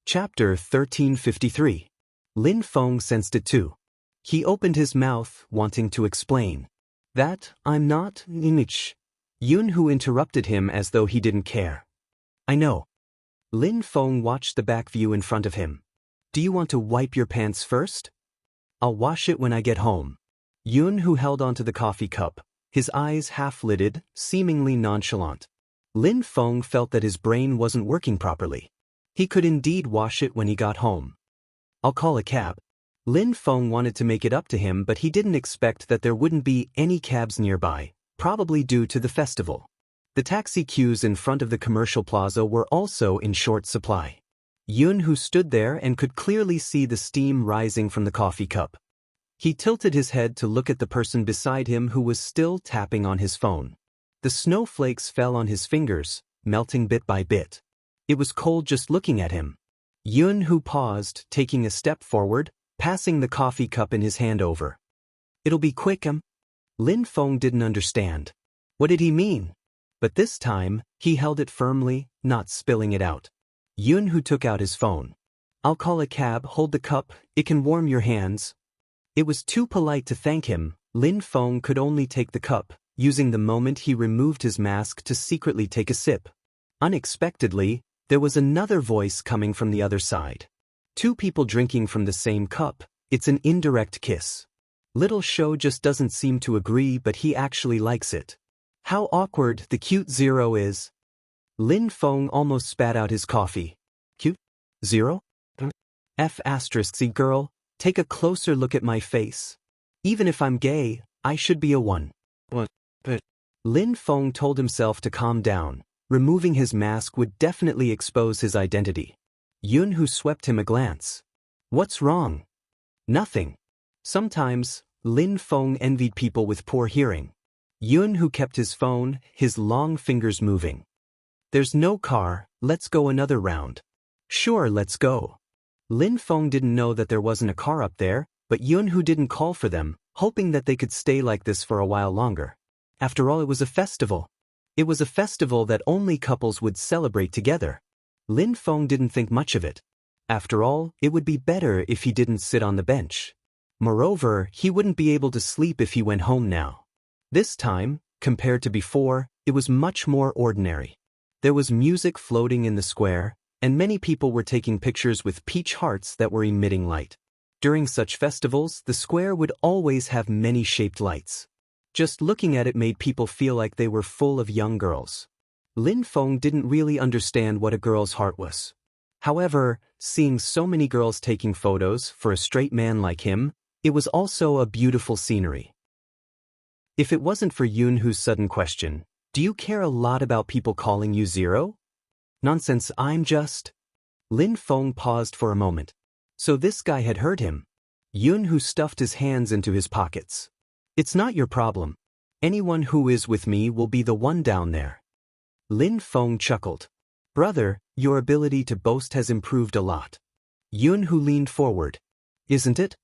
Chapter 1353. Lin Feng sensed it too. He opened his mouth, wanting to explain. That, I'm not, Nimich. Yun-Hu interrupted him as though he didn't care. I know. Lin Feng watched the back view in front of him. Do you want to wipe your pants first? I'll wash it when I get home. Yun-Hu held onto the coffee cup, his eyes half-lidded, seemingly nonchalant. Lin Feng felt that his brain wasn't working properly. He could indeed wash it when he got home. I'll call a cab. Lin Feng wanted to make it up to him, but he didn't expect that there wouldn't be any cabs nearby, probably due to the festival. The taxi queues in front of the commercial plaza were also in short supply. Yun-Hu stood there and could clearly see the steam rising from the coffee cup. He tilted his head to look at the person beside him who was still tapping on his phone. The snowflakes fell on his fingers, melting bit by bit. It was cold just looking at him. Yun-Hu paused, taking a step forward, passing the coffee cup in his hand over. It'll be quick, Lin Feng didn't understand. What did he mean? But this time, he held it firmly, not spilling it out. Yun-Hu took out his phone. I'll call a cab, hold the cup, it can warm your hands. It was too polite to thank him. Lin Feng could only take the cup, using the moment he removed his mask to secretly take a sip. Unexpectedly, there was another voice coming from the other side. Two people drinking from the same cup, it's an indirect kiss. Little Shou just doesn't seem to agree, but he actually likes it. How awkward the cute zero is. Lin Feng almost spat out his coffee. Cute? Zero? F***y girl, take a closer look at my face. Even if I'm gay, I should be a one. What? But... Lin Feng told himself to calm down. Removing his mask would definitely expose his identity. Yun-Hu swept him a glance. What's wrong? Nothing. Sometimes, Lin Feng envied people with poor hearing. Yun-Hu kept his phone, his long fingers moving. There's no car, let's go another round. Sure, let's go. Lin Feng didn't know that there wasn't a car up there, but Yun-Hu didn't call for them, hoping that they could stay like this for a while longer. After all, it was a festival. It was a festival that only couples would celebrate together. Lin Feng didn't think much of it. After all, it would be better if he didn't sit on the bench. Moreover, he wouldn't be able to sleep if he went home now. This time, compared to before, it was much more ordinary. There was music floating in the square, and many people were taking pictures with peach hearts that were emitting light. During such festivals, the square would always have many shaped lights. Just looking at it made people feel like they were full of young girls. Lin Feng didn't really understand what a girl's heart was. However, seeing so many girls taking photos, for a straight man like him, it was also a beautiful scenery. If it wasn't for Yun-Hu's sudden question, do you care a lot about people calling you zero? Nonsense, I'm just... Lin Feng paused for a moment. So this guy had heard him. Yun-Hu stuffed his hands into his pockets. It's not your problem. Anyone who is with me will be the one down there. Lin Feng chuckled. Brother, your ability to boast has improved a lot. Yun-Hu leaned forward. Isn't it?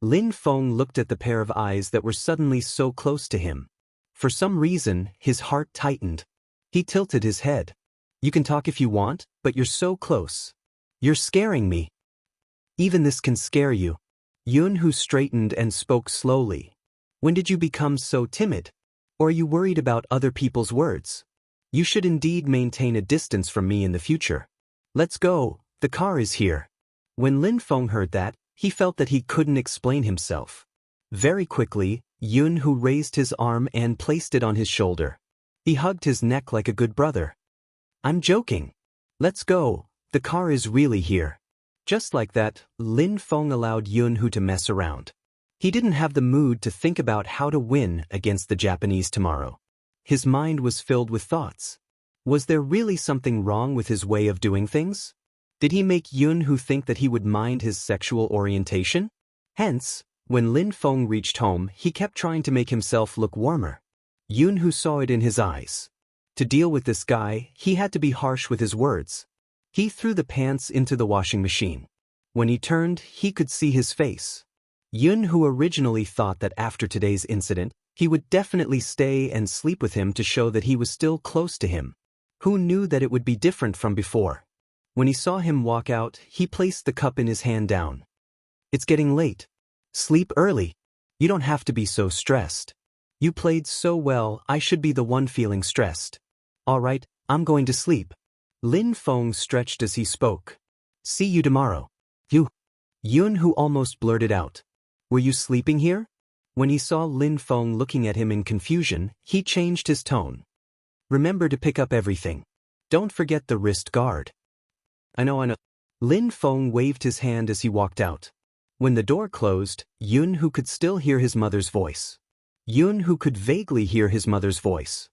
Lin Feng looked at the pair of eyes that were suddenly so close to him. For some reason, his heart tightened. He tilted his head. You can talk if you want, but you're so close. You're scaring me. Even this can scare you. Yun-Hu straightened and spoke slowly. When did you become so timid? Or are you worried about other people's words? You should indeed maintain a distance from me in the future. Let's go, the car is here. When Lin Feng heard that, he felt that he couldn't explain himself. Very quickly, Yun-Hu raised his arm and placed it on his shoulder. He hugged his neck like a good brother. I'm joking. Let's go, the car is really here. Just like that, Lin Feng allowed Yun-Hu to mess around. He didn't have the mood to think about how to win against the Japanese tomorrow. His mind was filled with thoughts. Was there really something wrong with his way of doing things? Did he make Yun-Hu think that he would mind his sexual orientation? Hence, when Lin Feng reached home, he kept trying to make himself look warmer. Yun-Hu saw it in his eyes. To deal with this guy, he had to be harsh with his words. He threw the pants into the washing machine. When he turned, he could see his face. Yun-Hu originally thought that after today's incident, he would definitely stay and sleep with him to show that he was still close to him. Who knew that it would be different from before? When he saw him walk out, he placed the cup in his hand down. It's getting late. Sleep early. You don't have to be so stressed. You played so well, I should be the one feeling stressed. All right, I'm going to sleep. Lin Feng stretched as he spoke. See you tomorrow. You. Yun, who almost blurted out. Were you sleeping here? When he saw Lin Feng looking at him in confusion, he changed his tone. Remember to pick up everything. Don't forget the wrist guard. I know. Lin Feng waved his hand as he walked out. When the door closed, Yun, who could still hear his mother's voice. Yun, who could vaguely hear his mother's voice.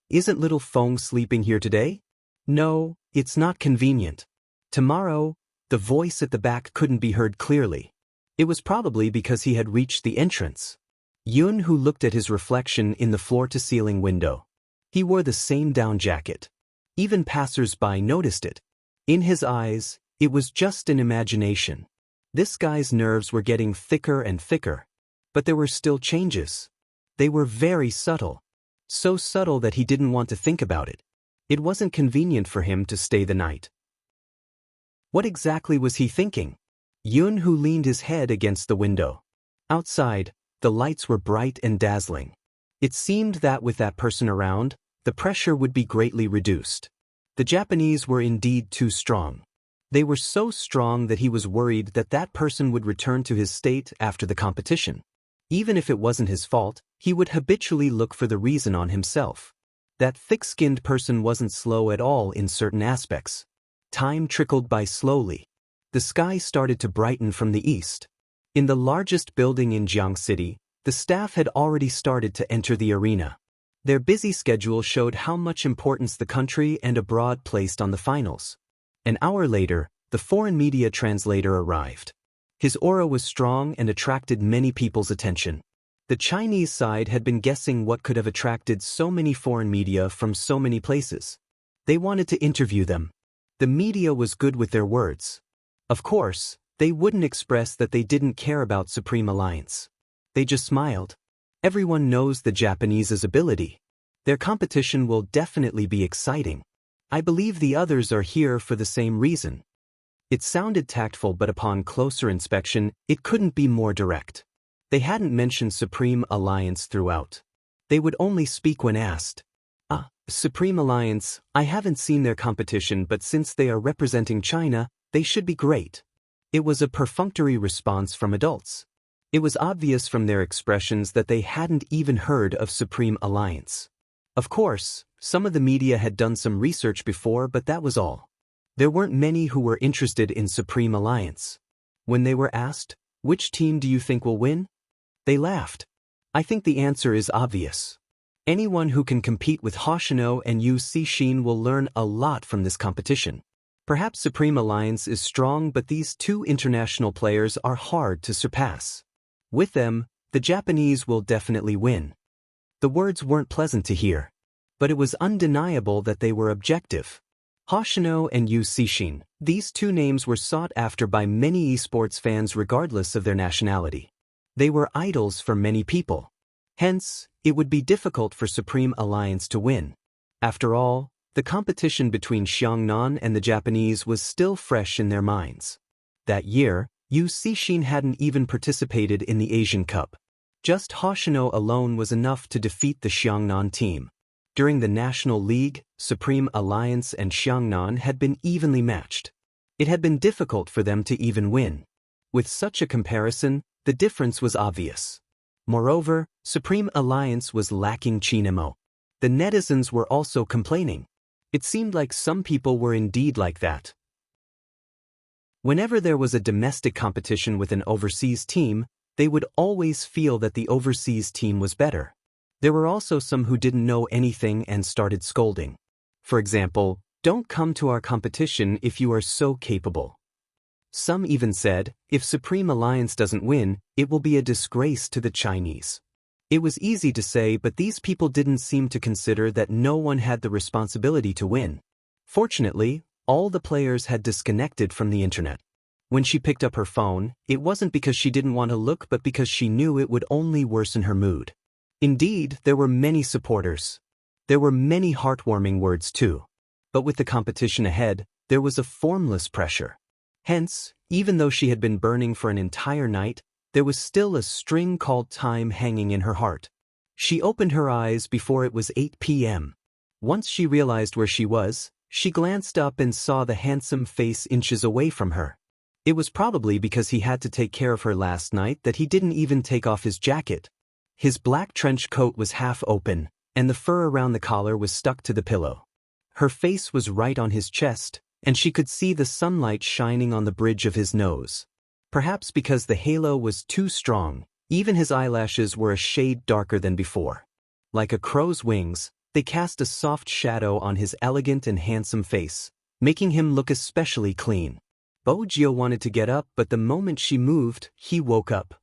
Isn't little Feng sleeping here today? No, it's not convenient. Tomorrow, the voice at the back couldn't be heard clearly. It was probably because he had reached the entrance. Yun, who looked at his reflection in the floor-to-ceiling window. He wore the same down jacket. Even passers-by noticed it. In his eyes, it was just an imagination. This guy's nerves were getting thicker and thicker. But there were still changes. They were very subtle. So subtle that he didn't want to think about it. It wasn't convenient for him to stay the night. What exactly was he thinking? Yun, who leaned his head against the window. Outside, the lights were bright and dazzling. It seemed that with that person around, the pressure would be greatly reduced. The Japanese were indeed too strong. They were so strong that he was worried that that person would return to his state after the competition. Even if it wasn't his fault, he would habitually look for the reason on himself. That thick-skinned person wasn't slow at all in certain aspects. Time trickled by slowly. The sky started to brighten from the east. In the largest building in Jiang City, the staff had already started to enter the arena. Their busy schedule showed how much importance the country and abroad placed on the finals. An hour later, the foreign media translator arrived. His aura was strong and attracted many people's attention. The Chinese side had been guessing what could have attracted so many foreign media from so many places. They wanted to interview them. The media was good with their words. Of course, they wouldn't express that they didn't care about Supreme Alliance. They just smiled. Everyone knows the Japanese's ability. Their competition will definitely be exciting. I believe the others are here for the same reason. It sounded tactful, but upon closer inspection, it couldn't be more direct. They hadn't mentioned Supreme Alliance throughout. They would only speak when asked. Supreme Alliance, I haven't seen their competition, but since they are representing China, they should be great. It was a perfunctory response from adults. It was obvious from their expressions that they hadn't even heard of Supreme Alliance. Of course, some of the media had done some research before, but that was all. There weren't many who were interested in Supreme Alliance. When they were asked, which team do you think will win? They laughed. I think the answer is obvious. Anyone who can compete with Hoshino and Yu Cixin will learn a lot from this competition. Perhaps Supreme Alliance is strong, but these two international players are hard to surpass. With them, the Japanese will definitely win. The words weren't pleasant to hear, but it was undeniable that they were objective. Hoshino and Yu Cixin, these two names were sought after by many esports fans regardless of their nationality. They were idols for many people. Hence, it would be difficult for Supreme Alliance to win. After all, the competition between Xiangnan and the Japanese was still fresh in their minds. That year, Yu Cixin hadn't even participated in the Asian Cup. Just Hoshino alone was enough to defeat the Xiangnan team. During the National League, Supreme Alliance and Xiangnan had been evenly matched. It had been difficult for them to even win. With such a comparison, the difference was obvious. Moreover, Supreme Alliance was lacking chinemo. The netizens were also complaining. It seemed like some people were indeed like that. Whenever there was a domestic competition with an overseas team, they would always feel that the overseas team was better. There were also some who didn't know anything and started scolding. For example, "Don't come to our competition if you are so capable." Some even said, if Supreme Alliance doesn't win, it will be a disgrace to the Chinese. It was easy to say, but these people didn't seem to consider that no one had the responsibility to win. Fortunately, all the players had disconnected from the internet. When she picked up her phone, it wasn't because she didn't want to look, but because she knew it would only worsen her mood. Indeed, there were many supporters. There were many heartwarming words too. But with the competition ahead, there was a formless pressure. Hence, even though she had been burning for an entire night, there was still a string called time hanging in her heart. She opened her eyes before it was 8 p.m. Once she realized where she was, she glanced up and saw the handsome face inches away from her. It was probably because he had to take care of her last night that he didn't even take off his jacket. His black trench coat was half open, and the fur around the collar was stuck to the pillow. Her face was right on his chest, and she could see the sunlight shining on the bridge of his nose. Perhaps because the halo was too strong, even his eyelashes were a shade darker than before. Like a crow's wings, they cast a soft shadow on his elegant and handsome face, making him look especially clean. Bojio wanted to get up, but the moment she moved, he woke up.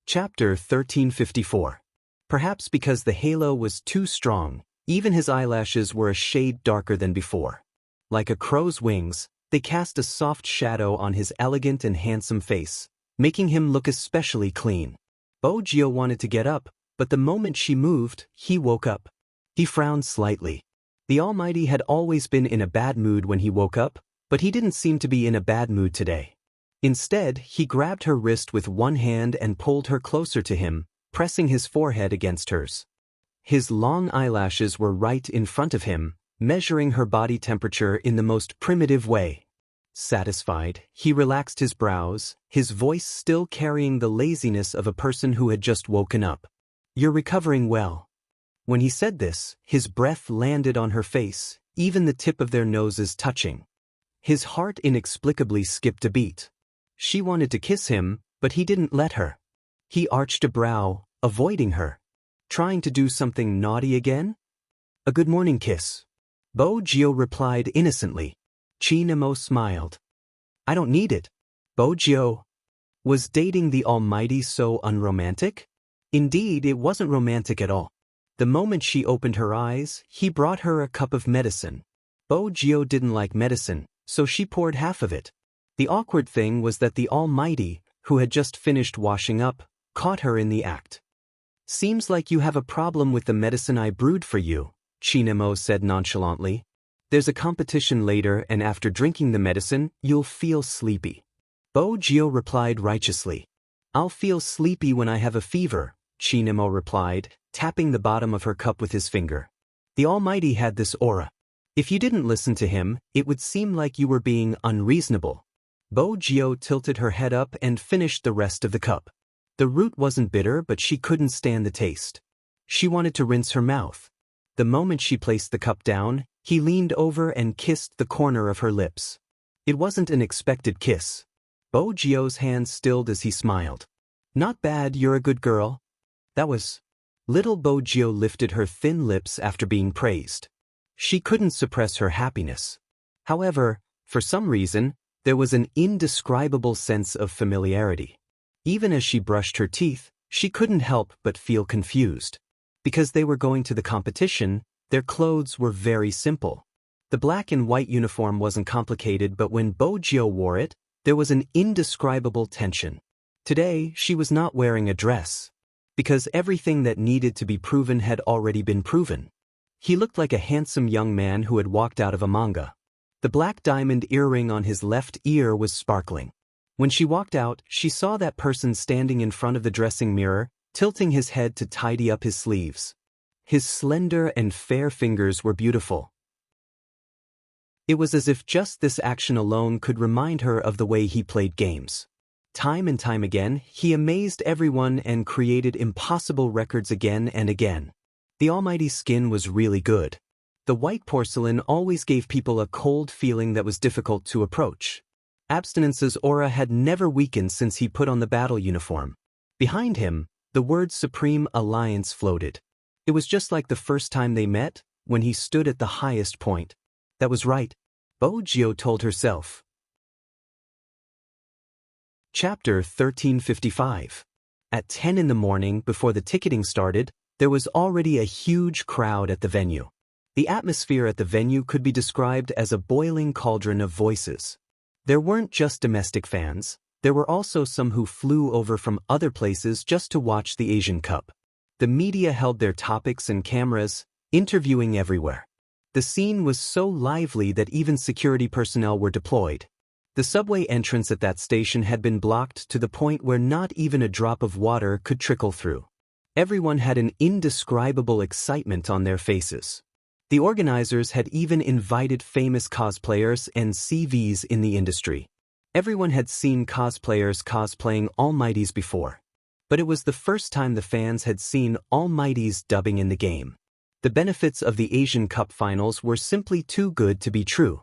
Chapter 1354. Perhaps because the halo was too strong, even his eyelashes were a shade darker than before. Like a crow's wings, they cast a soft shadow on his elegant and handsome face, making him look especially clean. Bojio wanted to get up, but the moment she moved, he woke up. He frowned slightly. The Almighty had always been in a bad mood when he woke up, but he didn't seem to be in a bad mood today. Instead, he grabbed her wrist with one hand and pulled her closer to him, pressing his forehead against hers. His long eyelashes were right in front of him, measuring her body temperature in the most primitive way. Satisfied, he relaxed his brows, his voice still carrying the laziness of a person who had just woken up. "You're recovering well." When he said this, his breath landed on her face, even the tip of their noses touching. His heart inexplicably skipped a beat. She wanted to kiss him, but he didn't let her. He arched a brow, avoiding her. Trying to do something naughty again? "A good morning kiss." Bojio replied innocently. Chinemo smiled. "I don't need it." Bojio. Was dating the Almighty so unromantic? Indeed, it wasn't romantic at all. The moment she opened her eyes, he brought her a cup of medicine. Bojio didn't like medicine, so she poured half of it. The awkward thing was that the Almighty, who had just finished washing up, caught her in the act. "Seems like you have a problem with the medicine I brewed for you," Chinemo said nonchalantly. "There's a competition later, and after drinking the medicine, you'll feel sleepy." Bojio replied righteously. "I'll feel sleepy when I have a fever," Chinemo replied, tapping the bottom of her cup with his finger. The Almighty had this aura. If you didn't listen to him, it would seem like you were being unreasonable. Bojio tilted her head up and finished the rest of the cup. The root wasn't bitter, but she couldn't stand the taste. She wanted to rinse her mouth. The moment she placed the cup down, he leaned over and kissed the corner of her lips. It wasn't an expected kiss. Bojio's hand stilled as he smiled. "Not bad, you're a good girl." That was. Little Bojio lifted her thin lips after being praised. She couldn't suppress her happiness. However, for some reason, there was an indescribable sense of familiarity. Even as she brushed her teeth, she couldn't help but feel confused. Because they were going to the competition, their clothes were very simple. The black and white uniform wasn't complicated, but when Bojio wore it, there was an indescribable tension. Today, she was not wearing a dress. Because everything that needed to be proven had already been proven. He looked like a handsome young man who had walked out of a manga. The black diamond earring on his left ear was sparkling. When she walked out, she saw that person standing in front of the dressing mirror, tilting his head to tidy up his sleeves. His slender and fair fingers were beautiful. It was as if just this action alone could remind her of the way he played games. Time and time again, he amazed everyone and created impossible records again and again. The Almighty's skin was really good. The white porcelain always gave people a cold feeling that was difficult to approach. Abstinence's aura had never weakened since he put on the battle uniform. Behind him, the word Supreme Alliance floated. It was just like the first time they met, when he stood at the highest point. That was right, Bojio told herself. Chapter 1355. At 10 in the morning, before the ticketing started, there was already a huge crowd at the venue. The atmosphere at the venue could be described as a boiling cauldron of voices. There weren't just domestic fans, there were also some who flew over from other places just to watch the Asian Cup. The media held their topics and cameras, interviewing everywhere. The scene was so lively that even security personnel were deployed. The subway entrance at that station had been blocked to the point where not even a drop of water could trickle through. Everyone had an indescribable excitement on their faces. The organizers had even invited famous cosplayers and CVs in the industry. Everyone had seen cosplayers cosplaying All Mighties before. But it was the first time the fans had seen All Mighties dubbing in the game. The benefits of the Asian Cup finals were simply too good to be true.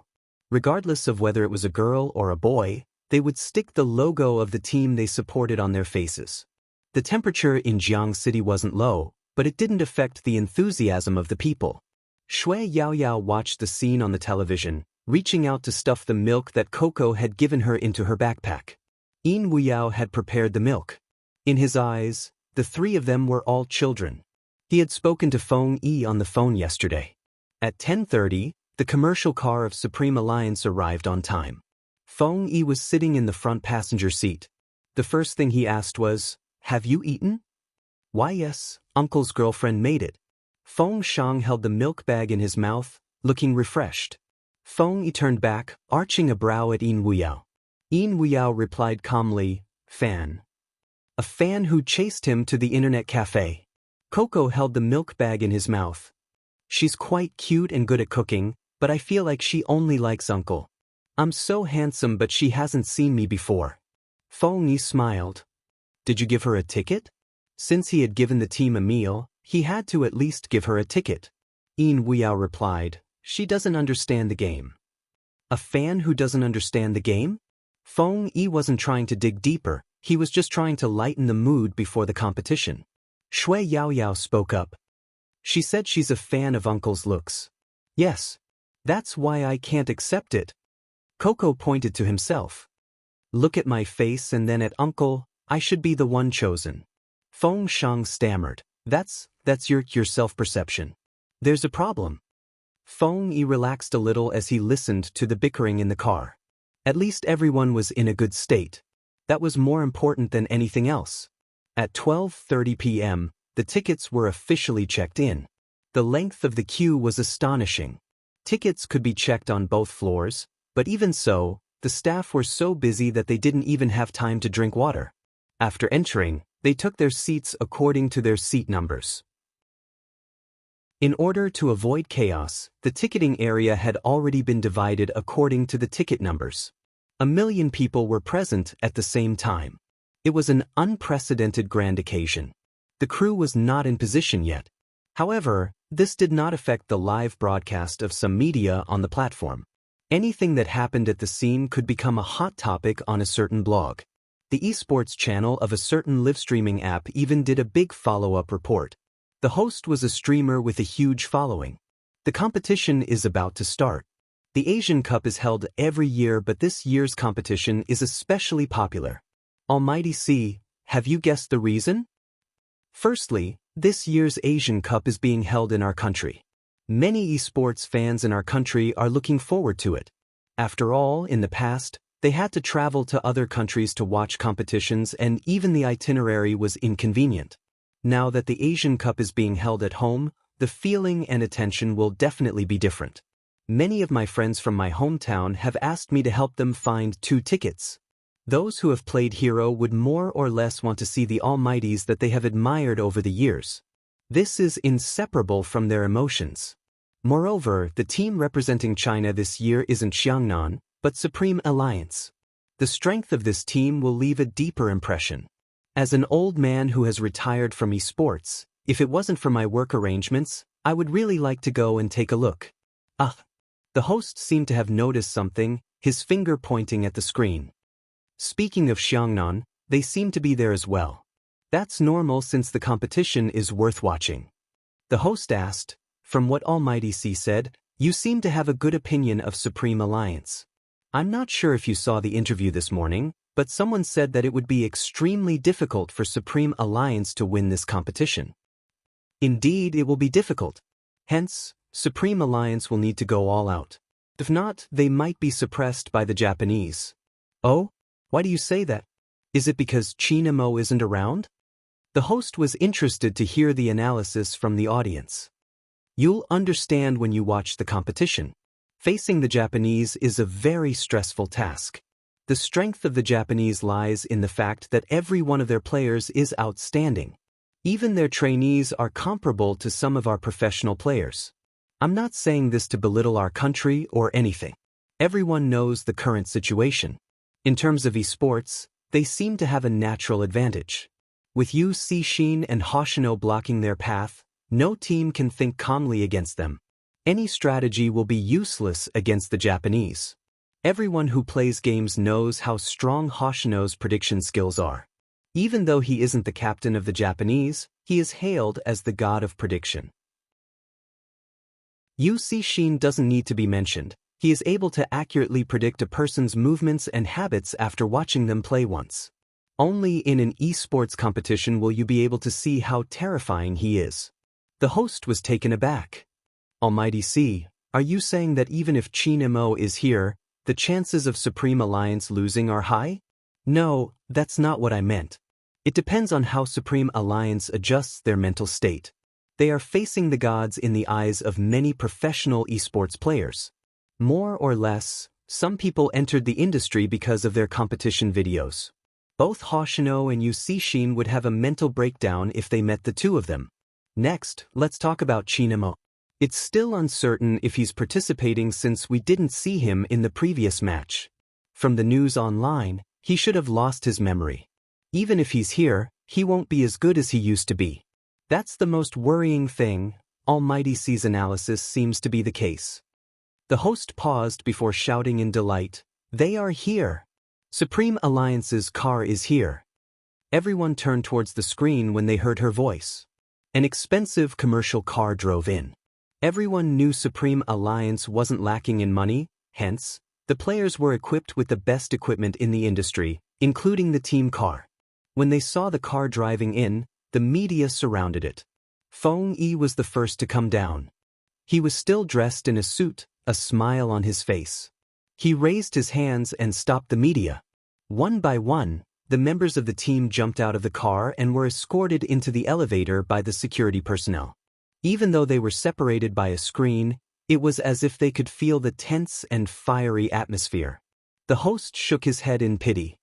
Regardless of whether it was a girl or a boy, they would stick the logo of the team they supported on their faces. The temperature in Jiang City wasn't low, but it didn't affect the enthusiasm of the people. Shui Yaoyao watched the scene on the television, reaching out to stuff the milk that Coco had given her into her backpack. Yin Wuyao had prepared the milk. In his eyes, the three of them were all children. He had spoken to Feng Yi on the phone yesterday. At 10:30, the commercial car of Supreme Alliance arrived on time. Feng Yi was sitting in the front passenger seat. The first thing he asked was, "Have you eaten?" "Why yes, Uncle's girlfriend made it." Feng Shang held the milk bag in his mouth, looking refreshed. Feng Yi turned back, arching a brow at Yin Wuyao. Yin Wuyao replied calmly, "Fan." A fan who chased him to the internet cafe. Coco held the milk bag in his mouth. "She's quite cute and good at cooking, but I feel like she only likes Uncle. I'm so handsome but she hasn't seen me before." Feng Yi smiled. "Did you give her a ticket?" Since he had given the team a meal, he had to at least give her a ticket. Yin Wuyao replied, "She doesn't understand the game." A fan who doesn't understand the game? Feng Yi wasn't trying to dig deeper, he was just trying to lighten the mood before the competition. Shui Yaoyao spoke up. "She said she's a fan of Uncle's looks." "Yes. That's why I can't accept it." Coco pointed to himself. "Look at my face and then at Uncle, I should be the one chosen." Feng Shang stammered. That's your self-perception. There's a problem." Feng Yi relaxed a little as he listened to the bickering in the car. At least everyone was in a good state. That was more important than anything else. At 12:30 p.m., the tickets were officially checked in. The length of the queue was astonishing. Tickets could be checked on both floors, but even so, the staff were so busy that they didn't even have time to drink water. After entering, they took their seats according to their seat numbers. In order to avoid chaos, the ticketing area had already been divided according to the ticket numbers. 1 million people were present at the same time. It was an unprecedented grand occasion. The crew was not in position yet. However, this did not affect the live broadcast of some media on the platform. Anything that happened at the scene could become a hot topic on a certain blog. The esports channel of a certain live streaming app even did a big follow-up report. The host was a streamer with a huge following. The competition is about to start. The Asian Cup is held every year, but this year's competition is especially popular. Almighty C, have you guessed the reason? Firstly, this year's Asian Cup is being held in our country. Many esports fans in our country are looking forward to it. After all, in the past, they had to travel to other countries to watch competitions, and even the itinerary was inconvenient. Now that the Asian Cup is being held at home, the feeling and attention will definitely be different. Many of my friends from my hometown have asked me to help them find 2 tickets. Those who have played Hero would more or less want to see the Almighties that they have admired over the years. This is inseparable from their emotions. Moreover, the team representing China this year isn't Xiangnan, but Supreme Alliance. The strength of this team will leave a deeper impression. As an old man who has retired from esports, if it wasn't for my work arrangements, I would really like to go and take a look. The host seemed to have noticed something, his finger pointing at the screen. Speaking of Xiangnan, they seem to be there as well. That's normal since the competition is worth watching. The host asked, "From what Almighty C said, you seem to have a good opinion of Supreme Alliance. I'm not sure if you saw the interview this morning, but someone said that it would be extremely difficult for Supreme Alliance to win this competition." Indeed, it will be difficult. Hence, Supreme Alliance will need to go all out. If not, they might be suppressed by the Japanese. Oh? Why do you say that? Is it because Chinamo isn't around? The host was interested to hear the analysis from the audience. You'll understand when you watch the competition. Facing the Japanese is a very stressful task. The strength of the Japanese lies in the fact that every one of their players is outstanding. Even their trainees are comparable to some of our professional players. I'm not saying this to belittle our country or anything. Everyone knows the current situation. In terms of esports, they seem to have a natural advantage. With Yu Cixin and Hoshino blocking their path, no team can think calmly against them. Any strategy will be useless against the Japanese. Everyone who plays games knows how strong Hoshino's prediction skills are. Even though he isn't the captain of the Japanese, he is hailed as the god of prediction. Yu Cixin doesn't need to be mentioned. He is able to accurately predict a person's movements and habits after watching them play once. Only in an esports competition will you be able to see how terrifying he is. The host was taken aback. Almighty C, are you saying that even if Qin Mo is here, the chances of Supreme Alliance losing are high? No, that's not what I meant. It depends on how Supreme Alliance adjusts their mental state. They are facing the gods in the eyes of many professional esports players. More or less, some people entered the industry because of their competition videos. Both Hoshino and Yu Cixin would have a mental breakdown if they met the two of them. Next, let's talk about Qin Mo. It's still uncertain if he's participating since we didn't see him in the previous match. From the news online, he should have lost his memory. Even if he's here, he won't be as good as he used to be. That's the most worrying thing. Almighty C's analysis seems to be the case. The host paused before shouting in delight, "They are here! Supreme Alliance's car is here." Everyone turned towards the screen when they heard her voice. An expensive commercial car drove in. Everyone knew Supreme Alliance wasn't lacking in money, hence, the players were equipped with the best equipment in the industry, including the team car. When they saw the car driving in, the media surrounded it. Feng Yi was the first to come down. He was still dressed in a suit, a smile on his face. He raised his hands and stopped the media. One by one, the members of the team jumped out of the car and were escorted into the elevator by the security personnel. Even though they were separated by a screen, it was as if they could feel the tense and fiery atmosphere. The host shook his head in pity.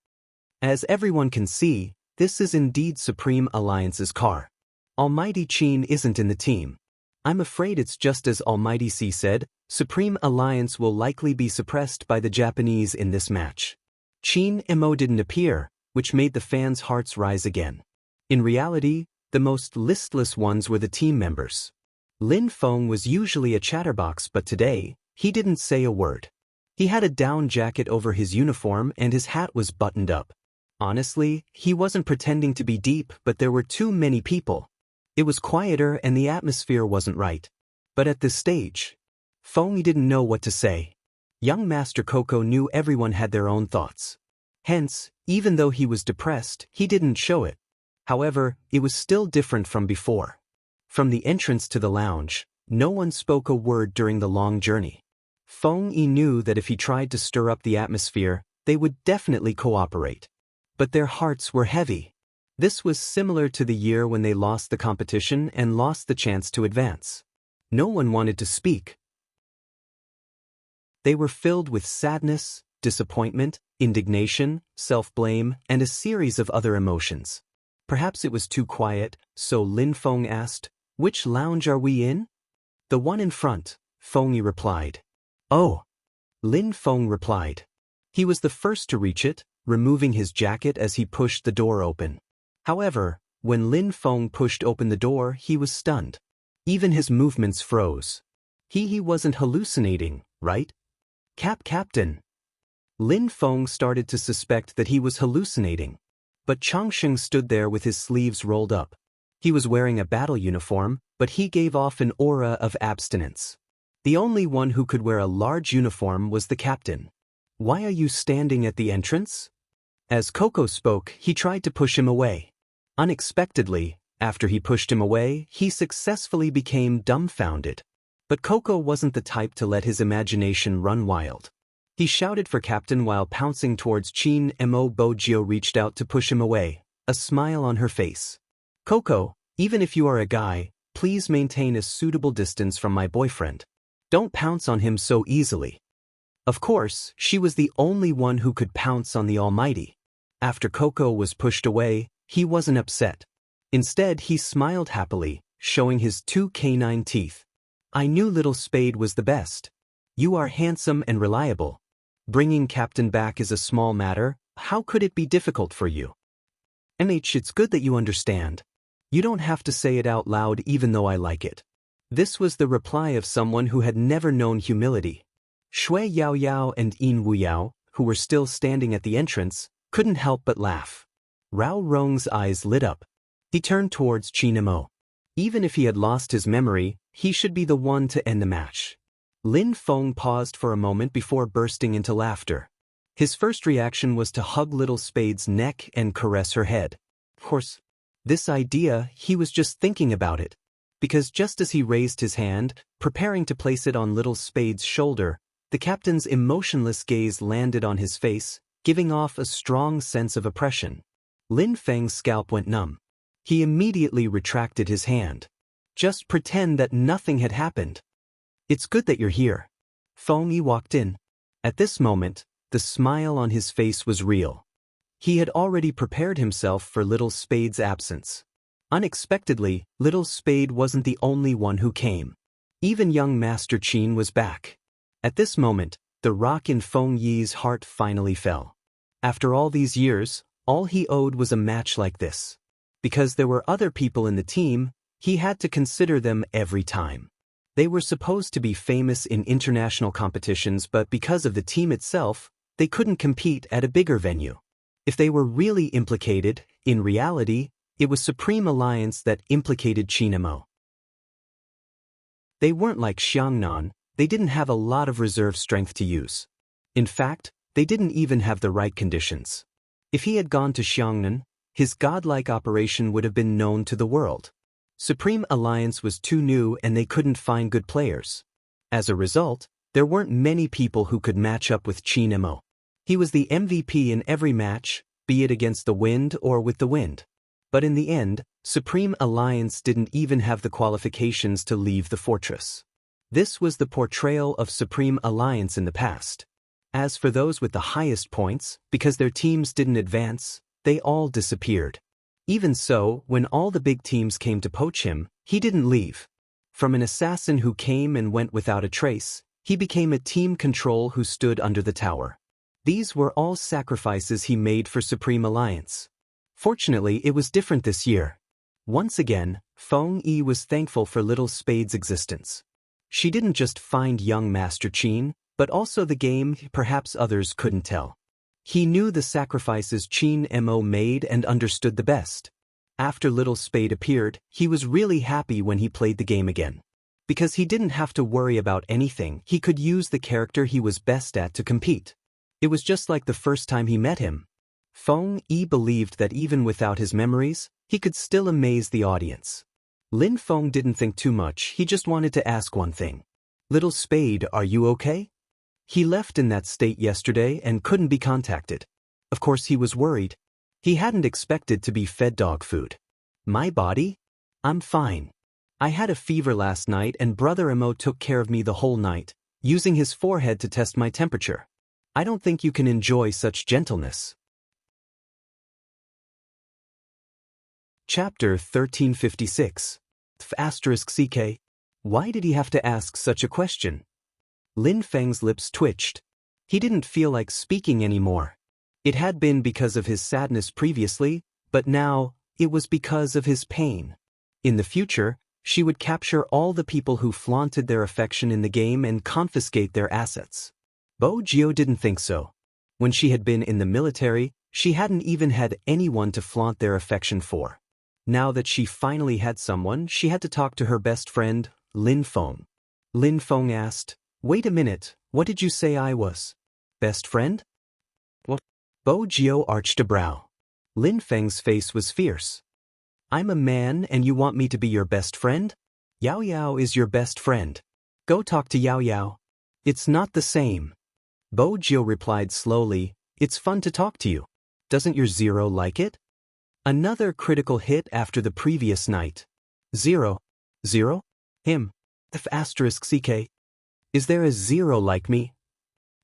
As everyone can see, this is indeed Supreme Alliance's car. Almighty Qin isn't in the team. I'm afraid it's just as Almighty C said, Supreme Alliance will likely be suppressed by the Japanese in this match. Qin Mo didn't appear, which made the fans' hearts rise again. In reality, the most listless ones were the team members. Lin Feng was usually a chatterbox, but today, he didn't say a word. He had a down jacket over his uniform and his hat was buttoned up. Honestly, he wasn't pretending to be deep, but there were too many people. It was quieter and the atmosphere wasn't right. But at this stage, Feng Yi didn't know what to say. Young Master Coco knew everyone had their own thoughts. Hence, even though he was depressed, he didn't show it. However, it was still different from before. From the entrance to the lounge, no one spoke a word during the long journey. Feng Yi knew that if he tried to stir up the atmosphere, they would definitely cooperate. But their hearts were heavy. This was similar to the year when they lost the competition and lost the chance to advance. No one wanted to speak. They were filled with sadness, disappointment, indignation, self-blame, and a series of other emotions. Perhaps it was too quiet, so Lin Feng asked, "Which lounge are we in?" "The one in front," Feng Yi replied. "Oh," Lin Feng replied. He was the first to reach it, removing his jacket as he pushed the door open. However, when Lin Feng pushed open the door, he was stunned. Even his movements froze. He wasn't hallucinating, right? Captain. Lin Feng started to suspect that he was hallucinating. But Changsheng stood there with his sleeves rolled up. He was wearing a battle uniform, but he gave off an aura of abstinence. The only one who could wear a large uniform was the captain. "Why are you standing at the entrance?" As Coco spoke, he tried to push him away. Unexpectedly, after he pushed him away, he successfully became dumbfounded. But Coco wasn't the type to let his imagination run wild. He shouted for Captain while pouncing towards Qin Mo. Bojio reached out to push him away, a smile on her face. "Coco, even if you are a guy, please maintain a suitable distance from my boyfriend. Don't pounce on him so easily. Of course, she was the only one who could pounce on the Almighty. After Coco was pushed away, he wasn't upset. Instead, he smiled happily, showing his 2 canine teeth. I knew Little Spade was the best. You are handsome and reliable. Bringing Captain back is a small matter. How could it be difficult for you? It's good that you understand. You don't have to say it out loud even though I like it. This was the reply of someone who had never known humility. Shui Yao Yao and Yin Wu Yao, who were still standing at the entrance, couldn't help but laugh. Rao Rong's eyes lit up. He turned towards Chinamo. Even if he had lost his memory, he should be the one to end the match. Lin Feng paused for a moment before bursting into laughter. His first reaction was to hug Little Spade's neck and caress her head. Of course, this idea, he was just thinking about it. Because just as he raised his hand, preparing to place it on Little Spade's shoulder, the captain's emotionless gaze landed on his face, giving off a strong sense of oppression. Lin Feng's scalp went numb. He immediately retracted his hand. Just pretend that nothing had happened. It's good that you're here. Feng Yi walked in. At this moment, the smile on his face was real. He had already prepared himself for Little Spade's absence. Unexpectedly, Little Spade wasn't the only one who came. Even young Master Qin was back. At this moment, the rock in Feng Yi's heart finally fell. After all these years, all he owed was a match like this. Because there were other people in the team, he had to consider them every time. They were supposed to be famous in international competitions, but because of the team itself, they couldn't compete at a bigger venue. If they were really implicated, in reality, it was Supreme Alliance that implicated Chinamo. They weren't like Xiangnan, they didn't have a lot of reserve strength to use. In fact, they didn't even have the right conditions. If he had gone to Xiangnan, his godlike operation would have been known to the world. Supreme Alliance was too new and they couldn't find good players. As a result, there weren't many people who could match up with Chinamo. He was the MVP in every match, be it against the wind or with the wind. But in the end, Supreme Alliance didn't even have the qualifications to leave the fortress. This was the portrayal of Supreme Alliance in the past. As for those with the highest points, because their teams didn't advance, they all disappeared. Even so, when all the big teams came to poach him, he didn't leave. From an assassin who came and went without a trace, he became a team control who stood under the tower. These were all sacrifices he made for Supreme Alliance. Fortunately, it was different this year. Once again, Feng Yi was thankful for Little Spade's existence. She didn't just find young Master Qin, but also the game perhaps others couldn't tell. He knew the sacrifices Qin Mo made and understood the best. After Little Spade appeared, he was really happy when he played the game again. Because he didn't have to worry about anything, he could use the character he was best at to compete. It was just like the first time he met him. Feng Yi believed that even without his memories, he could still amaze the audience. Lin Feng didn't think too much, he just wanted to ask one thing. Little Spade, are you okay? He left in that state yesterday and couldn't be contacted. Of course he was worried. He hadn't expected to be fed dog food. My body? I'm fine. I had a fever last night and Brother Mo took care of me the whole night, using his forehead to test my temperature. I don't think you can enjoy such gentleness. Chapter 1356. *CK. Why did he have to ask such a question? Lin Feng's lips twitched. He didn't feel like speaking anymore. It had been because of his sadness previously, but now, it was because of his pain. In the future, she would capture all the people who flaunted their affection in the game and confiscate their assets. Bo Jio didn't think so. When she had been in the military, she hadn't even had anyone to flaunt their affection for. Now that she finally had someone, she had to talk to her best friend, Lin Feng. Lin Feng asked, "Wait a minute, what did you say I was? Best friend?" What? Bo Jio arched a brow. Lin Feng's face was fierce. "I'm a man and you want me to be your best friend? Yao Yao is your best friend. Go talk to Yao Yao." "It's not the same." Bo Jio replied slowly, "It's fun to talk to you. Doesn't your Zero like it?" Another critical hit after the previous night. Zero. 0? Him. F***ck. Is there a 0 like me?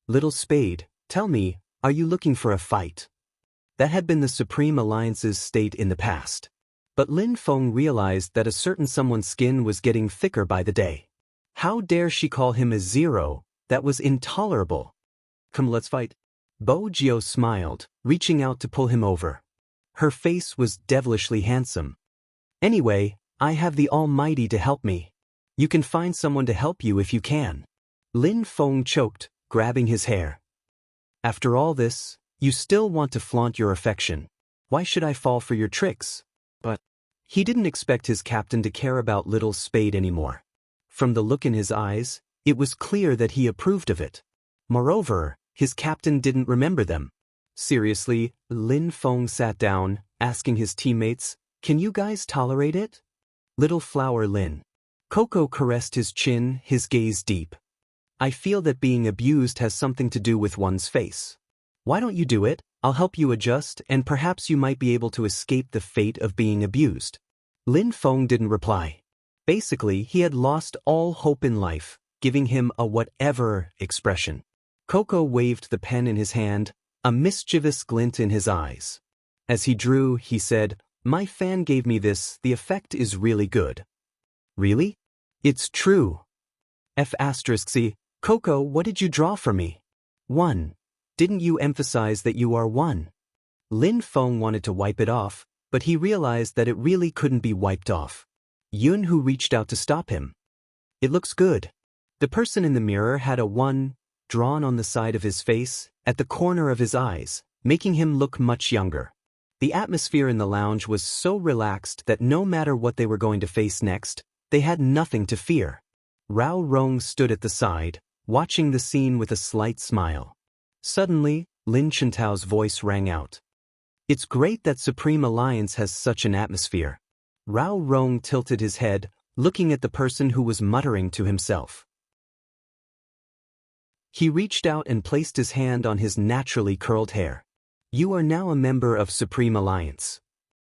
Little Spade, tell me, are you looking for a fight? That had been the Supreme Alliance's state in the past. But Lin Feng realized that a certain someone's skin was getting thicker by the day. How dare she call him a 0? That was intolerable. Come, let's fight. Bo Jio smiled, reaching out to pull him over. Her face was devilishly handsome. Anyway, I have the Almighty to help me. You can find someone to help you if you can. Lin Feng choked, grabbing his hair. After all this, you still want to flaunt your affection. Why should I fall for your tricks? But he didn't expect his captain to care about Little Spade anymore. From the look in his eyes, it was clear that he approved of it. Moreover, his captain didn't remember them. Seriously, Lin Feng sat down, asking his teammates, "Can you guys tolerate it?" Little Flower Lin. Coco caressed his chin, his gaze deep. I feel that being abused has something to do with one's face. Why don't you do it? I'll help you adjust, and perhaps you might be able to escape the fate of being abused. Lin Feng didn't reply. Basically, he had lost all hope in life, giving him a whatever expression. Coco waved the pen in his hand, a mischievous glint in his eyes. As he drew, he said, "My fan gave me this, the effect is really good." Really? It's true. F***C. Coco, what did you draw for me? 1. Didn't you emphasize that you are 1? Lin Feng wanted to wipe it off, but he realized that it really couldn't be wiped off. Yun Hu reached out to stop him. It looks good. The person in the mirror had a 1 drawn on the side of his face, at the corner of his eyes, making him look much younger. The atmosphere in the lounge was so relaxed that no matter what they were going to face next, they had nothing to fear. Rao Rong stood at the side, watching the scene with a slight smile. Suddenly, Lin Chuntao's voice rang out. It's great that Supreme Alliance has such an atmosphere. Rao Rong tilted his head, looking at the person who was muttering to himself. He reached out and placed his hand on his naturally curled hair. You are now a member of Supreme Alliance.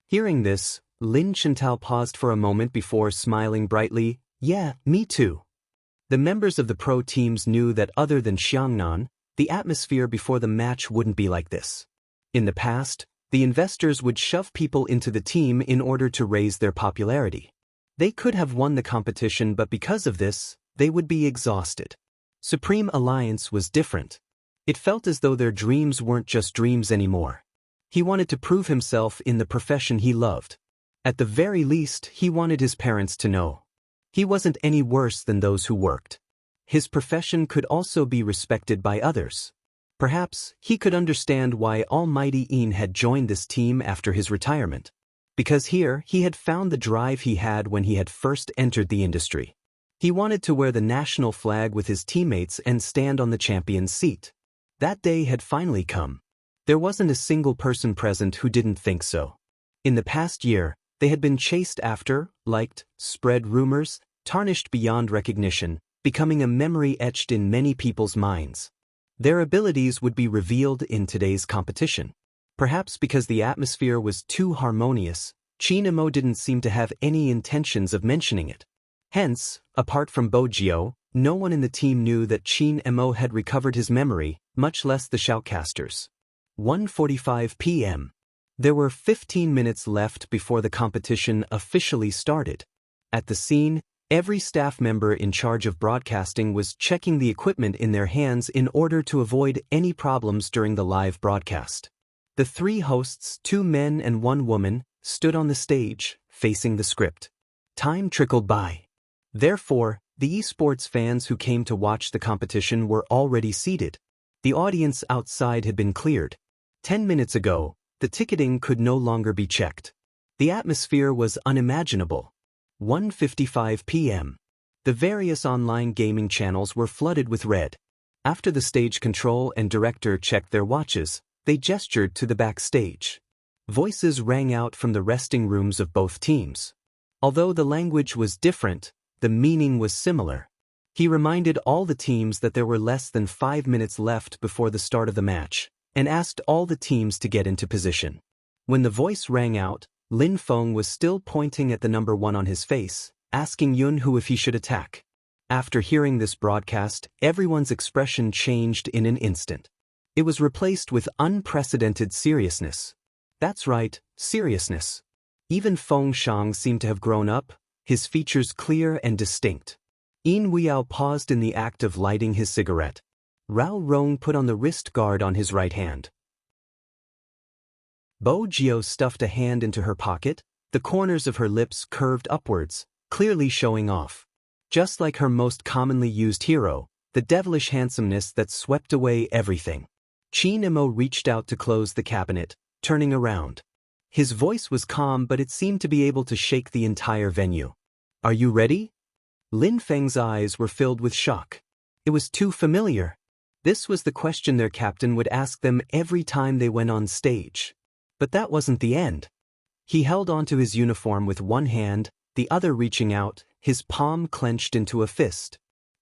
Hearing this, Lin Chuntao paused for a moment before smiling brightly. Yeah, me too. The members of the pro teams knew that other than Xiangnan, the atmosphere before the match wouldn't be like this. In the past, the investors would shove people into the team in order to raise their popularity. They could have won the competition, but because of this, they would be exhausted. Supreme Alliance was different. It felt as though their dreams weren't just dreams anymore. He wanted to prove himself in the profession he loved. At the very least, he wanted his parents to know. He wasn't any worse than those who worked. His profession could also be respected by others. Perhaps he could understand why Almighty Een had joined this team after his retirement. Because here he had found the drive he had when he had first entered the industry. He wanted to wear the national flag with his teammates and stand on the champion's seat. That day had finally come. There wasn't a single person present who didn't think so. In the past year, they had been chased after, liked, spread rumors, tarnished beyond recognition, becoming a memory etched in many people's minds. Their abilities would be revealed in today's competition. Perhaps because the atmosphere was too harmonious, Qin Emo didn't seem to have any intentions of mentioning it. Hence, apart from Bo Jio, no one in the team knew that Qin Emo had recovered his memory, much less the shoutcasters. 1:45 p.m. There were 15 minutes left before the competition officially started. At the scene, every staff member in charge of broadcasting was checking the equipment in their hands in order to avoid any problems during the live broadcast. The 3 hosts, 2 men and 1 woman, stood on the stage, facing the script. Time trickled by. Therefore, the esports fans who came to watch the competition were already seated. The audience outside had been cleared. 10 minutes ago, the ticketing could no longer be checked. The atmosphere was unimaginable. 1:55 p.m. The various online gaming channels were flooded with red. After the stage control and director checked their watches, they gestured to the backstage. Voices rang out from the resting rooms of both teams. Although the language was different, the meaning was similar. He reminded all the teams that there were less than 5 minutes left before the start of the match, and asked all the teams to get into position. When the voice rang out, Lin Feng was still pointing at the number 1 on his face, asking Yunhu if he should attack. After hearing this broadcast, everyone's expression changed in an instant. It was replaced with unprecedented seriousness. That's right, seriousness. Even Feng Shang seemed to have grown up, his features clear and distinct. Yin Weiyao paused in the act of lighting his cigarette. Rao Rong put on the wrist guard on his right hand. Bo Jio stuffed a hand into her pocket, the corners of her lips curved upwards, clearly showing off. Just like her most commonly used hero, the devilish handsomeness that swept away everything. Qin Imo reached out to close the cabinet, turning around. His voice was calm, but it seemed to be able to shake the entire venue. Are you ready? Lin Feng's eyes were filled with shock. It was too familiar. This was the question their captain would ask them every time they went on stage. But that wasn't the end. He held onto his uniform with one hand, the other reaching out, his palm clenched into a fist.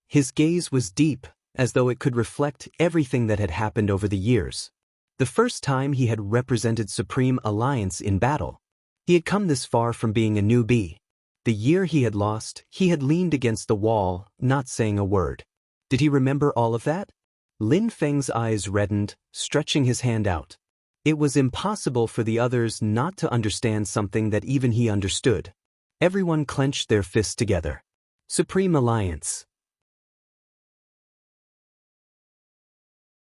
His gaze was deep, as though it could reflect everything that had happened over the years. The first time he had represented Supreme Alliance in battle. He had come this far from being a newbie. The year he had lost, he had leaned against the wall, not saying a word. Did he remember all of that? Lin Feng's eyes reddened, stretching his hand out. It was impossible for the others not to understand something that even he understood. Everyone clenched their fists together. Supreme Alliance.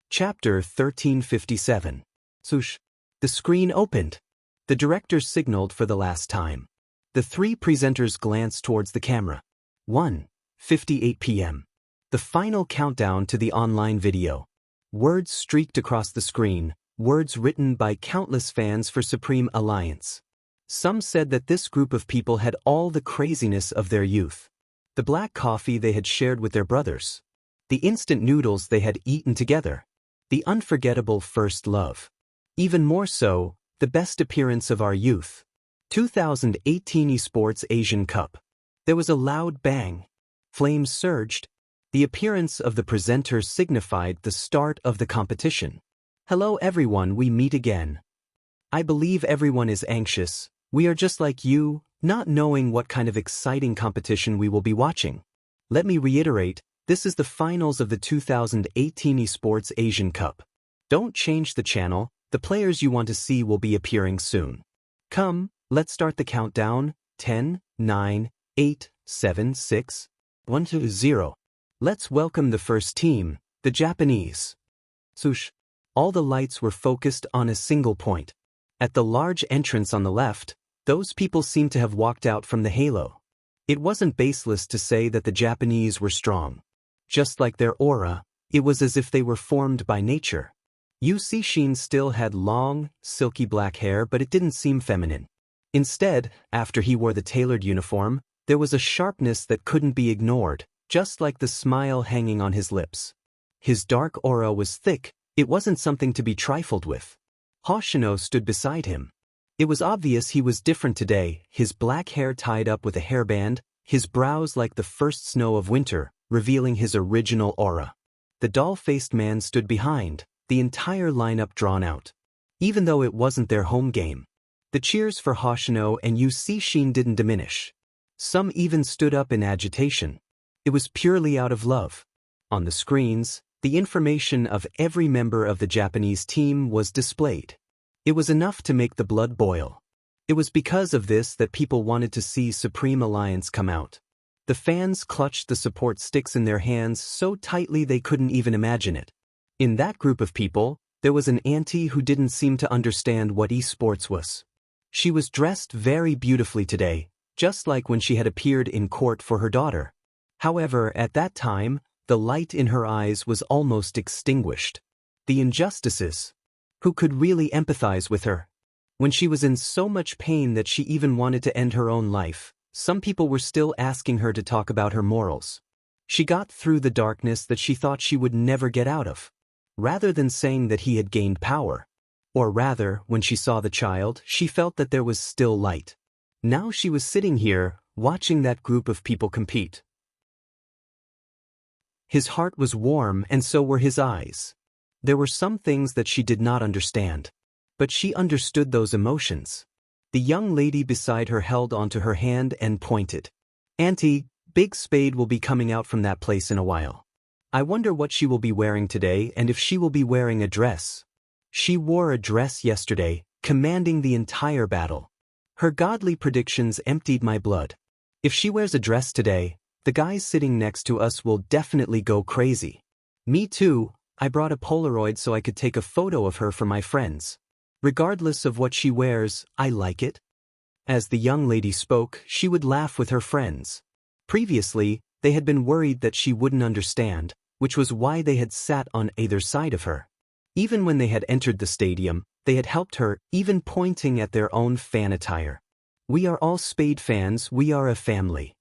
Chapter 1357. Swoosh. The screen opened. The director signaled for the last time. The three presenters glanced towards the camera. 1:58 p.m. The final countdown to the online video. Words streaked across the screen, words written by countless fans for Supreme Alliance. Some said that this group of people had all the craziness of their youth. The black coffee they had shared with their brothers. The instant noodles they had eaten together. The unforgettable first love. Even more so, the best appearance of our youth. 2018 Esports Asian Cup. There was a loud bang. Flames surged. The appearance of the presenter signified the start of the competition. Hello everyone, we meet again. I believe everyone is anxious. We are just like you, not knowing what kind of exciting competition we will be watching. Let me reiterate, this is the finals of the 2018 Esports Asian Cup. Don't change the channel, the players you want to see will be appearing soon. Come, let's start the countdown. 10, 9, 8, 7, 6, 1, 2, 0. Let's welcome the first team, the Japanese. Swoosh. All the lights were focused on a single point. At the large entrance on the left, those people seemed to have walked out from the halo. It wasn't baseless to say that the Japanese were strong. Just like their aura, it was as if they were formed by nature. Yu Cixin still had long, silky black hair, but it didn't seem feminine. Instead, after he wore the tailored uniform, there was a sharpness that couldn't be ignored, just like the smile hanging on his lips. His dark aura was thick, it wasn't something to be trifled with. Hoshino stood beside him. It was obvious he was different today, his black hair tied up with a hairband, his brows like the first snow of winter, revealing his original aura. The doll-faced man stood behind, the entire lineup drawn out. Even though it wasn't their home game. The cheers for Hoshino and Yu Cixin didn't diminish. Some even stood up in agitation. It was purely out of love. On the screens, the information of every member of the Japanese team was displayed. It was enough to make the blood boil. It was because of this that people wanted to see Supreme Alliance come out. The fans clutched the support sticks in their hands so tightly they couldn't even imagine it. In that group of people, there was an auntie who didn't seem to understand what esports was. She was dressed very beautifully today, just like when she had appeared in court for her daughter. However, at that time, the light in her eyes was almost extinguished. The injustices. Who could really empathize with her? When she was in so much pain that she even wanted to end her own life, some people were still asking her to talk about her morals. She got through the darkness that she thought she would never get out of. Rather than saying that he had gained power. Or rather, when she saw the child, she felt that there was still light. Now she was sitting here, watching that group of people compete. His heart was warm and so were his eyes. There were some things that she did not understand. But she understood those emotions. The young lady beside her held onto her hand and pointed. Auntie, Big Spade will be coming out from that place in a while. I wonder what she will be wearing today and if she will be wearing a dress. She wore a dress yesterday, commanding the entire battle. Her godly predictions emptied my blood. If she wears a dress today, the guys sitting next to us will definitely go crazy. Me too, I brought a Polaroid so I could take a photo of her for my friends. Regardless of what she wears, I like it. As the young lady spoke, she would laugh with her friends. Previously, they had been worried that she wouldn't understand, which was why they had sat on either side of her. Even when they had entered the stadium, they had helped her, even pointing at their own fan attire. We are all Spade fans, we are a family.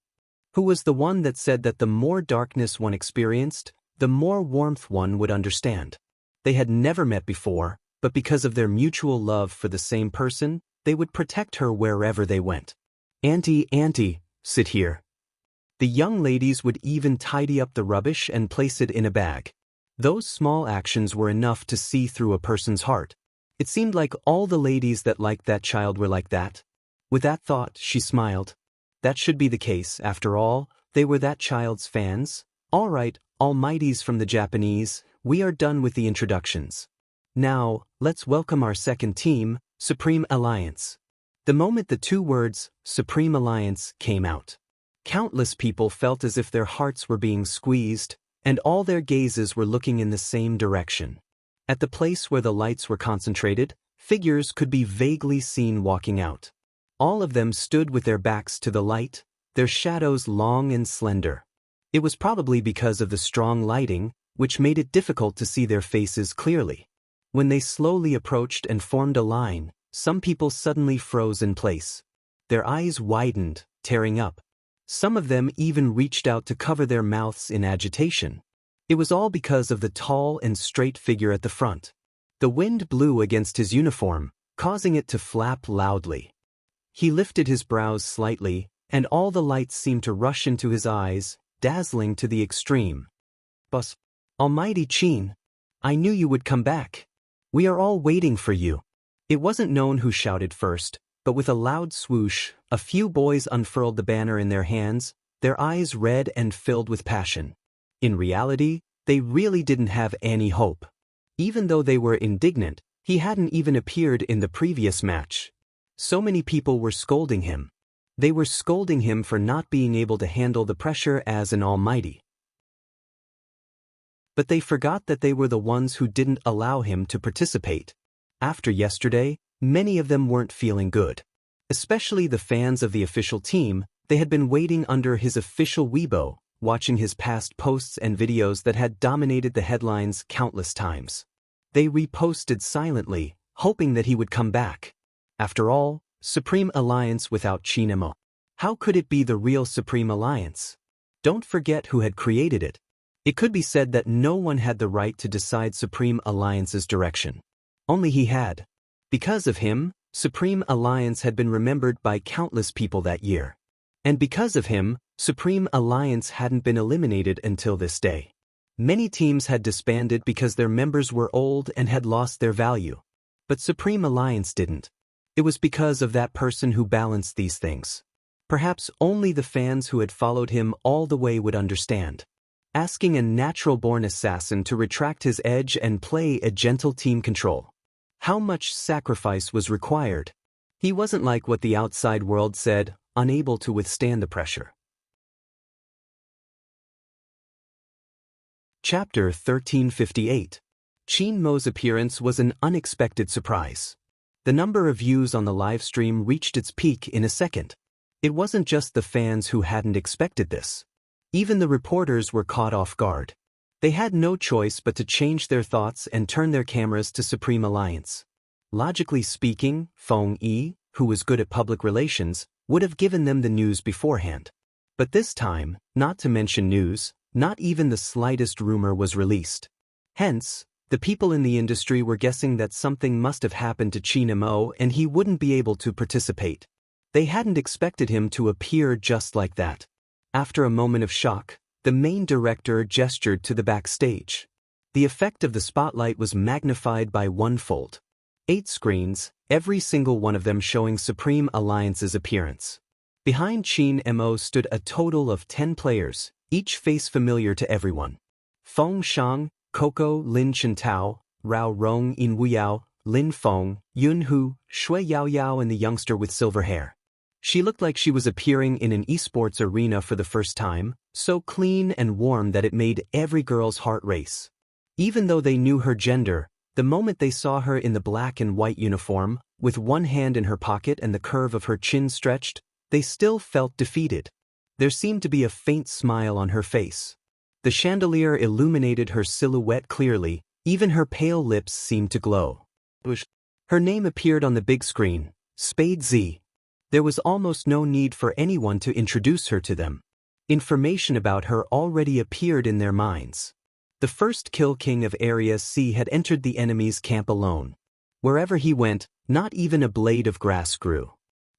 Who was the one that said that the more darkness one experienced, the more warmth one would understand? They had never met before, but because of their mutual love for the same person, they would protect her wherever they went. Auntie, sit here. The young ladies would even tidy up the rubbish and place it in a bag. Those small actions were enough to see through a person's heart. It seemed like all the ladies that liked that child were like that. With that thought, she smiled. That should be the case, after all, they were that child's fans. All right, almighties from the Japanese, we are done with the introductions. Now, let's welcome our second team, Supreme Alliance. The moment the two words, Supreme Alliance, came out, countless people felt as if their hearts were being squeezed, and all their gazes were looking in the same direction. At the place where the lights were concentrated, figures could be vaguely seen walking out. All of them stood with their backs to the light, their shadows long and slender. It was probably because of the strong lighting, which made it difficult to see their faces clearly. When they slowly approached and formed a line, some people suddenly froze in place. Their eyes widened, tearing up. Some of them even reached out to cover their mouths in agitation. It was all because of the tall and straight figure at the front. The wind blew against his uniform, causing it to flap loudly. He lifted his brows slightly, and all the lights seemed to rush into his eyes, dazzling to the extreme. Boss, Almighty Chin, I knew you would come back. We are all waiting for you. It wasn't known who shouted first, but with a loud swoosh, a few boys unfurled the banner in their hands, their eyes red and filled with passion. In reality, they really didn't have any hope. Even though they were indignant, he hadn't even appeared in the previous match. So many people were scolding him. They were scolding him for not being able to handle the pressure as an almighty. But they forgot that they were the ones who didn't allow him to participate. After yesterday, many of them weren't feeling good. Especially the fans of the official team, they had been waiting under his official Weibo, watching his past posts and videos that had dominated the headlines countless times. They reposted silently, hoping that he would come back. After all, Supreme Alliance without Chinemo. How could it be the real Supreme Alliance? Don't forget who had created it. It could be said that no one had the right to decide Supreme Alliance's direction. Only he had. Because of him, Supreme Alliance had been remembered by countless people that year. And because of him, Supreme Alliance hadn't been eliminated until this day. Many teams had disbanded because their members were old and had lost their value. But Supreme Alliance didn't. It was because of that person who balanced these things. Perhaps only the fans who had followed him all the way would understand. Asking a natural-born assassin to retract his edge and play a gentle team control. How much sacrifice was required? He wasn't like what the outside world said, unable to withstand the pressure. Chapter 1358. Chin Mo's appearance was an unexpected surprise. The number of views on the live stream reached its peak in a second. It wasn't just the fans who hadn't expected this. Even the reporters were caught off guard. They had no choice but to change their thoughts and turn their cameras to Supreme Alliance. Logically speaking, Feng Yi, who was good at public relations, would have given them the news beforehand. But this time, not to mention news, not even the slightest rumor was released. Hence, the people in the industry were guessing that something must have happened to Chin Mo and he wouldn't be able to participate. They hadn't expected him to appear just like that. After a moment of shock, the main director gestured to the backstage. The effect of the spotlight was magnified by one-fold. 8 screens, every single one of them showing Supreme Alliance's appearance. Behind Qin Mo stood a total of 10 players, each face familiar to everyone. Feng Shang, Coco, Lin Chintao, Rao Rong, In Wuyao, Lin Feng, Yun Hu, Shui Yao Yao and the youngster with silver hair. She looked like she was appearing in an esports arena for the first time, so clean and warm that it made every girl's heart race. Even though they knew her gender, the moment they saw her in the black and white uniform, with one hand in her pocket and the curve of her chin stretched, they still felt defeated. There seemed to be a faint smile on her face. The chandelier illuminated her silhouette clearly, even her pale lips seemed to glow. Her name appeared on the big screen, Spade Z. There was almost no need for anyone to introduce her to them. Information about her already appeared in their minds. The first Kill King of Area C had entered the enemy's camp alone. Wherever he went, not even a blade of grass grew.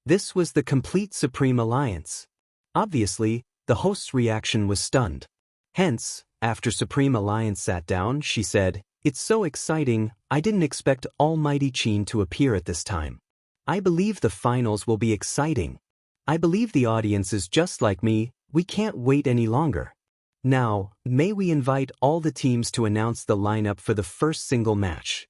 This was the complete Supreme Alliance. Obviously, the host's reaction was stunned. Hence, after Supreme Alliance sat down, she said, "It's so exciting, I didn't expect Almighty Qin to appear at this time. I believe the finals will be exciting. I believe the audience is just like me, we can't wait any longer. Now, may we invite all the teams to announce the lineup for the first single match."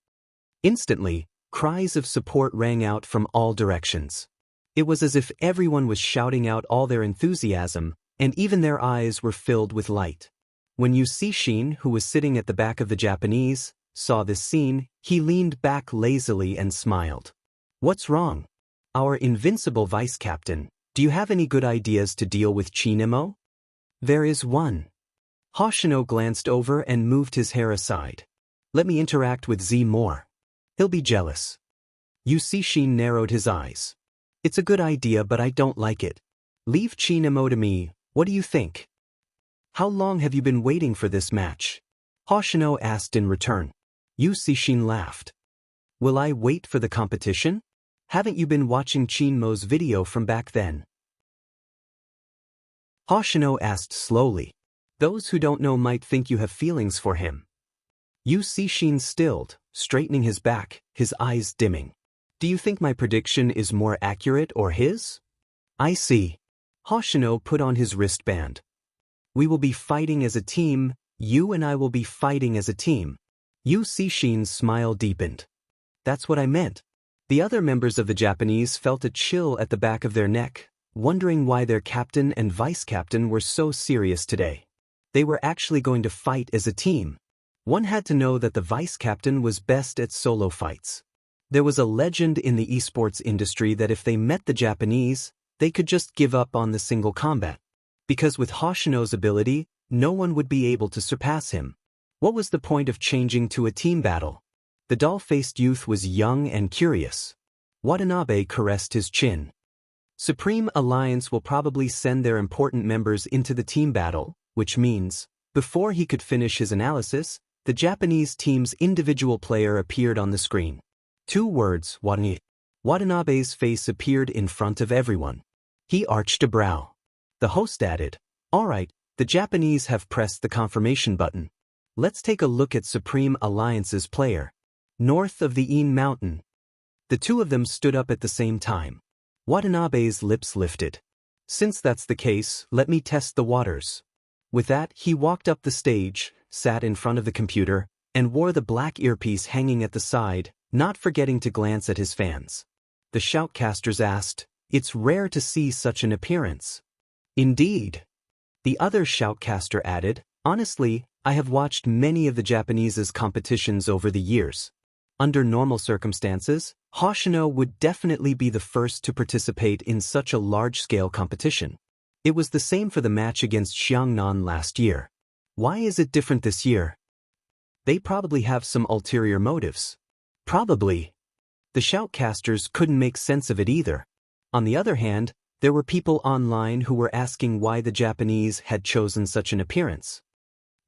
Instantly, cries of support rang out from all directions. It was as if everyone was shouting out all their enthusiasm, and even their eyes were filled with light. When Yu Cixin, who was sitting at the back of the Japanese, saw this scene, he leaned back lazily and smiled. "What's wrong? Our invincible vice-captain, do you have any good ideas to deal with Qin Mo?" "There is one." Hoshino glanced over and moved his hair aside. "Let me interact with Z more. He'll be jealous." Yu Cixin narrowed his eyes. "It's a good idea, but I don't like it. Leave Qin Mo to me, what do you think?" "How long have you been waiting for this match?" Hoshino asked in return. Yu Cixin laughed. "Will I wait for the competition? Haven't you been watching Qin Mo's video from back then?" Hoshino asked slowly. "Those who don't know might think you have feelings for him." Yu Cixin stilled, straightening his back, his eyes dimming. "Do you think my prediction is more accurate or his?" "I see." Hoshino put on his wristband. "We will be fighting as a team, you and I will be fighting as a team." Yu Cixin's smile deepened. "That's what I meant." The other members of the Japanese felt a chill at the back of their neck, wondering why their captain and vice-captain were so serious today. They were actually going to fight as a team. One had to know that the vice-captain was best at solo fights. There was a legend in the esports industry that if they met the Japanese, they could just give up on the single combat. Because with Hoshino's ability, no one would be able to surpass him. What was the point of changing to a team battle? The doll-faced youth was young and curious. Watanabe caressed his chin. Supreme Alliance will probably send their important members into the team battle, which means, before he could finish his analysis, the Japanese team's individual player appeared on the screen. 2 words, Watanabe. Watanabe's face appeared in front of everyone. He arched a brow. The host added, "All right, the Japanese have pressed the confirmation button. Let's take a look at Supreme Alliance's player." North of the Een Mountain. The two of them stood up at the same time. Watanabe's lips lifted. "Since that's the case, let me test the waters." With that, he walked up the stage, sat in front of the computer, and wore the black earpiece hanging at the side, not forgetting to glance at his fans. The shoutcasters asked, "It's rare to see such an appearance." "Indeed." The other shoutcaster added, "Honestly, I have watched many of the Japanese's competitions over the years. Under normal circumstances, Hoshino would definitely be the first to participate in such a large-scale competition. It was the same for the match against Xiangnan last year. Why is it different this year? They probably have some ulterior motives." "Probably." The shoutcasters couldn't make sense of it either. On the other hand, there were people online who were asking why the Japanese had chosen such an appearance.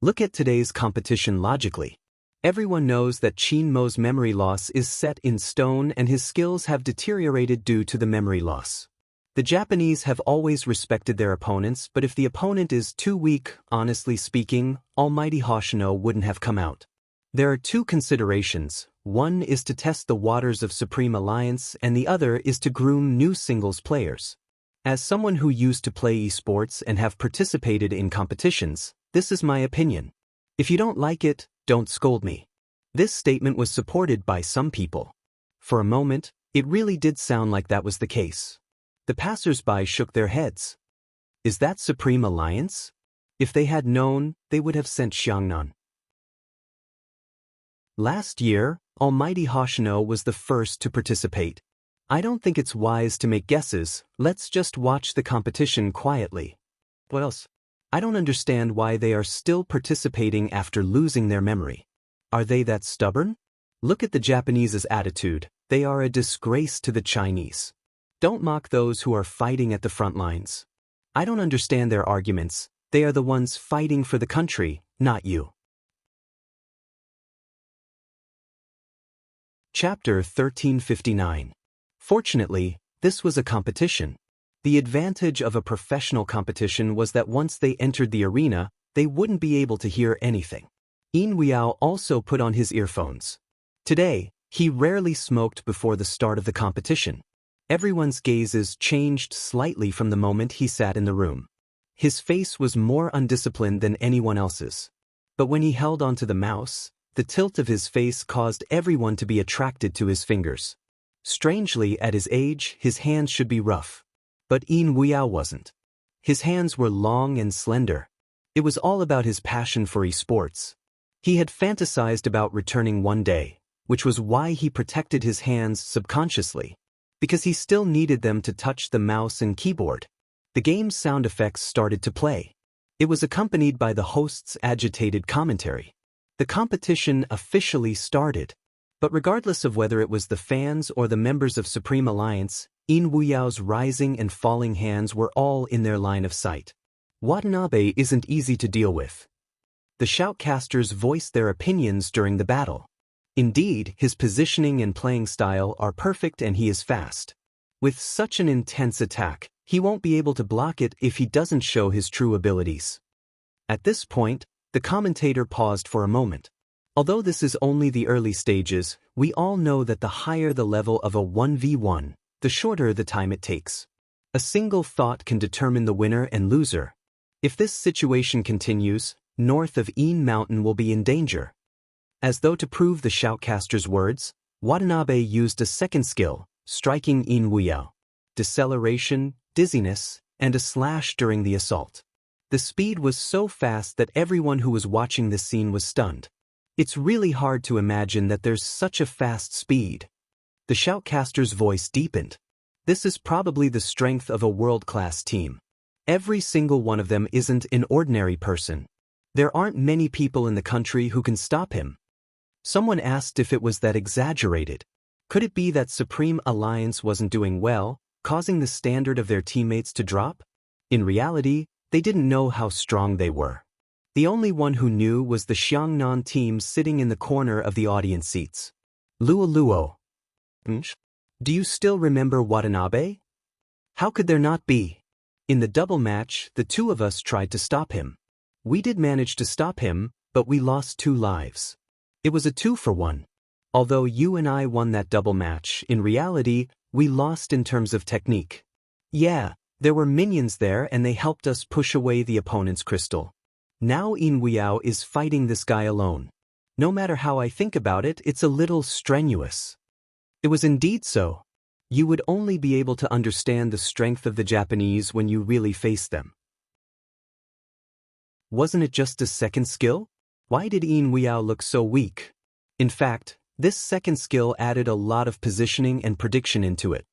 Look at today's competition logically. Everyone knows that Qin Mo's memory loss is set in stone and his skills have deteriorated due to the memory loss. The Japanese have always respected their opponents, but if the opponent is too weak, honestly speaking, Almighty Hoshino wouldn't have come out. There are 2 considerations. One is to test the waters of Supreme Alliance and the other is to groom new singles players. As someone who used to play esports and have participated in competitions, this is my opinion. If you don't like it, don't scold me. This statement was supported by some people. For a moment, it really did sound like that was the case. The passers-by shook their heads. Is that Supreme Alliance? If they had known, they would have sent Xiangnan. Last year, Almighty Hoshino was the first to participate. I don't think it's wise to make guesses, let's just watch the competition quietly. What else? I don't understand why they are still participating after losing their memory. Are they that stubborn? Look at the Japanese's attitude, they are a disgrace to the Chinese. Don't mock those who are fighting at the front lines. I don't understand their arguments, they are the ones fighting for the country, not you. Chapter 1359. Fortunately, this was a competition. The advantage of a professional competition was that once they entered the arena, they wouldn't be able to hear anything. Yin Weiyao also put on his earphones. Today, he rarely smoked before the start of the competition. Everyone's gazes changed slightly from the moment he sat in the room. His face was more undisciplined than anyone else's. But when he held onto the mouse, the tilt of his face caused everyone to be attracted to his fingers. Strangely, at his age, his hands should be rough. But Yin Weiyao wasn't. His hands were long and slender. It was all about his passion for esports. He had fantasized about returning one day, which was why he protected his hands subconsciously, because he still needed them to touch the mouse and keyboard. The game's sound effects started to play. It was accompanied by the host's agitated commentary. The competition officially started. But regardless of whether it was the fans or the members of Supreme Alliance, Yin Wuyao's rising and falling hands were all in their line of sight. Watanabe isn't easy to deal with. The shoutcasters voiced their opinions during the battle. Indeed, his positioning and playing style are perfect and he is fast. With such an intense attack, he won't be able to block it if he doesn't show his true abilities. At this point, the commentator paused for a moment. Although this is only the early stages, we all know that the higher the level of a 1v1, the shorter the time it takes. A single thought can determine the winner and loser. If this situation continues, north of Yin Mountain will be in danger. As though to prove the shoutcaster's words, Watanabe used a second skill, striking Yin Weiyao. Deceleration, dizziness, and a slash during the assault. The speed was so fast that everyone who was watching this scene was stunned. It's really hard to imagine that there's such a fast speed. The shoutcaster's voice deepened. This is probably the strength of a world-class team. Every single one of them isn't an ordinary person. There aren't many people in the country who can stop him. Someone asked if it was that exaggerated. Could it be that Supreme Alliance wasn't doing well, causing the standard of their teammates to drop? In reality, they didn't know how strong they were. The only one who knew was the Xiangnan team sitting in the corner of the audience seats. Luo. Do you still remember Watanabe? How could there not be? In the double match, the two of us tried to stop him. We did manage to stop him, but we lost 2 lives. It was a 2-for-1. Although you and I won that double match, in reality, we lost in terms of technique. Yeah, there were minions there and they helped us push away the opponent's crystal. Now Yin Weiyao is fighting this guy alone. No matter how I think about it, it's a little strenuous. It was indeed so. You would only be able to understand the strength of the Japanese when you really face them. Wasn't it just a second skill? Why did Yin Weiyao look so weak? In fact, this second skill added a lot of positioning and prediction into it.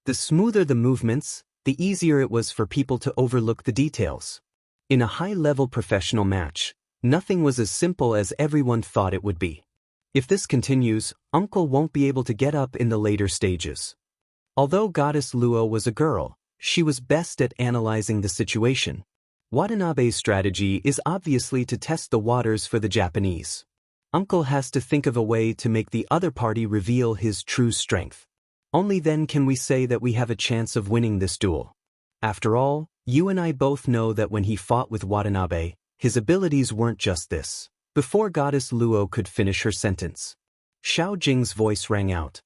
The smoother the movements, the easier it was for people to overlook the details. In a high-level professional match, nothing was as simple as everyone thought it would be. If this continues, Uncle won't be able to get up in the later stages. Although Goddess Luo was a girl, she was best at analyzing the situation. Watanabe's strategy is obviously to test the waters for the Japanese. Uncle has to think of a way to make the other party reveal his true strength. Only then can we say that we have a chance of winning this duel. After all, you and I both know that when he fought with Watanabe, his abilities weren't just this. Before Goddess Luo could finish her sentence, Xiao Jing's voice rang out.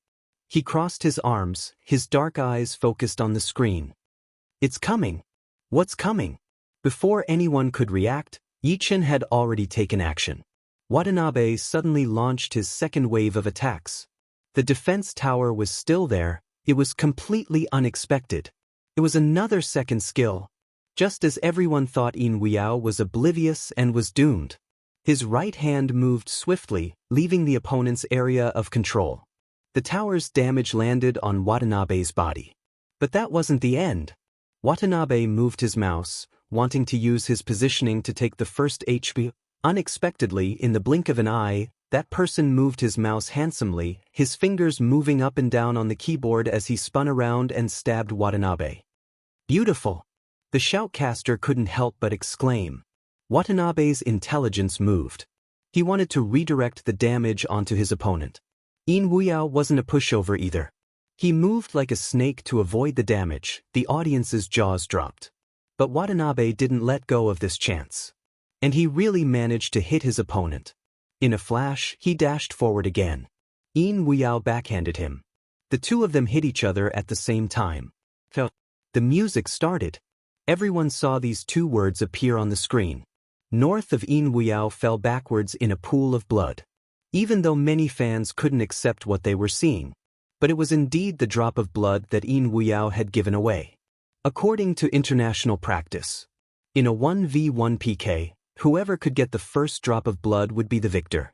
He crossed his arms, his dark eyes focused on the screen. It's coming. What's coming? Before anyone could react, Yichen had already taken action. Watanabe suddenly launched his second wave of attacks. The defense tower was still there. It was completely unexpected. It was another second skill. Just as everyone thought Yin Weiyao was oblivious and was doomed. His right hand moved swiftly, leaving the opponent's area of control. The tower's damage landed on Watanabe's body. But that wasn't the end. Watanabe moved his mouse, wanting to use his positioning to take the first HP. Unexpectedly, in the blink of an eye, that person moved his mouse handsomely, his fingers moving up and down on the keyboard as he spun around and stabbed Watanabe. Beautiful! The shoutcaster couldn't help but exclaim. Watanabe's intelligence moved. He wanted to redirect the damage onto his opponent. Yin Weiyao wasn't a pushover either. He moved like a snake to avoid the damage. The audience's jaws dropped. But Watanabe didn't let go of this chance. And he really managed to hit his opponent. In a flash, he dashed forward again. Yin Weiyao backhanded him. The two of them hit each other at the same time. The music started. Everyone saw these two words appear on the screen. North of Yin Weiyao fell backwards in a pool of blood. Even though many fans couldn't accept what they were seeing. But it was indeed the drop of blood that Yin Weiyao had given away. According to international practice, in a 1v1 PK, whoever could get the first drop of blood would be the victor.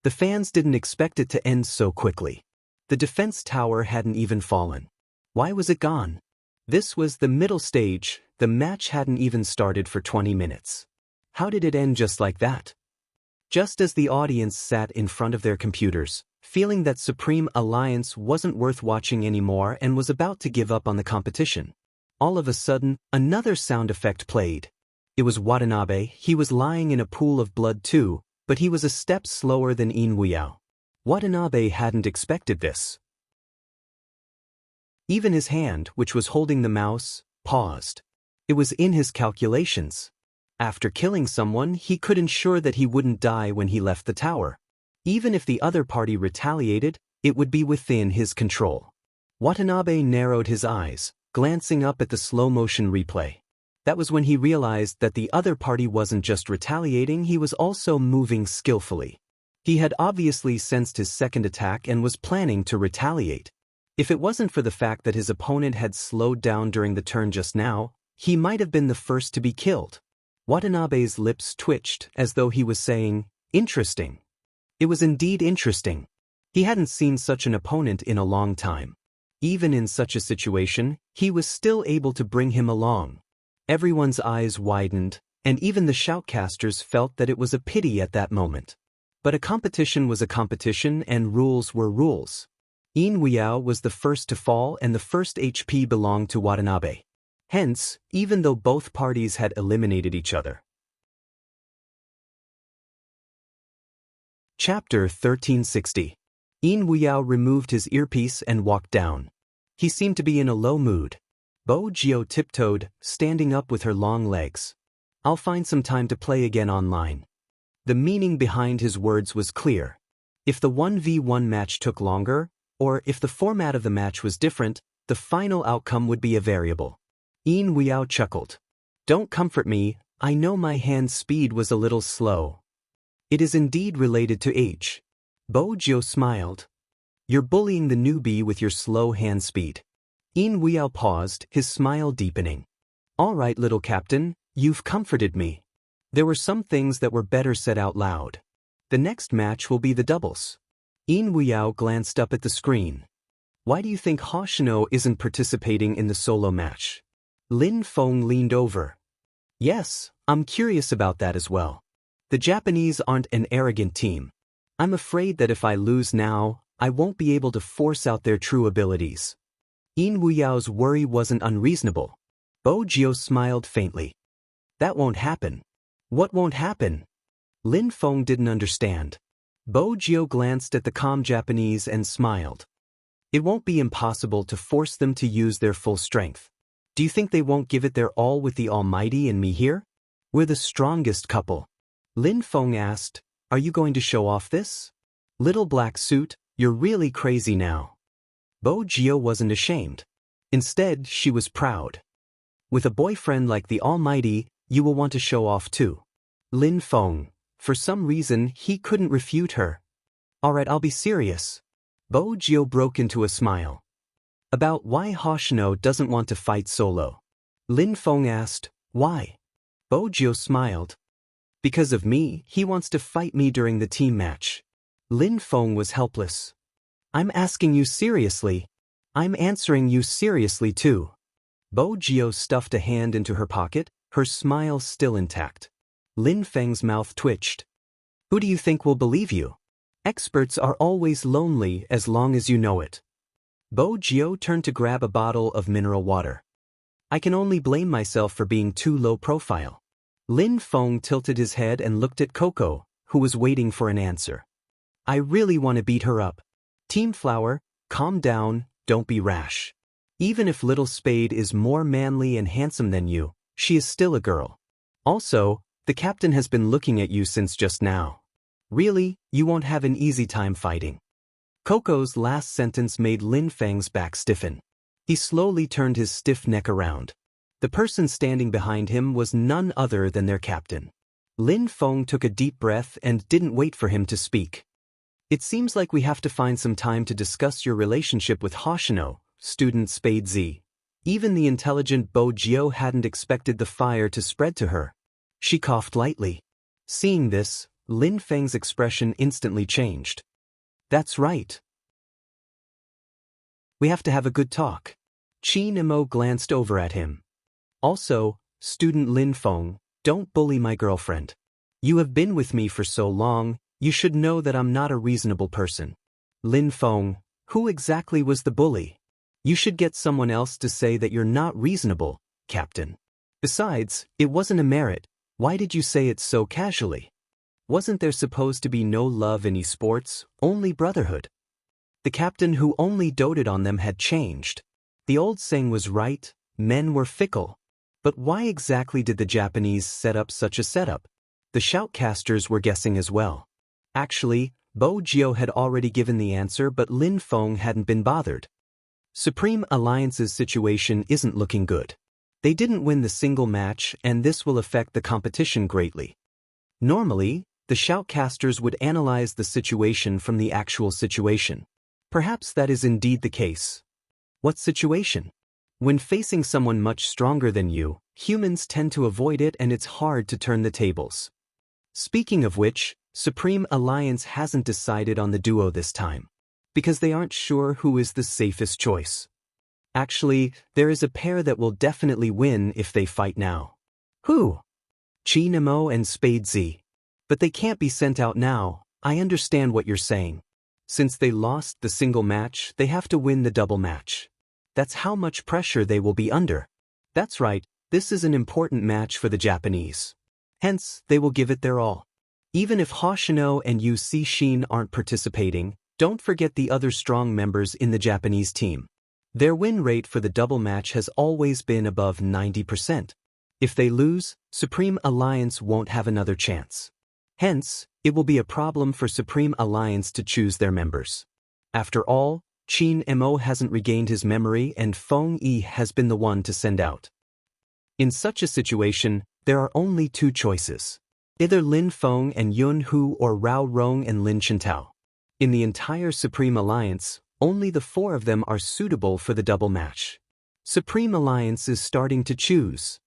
The fans didn't expect it to end so quickly. The defense tower hadn't even fallen. Why was it gone? This was the middle stage. The match hadn't even started for 20 minutes. How did it end just like that? Just as the audience sat in front of their computers, feeling that Supreme Alliance wasn't worth watching anymore and was about to give up on the competition. All of a sudden, another sound effect played. It was Watanabe. He was lying in a pool of blood too, but he was a step slower than Yin Weiyao. Watanabe hadn't expected this. Even his hand, which was holding the mouse, paused. It was in his calculations. After killing someone, he could ensure that he wouldn't die when he left the tower. Even if the other party retaliated, it would be within his control. Watanabe narrowed his eyes, glancing up at the slow-motion replay. That was when he realized that the other party wasn't just retaliating, he was also moving skillfully. He had obviously sensed his second attack and was planning to retaliate. If it wasn't for the fact that his opponent had slowed down during the turn just now, he might have been the first to be killed. Watanabe's lips twitched as though he was saying, "Interesting." It was indeed interesting. He hadn't seen such an opponent in a long time. Even in such a situation, he was still able to bring him along. Everyone's eyes widened, and even the shoutcasters felt that it was a pity at that moment. But a competition was a competition and rules were rules. Yin Weiyao was the first to fall and the first HP belonged to Watanabe. Hence, even though both parties had eliminated each other. Chapter 1360. Yin Weiyao removed his earpiece and walked down. He seemed to be in a low mood. Bo Jio tiptoed, standing up with her long legs. "I'll find some time to play again online." The meaning behind his words was clear. If the 1v1 match took longer, or if the format of the match was different, the final outcome would be a variable. Yin Weiyao chuckled. "Don't comfort me, I know my hand speed was a little slow." "It is indeed related to age." Bo Jio smiled. "You're bullying the newbie with your slow hand speed." Yin Weiyao paused, his smile deepening. "All right, little captain, you've comforted me. There were some things that were better said out loud. The next match will be the doubles." Yin Weiyao glanced up at the screen. "Why do you think Hoshino isn't participating in the solo match?" Lin Feng leaned over. "Yes, I'm curious about that as well. The Japanese aren't an arrogant team. I'm afraid that if I lose now, I won't be able to force out their true abilities." Yin Weyao's worry wasn't unreasonable. Bo Jio smiled faintly. "That won't happen." "What won't happen?" Lin Feng didn't understand. Bo Jio glanced at the calm Japanese and smiled. "It won't be impossible to force them to use their full strength. Do you think they won't give it their all with the Almighty and me here? We're the strongest couple." Lin Feng asked, "Are you going to show off this? Little black suit, you're really crazy now." Bo Jio wasn't ashamed. Instead, she was proud. With a boyfriend like the Almighty, you will want to show off too. Lin Feng. For some reason, he couldn't refute her. Alright, I'll be serious. Bo Jio broke into a smile. About why Hoshino doesn't want to fight solo. Lin Feng asked, why? Bo Jio smiled. Because of me, he wants to fight me during the team match. Lin Feng was helpless. I'm asking you seriously. I'm answering you seriously too. Bo Jio stuffed a hand into her pocket, her smile still intact. Lin Feng's mouth twitched. Who do you think will believe you? Experts are always lonely as long as you know it. Bo Jio turned to grab a bottle of mineral water. I can only blame myself for being too low profile. Lin Feng tilted his head and looked at Coco, who was waiting for an answer. I really want to beat her up. Team Flower, calm down, don't be rash. Even if Little Spade is more manly and handsome than you, she is still a girl. Also, the captain has been looking at you since just now. Really, you won't have an easy time fighting. Coco's last sentence made Lin Feng's back stiffen. He slowly turned his stiff neck around. The person standing behind him was none other than their captain. Lin Feng took a deep breath and didn't wait for him to speak. It seems like we have to find some time to discuss your relationship with Hoshino, student Spade Z. Even the intelligent Bo Jio hadn't expected the fire to spread to her. She coughed lightly. Seeing this, Lin Feng's expression instantly changed. That's right. We have to have a good talk. Qin Imo glanced over at him. Also, student Lin Feng, don't bully my girlfriend. You have been with me for so long, you should know that I'm not a reasonable person. Lin Feng, who exactly was the bully? You should get someone else to say that you're not reasonable, Captain. Besides, it wasn't a merit. Why did you say it so casually? Wasn't there supposed to be no love in esports, only brotherhood? The captain who only doted on them had changed. The old saying was right, men were fickle. But why exactly did the Japanese set up such a setup? The shoutcasters were guessing as well. Actually, Bo Jio had already given the answer, but Lin Feng hadn't been bothered. Supreme Alliance's situation isn't looking good. They didn't win the single match, and this will affect the competition greatly. Normally, the shoutcasters would analyze the situation from the actual situation. Perhaps that is indeed the case. What situation? When facing someone much stronger than you, humans tend to avoid it and it's hard to turn the tables. Speaking of which, Supreme Alliance hasn't decided on the duo this time. Because they aren't sure who is the safest choice. Actually, there is a pair that will definitely win if they fight now. Who? Qin Imo and Spade Z. But they can't be sent out now. I understand what you're saying. Since they lost the single match, they have to win the double match. That's how much pressure they will be under. That's right, this is an important match for the Japanese. Hence, they will give it their all. Even if Hoshino and Yu Shin aren't participating, don't forget the other strong members in the Japanese team. Their win rate for the double match has always been above 90%. If they lose, Supreme Alliance won't have another chance. Hence, it will be a problem for Supreme Alliance to choose their members. After all, Qin Imo hasn't regained his memory and Feng Yi has been the one to send out. In such a situation, there are only two choices. Either Lin Feng and Yun Hu or Rao Rong and Lin Chintao. In the entire Supreme Alliance, only the four of them are suitable for the double match. Supreme Alliance is starting to choose.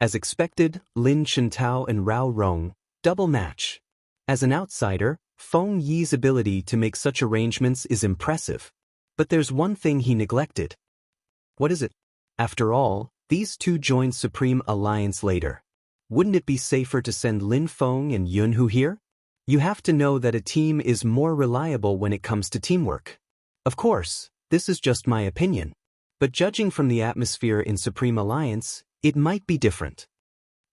As expected, Lin Chintao and Rao Rong, double match. As an outsider, Feng Yi's ability to make such arrangements is impressive. But there's one thing he neglected. What is it? After all, these two joined Supreme Alliance later. Wouldn't it be safer to send Lin Feng and Yun Hu here? You have to know that a team is more reliable when it comes to teamwork. Of course, this is just my opinion. But judging from the atmosphere in Supreme Alliance, it might be different.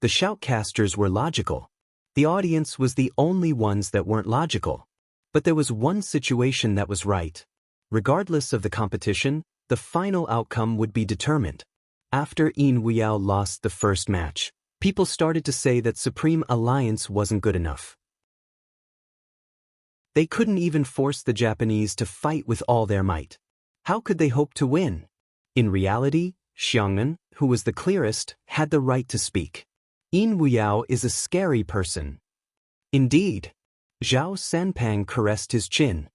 The shoutcasters were logical. The audience was the only ones that weren't logical. But there was one situation that was right. Regardless of the competition, the final outcome would be determined. After Yin Weiyao lost the first match, people started to say that Supreme Alliance wasn't good enough. They couldn't even force the Japanese to fight with all their might. How could they hope to win? In reality, Xiang'an, who was the clearest, had the right to speak. Yin Wuyao is a scary person. Indeed. Zhao Sanpang caressed his chin.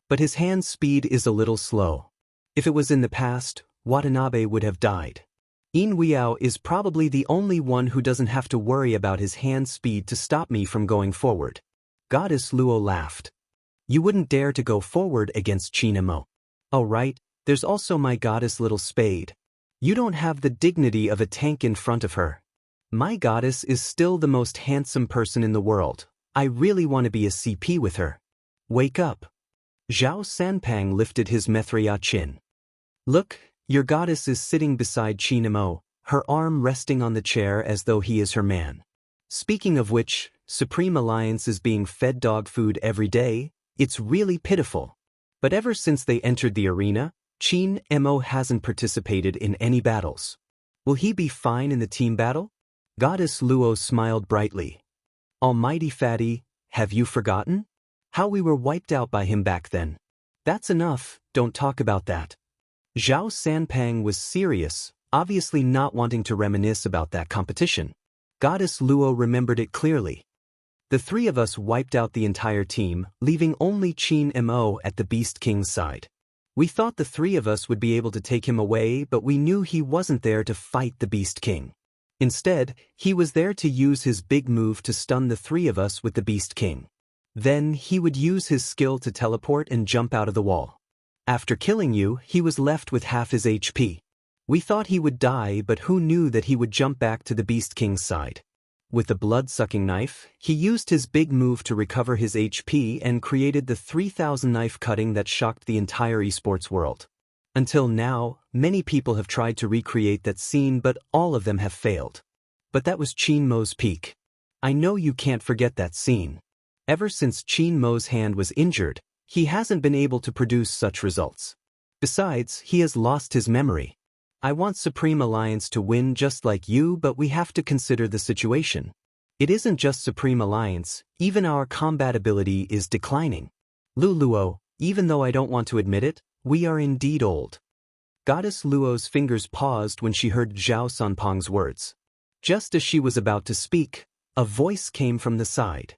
But his hand speed is a little slow. If it was in the past, Watanabe would have died. Yin Wuyao is probably the only one who doesn't have to worry about his hand speed to stop me from going forward. Goddess Luo laughed. You wouldn't dare to go forward against Qin Emo. Oh right, there's also my goddess Little Spade. You don't have the dignity of a tank in front of her. My goddess is still the most handsome person in the world. I really want to be a CP with her. Wake up. Zhao Sanpang lifted his Mithria chin. Look, your goddess is sitting beside Qin Emo, her arm resting on the chair as though he is her man. Speaking of which, Supreme Alliance is being fed dog food every day. It's really pitiful. But ever since they entered the arena, Qin Emo hasn't participated in any battles. Will he be fine in the team battle? Goddess Luo smiled brightly. Almighty Fatty, have you forgotten? How we were wiped out by him back then. That's enough, don't talk about that. Zhao Sanpang was serious, obviously not wanting to reminisce about that competition. Goddess Luo remembered it clearly. The three of us wiped out the entire team, leaving only Qin Emo at the Beast King's side. We thought the three of us would be able to take him away, but we knew he wasn't there to fight the Beast King. Instead, he was there to use his big move to stun the three of us with the Beast King. Then he would use his skill to teleport and jump out of the wall. After killing you, he was left with half his HP. We thought he would die, but who knew that he would jump back to the Beast King's side. With the blood-sucking knife, he used his big move to recover his HP and created the 3000 knife cutting that shocked the entire esports world. Until now, many people have tried to recreate that scene, but all of them have failed. But that was Qin Mo's peak. I know you can't forget that scene. Ever since Qin Mo's hand was injured, he hasn't been able to produce such results. Besides, he has lost his memory. I want Supreme Alliance to win just like you, but we have to consider the situation. It isn't just Supreme Alliance, even our combat ability is declining. Luo, even though I don't want to admit it, we are indeed old. Goddess Luo's fingers paused when she heard Zhao Sanpang's words. Just as she was about to speak, a voice came from the side.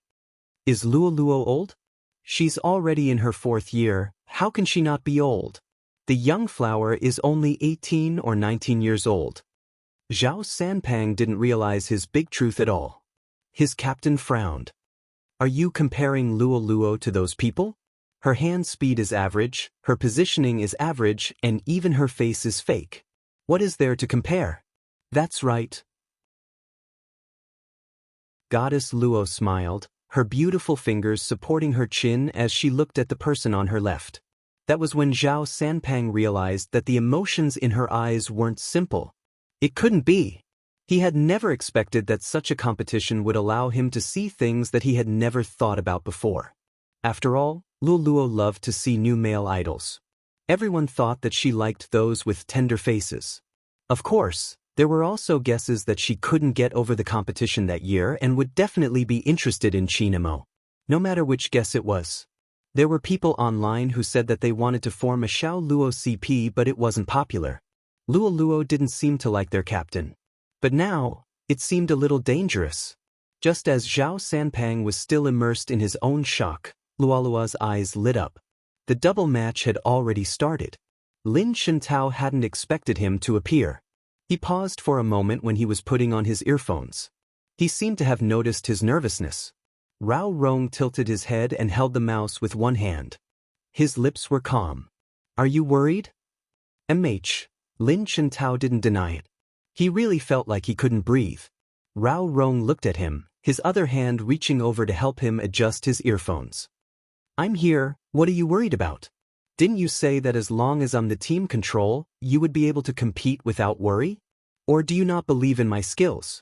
Is Luo old? She's already in her 4th year, how can she not be old? The young flower is only 18 or 19 years old. Zhao Sanpang didn't realize his big truth at all. His captain frowned. Are you comparing Luo to those people? Her hand speed is average, her positioning is average, and even her face is fake. What is there to compare? That's right. Goddess Luo smiled, her beautiful fingers supporting her chin as she looked at the person on her left. That was when Zhao Sanpang realized that the emotions in her eyes weren't simple. It couldn't be. He had never expected that such a competition would allow him to see things that he had never thought about before. After all, Luo loved to see new male idols. Everyone thought that she liked those with tender faces. Of course, there were also guesses that she couldn't get over the competition that year and would definitely be interested in Qin Emo. No matter which guess it was. There were people online who said that they wanted to form a Xiao Luo CP, but it wasn't popular. Luo didn't seem to like their captain. But now, it seemed a little dangerous. Just as Zhao Sanpang was still immersed in his own shock, Luo's eyes lit up. The double match had already started. Lin Shentao hadn't expected him to appear. He paused for a moment when he was putting on his earphones. He seemed to have noticed his nervousness. Rao Rong tilted his head and held the mouse with one hand. His lips were calm. Are you worried? Lin Shentao didn't deny it. He really felt like he couldn't breathe. Rao Rong looked at him, his other hand reaching over to help him adjust his earphones. I'm here, what are you worried about? Didn't you say that as long as I'm the team control, you would be able to compete without worry? Or do you not believe in my skills?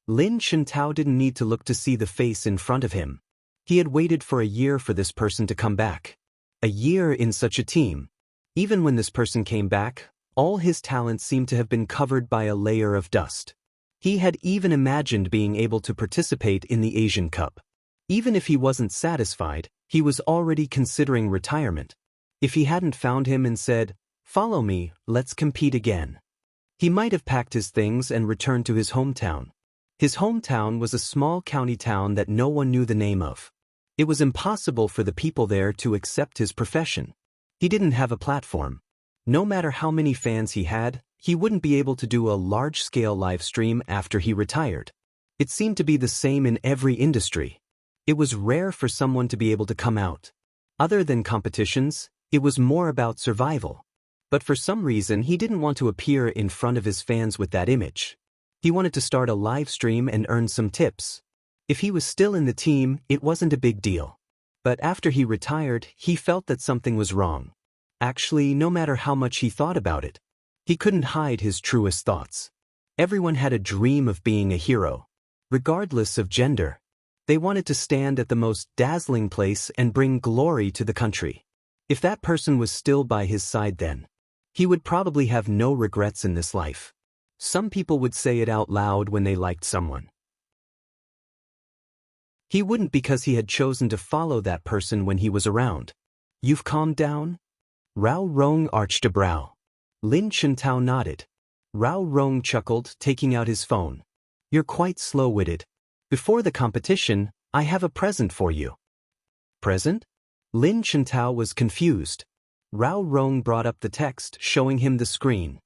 Lin Shentao didn't need to look to see the face in front of him. He had waited for a year for this person to come back. A year in such a team. Even when this person came back, all his talent seemed to have been covered by a layer of dust. He had even imagined being able to participate in the Asian Cup. Even if he wasn't satisfied, he was already considering retirement. If he hadn't found him and said, "Follow me, let's compete again." He might have packed his things and returned to his hometown. His hometown was a small county town that no one knew the name of. It was impossible for the people there to accept his profession. He didn't have a platform. No matter how many fans he had, he wouldn't be able to do a large-scale live stream after he retired. It seemed to be the same in every industry. It was rare for someone to be able to come out. Other than competitions, it was more about survival. But for some reason he didn't want to appear in front of his fans with that image. He wanted to start a live stream and earn some tips. If he was still in the team, it wasn't a big deal. But after he retired, he felt that something was wrong. Actually, no matter how much he thought about it, he couldn't hide his truest thoughts. Everyone had a dream of being a hero. Regardless of gender. They wanted to stand at the most dazzling place and bring glory to the country. If that person was still by his side then, he would probably have no regrets in this life. Some people would say it out loud when they liked someone. He wouldn't because he had chosen to follow that person when he was around. You've calmed down? Rao Rong arched a brow. Lin Chuntao nodded. Rao Rong chuckled, taking out his phone. You're quite slow-witted. Before the competition, I have a present for you. Present? Lin Chuntao was confused. Rao Rong brought up the text, showing him the screen.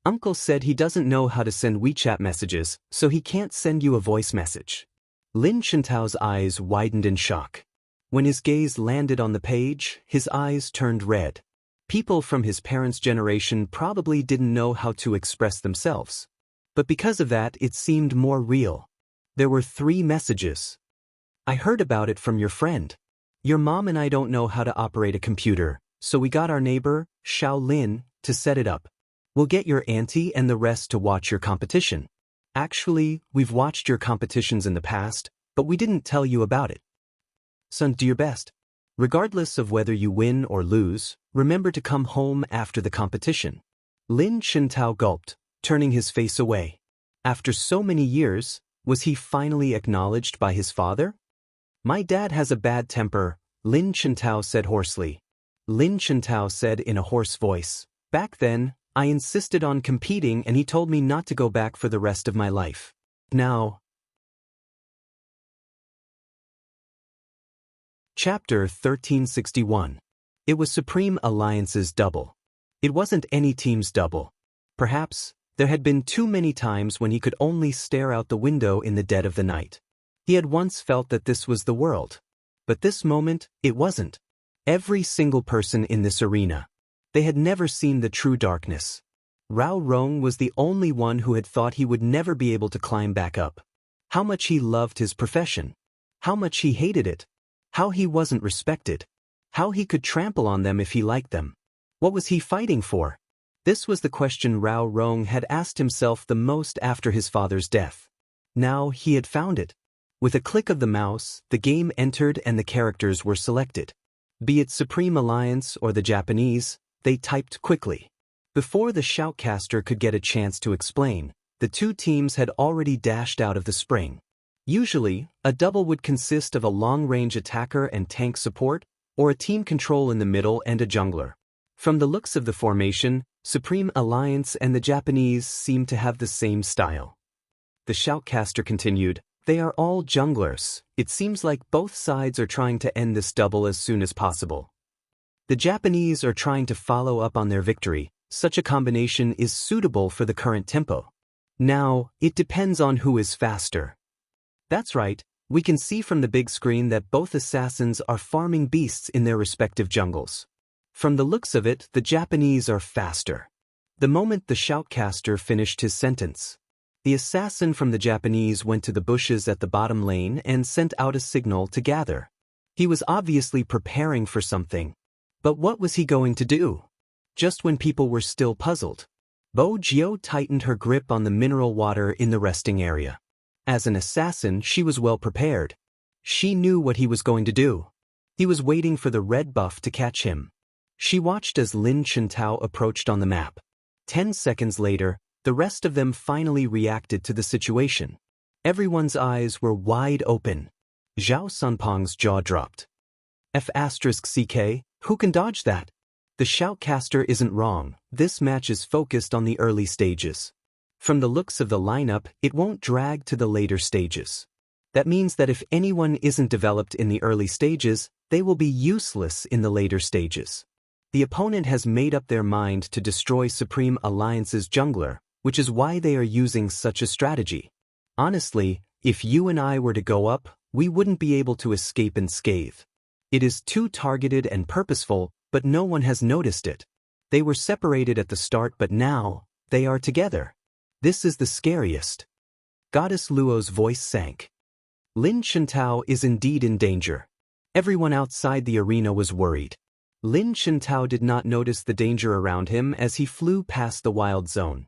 Uncle said he doesn't know how to send WeChat messages, so he can't send you a voice message. Lin Chuntao's eyes widened in shock. When his gaze landed on the page, his eyes turned red. People from his parents' generation probably didn't know how to express themselves. But because of that, it seemed more real. There were 3 messages. I heard about it from your friend. Your mom and I don't know how to operate a computer, so we got our neighbor, Xiao Lin, to set it up. We'll get your auntie and the rest to watch your competition. Actually, we've watched your competitions in the past, but we didn't tell you about it. Son, do your best. Regardless of whether you win or lose, remember to come home after the competition. Lin Chuntao gulped, turning his face away. After so many years, was he finally acknowledged by his father? My dad has a bad temper, Lin Chuntao said hoarsely. Lin Chuntao said in a hoarse voice, back then, I insisted on competing and he told me not to go back for the rest of my life. Now. Chapter 1361. It was Supreme Alliance's double. It wasn't any team's double. Perhaps, there had been too many times when he could only stare out the window in the dead of the night. He had once felt that this was the world. But this moment, it wasn't. Every single person in this arena. They had never seen the true darkness. Rao Rong was the only one who had thought he would never be able to climb back up. How much he loved his profession. How much he hated it. How he wasn't respected. How he could trample on them if he liked them. What was he fighting for? This was the question Rao Rong had asked himself the most after his father's death. Now he had found it. With a click of the mouse, the game entered and the characters were selected. Be it Supreme Alliance or the Japanese, they typed quickly. Before the shoutcaster could get a chance to explain, the 2 teams had already dashed out of the spring. Usually, a double would consist of a long-range attacker and tank support, or a team control in the middle and a jungler. From the looks of the formation, Supreme Alliance and the Japanese seemed to have the same style. The shoutcaster continued, they are all junglers. It seems like both sides are trying to end this double as soon as possible. The Japanese are trying to follow up on their victory. Such a combination is suitable for the current tempo. Now, it depends on who is faster. That's right, we can see from the big screen that both assassins are farming beasts in their respective jungles. From the looks of it, the Japanese are faster. The moment the shoutcaster finished his sentence, the assassin from the Japanese went to the bushes at the bottom lane and sent out a signal to gather. He was obviously preparing for something. But what was he going to do? Just when people were still puzzled, Bo Jiao tightened her grip on the mineral water in the resting area. As an assassin, she was well prepared. She knew what he was going to do. He was waiting for the red buff to catch him. She watched as Lin Chuntao approached on the map. 10 seconds later, the rest of them finally reacted to the situation. Everyone's eyes were wide open. Zhao Sunpeng's jaw dropped. F*CK, who can dodge that? The shoutcaster isn't wrong, this match is focused on the early stages. From the looks of the lineup, it won't drag to the later stages. That means that if anyone isn't developed in the early stages, they will be useless in the later stages. The opponent has made up their mind to destroy Supreme Alliance's jungler, which is why they are using such a strategy. Honestly, if you and I were to go up, we wouldn't be able to escape unscathed. It is too targeted and purposeful, but no one has noticed it. They were separated at the start, but now, they are together. This is the scariest. Goddess Luo's voice sank. Lin Chintao is indeed in danger. Everyone outside the arena was worried. Lin Chintao did not notice the danger around him as he flew past the wild zone.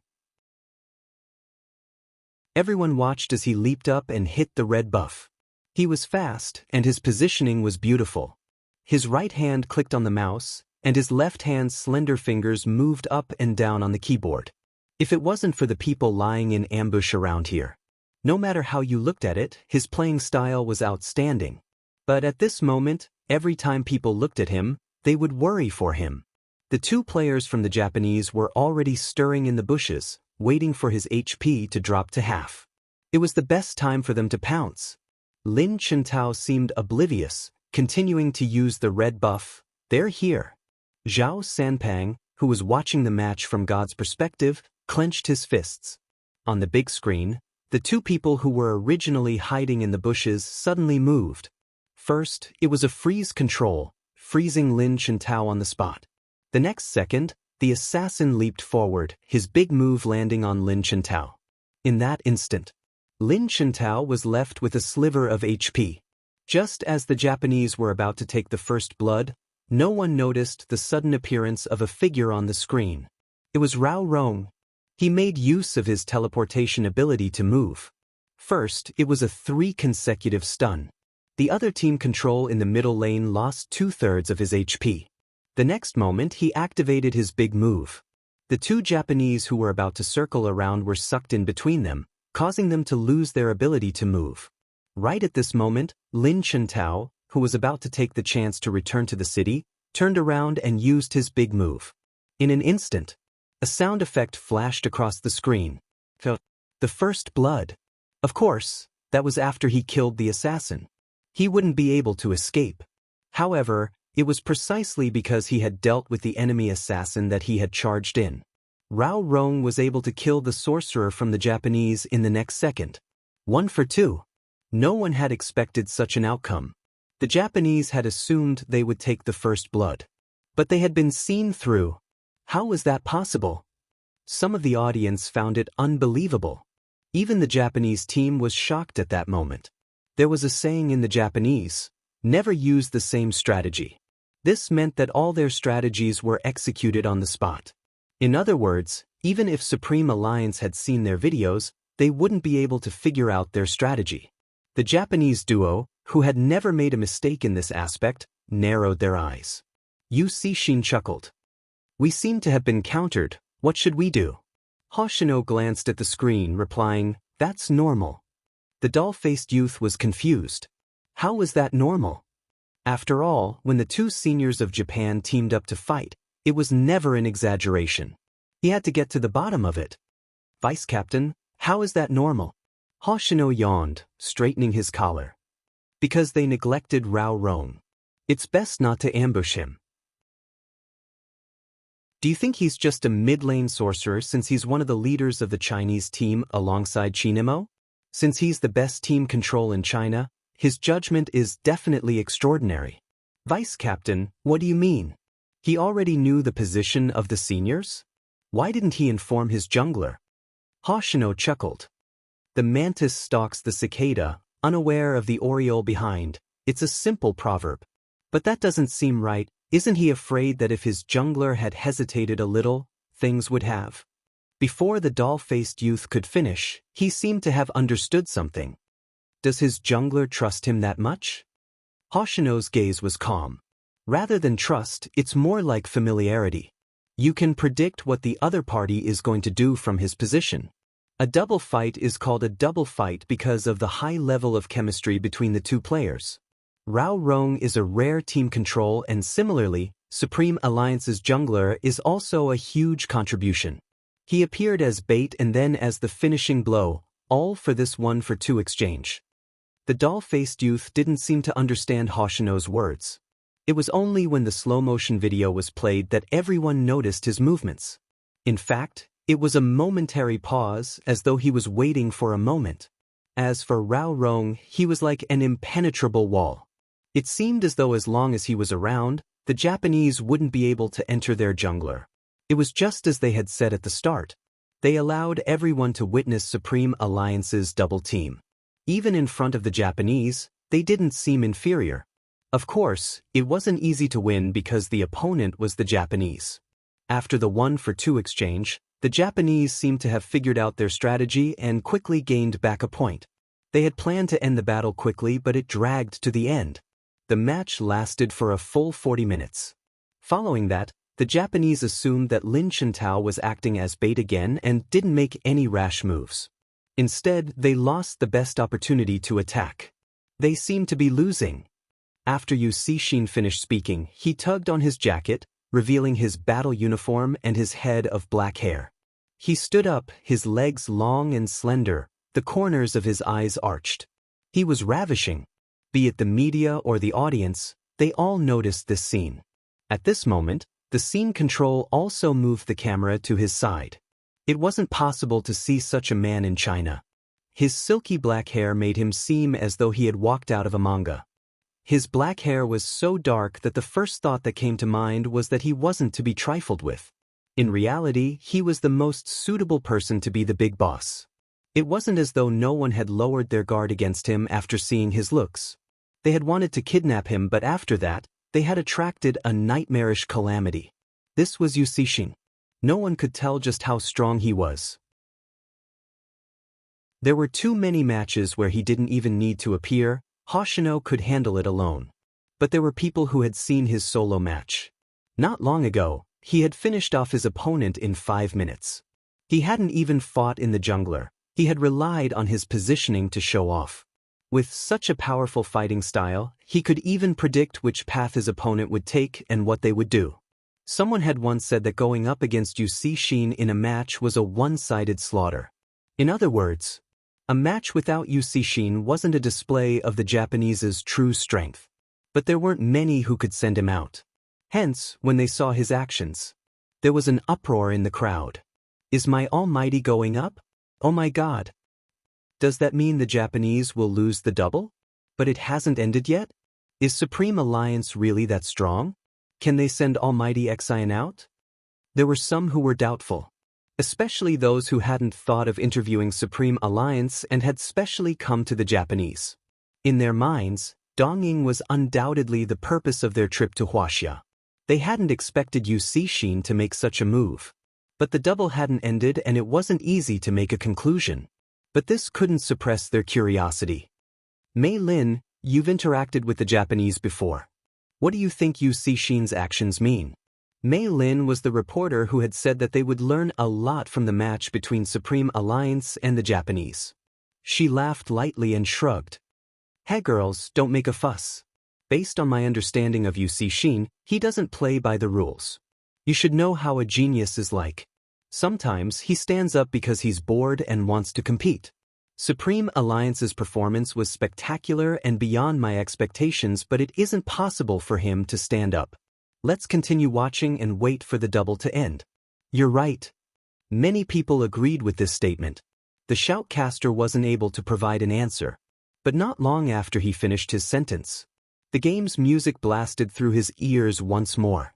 Everyone watched as he leaped up and hit the red buff. He was fast, and his positioning was beautiful. His right hand clicked on the mouse, and his left hand's slender fingers moved up and down on the keyboard. If it wasn't for the people lying in ambush around here, no matter how you looked at it, his playing style was outstanding. But at this moment, every time people looked at him, they would worry for him. The two players from the Japanese were already stirring in the bushes, waiting for his HP to drop to half. It was the best time for them to pounce. Lin Chintao seemed oblivious, continuing to use the red buff. They're here. Zhao Sanpang, who was watching the match from God's perspective, clenched his fists. On the big screen, the two people who were originally hiding in the bushes suddenly moved. First, it was a freeze control, freezing Lin Chintao on the spot. The next second, the assassin leaped forward, his big move landing on Lin Chintao. In that instant, Lin Chintao was left with a sliver of HP. Just as the Japanese were about to take the first blood, no one noticed the sudden appearance of a figure on the screen. It was Rao Rong. He made use of his teleportation ability to move. First, it was a 3 consecutive stun. The other team control in the middle lane lost 2/3 of his HP. The next moment he activated his big move. The two Japanese who were about to circle around were sucked in between them, causing them to lose their ability to move. Right at this moment, Lin Chintao, who was about to take the chance to return to the city, turned around and used his big move. In an instant, a sound effect flashed across the screen. The first blood. Of course, that was after he killed the assassin. He wouldn't be able to escape. However, it was precisely because he had dealt with the enemy assassin that he had charged in. Rao Rong was able to kill the sorcerer from the Japanese in the next second. 1 for 2. No one had expected such an outcome. The Japanese had assumed they would take the first blood. But they had been seen through. How was that possible? Some of the audience found it unbelievable. Even the Japanese team was shocked at that moment. There was a saying in the Japanese, "Never use the same strategy." This meant that all their strategies were executed on the spot. In other words, even if Supreme Alliance had seen their videos, they wouldn't be able to figure out their strategy. The Japanese duo, who had never made a mistake in this aspect, narrowed their eyes. Yu Cixin chuckled. "We seem to have been countered, what should we do?" Hoshino glanced at the screen, replying, "That's normal." The doll-faced youth was confused. How was that normal? After all, when the two seniors of Japan teamed up to fight, it was never an exaggeration. He had to get to the bottom of it. "Vice Captain, how is that normal?" Hoshino yawned, straightening his collar. "Because they neglected Rao Rong. It's best not to ambush him." Do you think he's just a mid-lane sorcerer since he's one of the leaders of the Chinese team alongside Chinemo? Since he's the best team control in China, his judgment is definitely extraordinary. "Vice Captain, what do you mean? He already knew the position of the seniors? Why didn't he inform his jungler?" Hoshino chuckled. The mantis stalks the cicada, unaware of the oriole behind. It's a simple proverb. But that doesn't seem right. Isn't he afraid that if his jungler had hesitated a little, things would have? Before the doll-faced youth could finish, he seemed to have understood something. Does his jungler trust him that much? Hoshino's gaze was calm. Rather than trust, it's more like familiarity. You can predict what the other party is going to do from his position. A double fight is called a double fight because of the high level of chemistry between the two players. Rao Rong is a rare team control, and similarly, Supreme Alliance's jungler is also a huge contribution. He appeared as bait and then as the finishing blow, all for this 1-for-2 exchange. The doll-faced youth didn't seem to understand Hoshino's words. It was only when the slow-motion video was played that everyone noticed his movements. In fact, it was a momentary pause, as though he was waiting for a moment. As for Rao Rong, he was like an impenetrable wall. It seemed as though as long as he was around, the Japanese wouldn't be able to enter their jungler. It was just as they had said at the start. They allowed everyone to witness Supreme Alliance's double team. Even in front of the Japanese, they didn't seem inferior. Of course, it wasn't easy to win because the opponent was the Japanese. After the 1-for-2 exchange, the Japanese seemed to have figured out their strategy and quickly gained back a point. They had planned to end the battle quickly, but it dragged to the end. The match lasted for a full 40 minutes. Following that, the Japanese assumed that Lin Chintao was acting as bait again and didn't make any rash moves. Instead, they lost the best opportunity to attack. They seemed to be losing. After Yu Cixin finished speaking, he tugged on his jacket, revealing his battle uniform and his head of black hair. He stood up, his legs long and slender, the corners of his eyes arched. He was ravishing. Be it the media or the audience, they all noticed this scene. At this moment, the scene control also moved the camera to his side. It wasn't possible to see such a man in China. His silky black hair made him seem as though he had walked out of a manga. His black hair was so dark that the first thought that came to mind was that he wasn't to be trifled with. In reality, he was the most suitable person to be the big boss. It wasn't as though no one had lowered their guard against him after seeing his looks. They had wanted to kidnap him, but after that, they had attracted a nightmarish calamity. This was Yu Cixin. No one could tell just how strong he was. There were too many matches where he didn't even need to appear. Hoshino could handle it alone. But there were people who had seen his solo match. Not long ago, he had finished off his opponent in 5 minutes. He hadn't even fought in the jungler. He had relied on his positioning to show off. With such a powerful fighting style, he could even predict which path his opponent would take and what they would do. Someone had once said that going up against Yu Cixin in a match was a one-sided slaughter. In other words, a match without Yu Cixin wasn't a display of the Japanese's true strength. But there weren't many who could send him out. Hence, when they saw his actions, there was an uproar in the crowd. Is my almighty going up? Oh my God! Does that mean the Japanese will lose the double? But it hasn't ended yet? Is Supreme Alliance really that strong? Can they send Almighty Xian out? There were some who were doubtful. Especially those who hadn't thought of interviewing Supreme Alliance and had specially come to the Japanese. In their minds, Dongying was undoubtedly the purpose of their trip to Huaxia. They hadn't expected Yu Cixin to make such a move. But the double hadn't ended and it wasn't easy to make a conclusion. But this couldn't suppress their curiosity. Mei Lin, you've interacted with the Japanese before. What do you think Yu Cixin's actions mean? Mei Lin was the reporter who had said that they would learn a lot from the match between Supreme Alliance and the Japanese. She laughed lightly and shrugged. Hey girls, don't make a fuss. Based on my understanding of Yu Cixin, he doesn't play by the rules. You should know how a genius is like. Sometimes he stands up because he's bored and wants to compete. Supreme Alliance's performance was spectacular and beyond my expectations, but it isn't possible for him to stand up. Let's continue watching and wait for the double to end. You're right. Many people agreed with this statement. The shoutcaster wasn't able to provide an answer. But not long after he finished his sentence, the game's music blasted through his ears once more.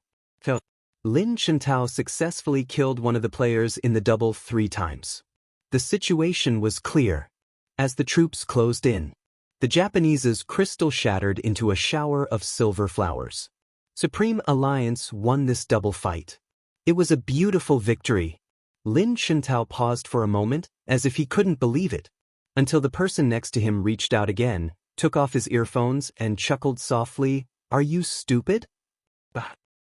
Lin Chintao successfully killed one of the players in the double 3 times. The situation was clear. As the troops closed in, the Japanese's crystal shattered into a shower of silver flowers. Supreme Alliance won this double fight. It was a beautiful victory. Lin Chintao paused for a moment, as if he couldn't believe it, until the person next to him reached out again, took off his earphones and chuckled softly. Are you stupid?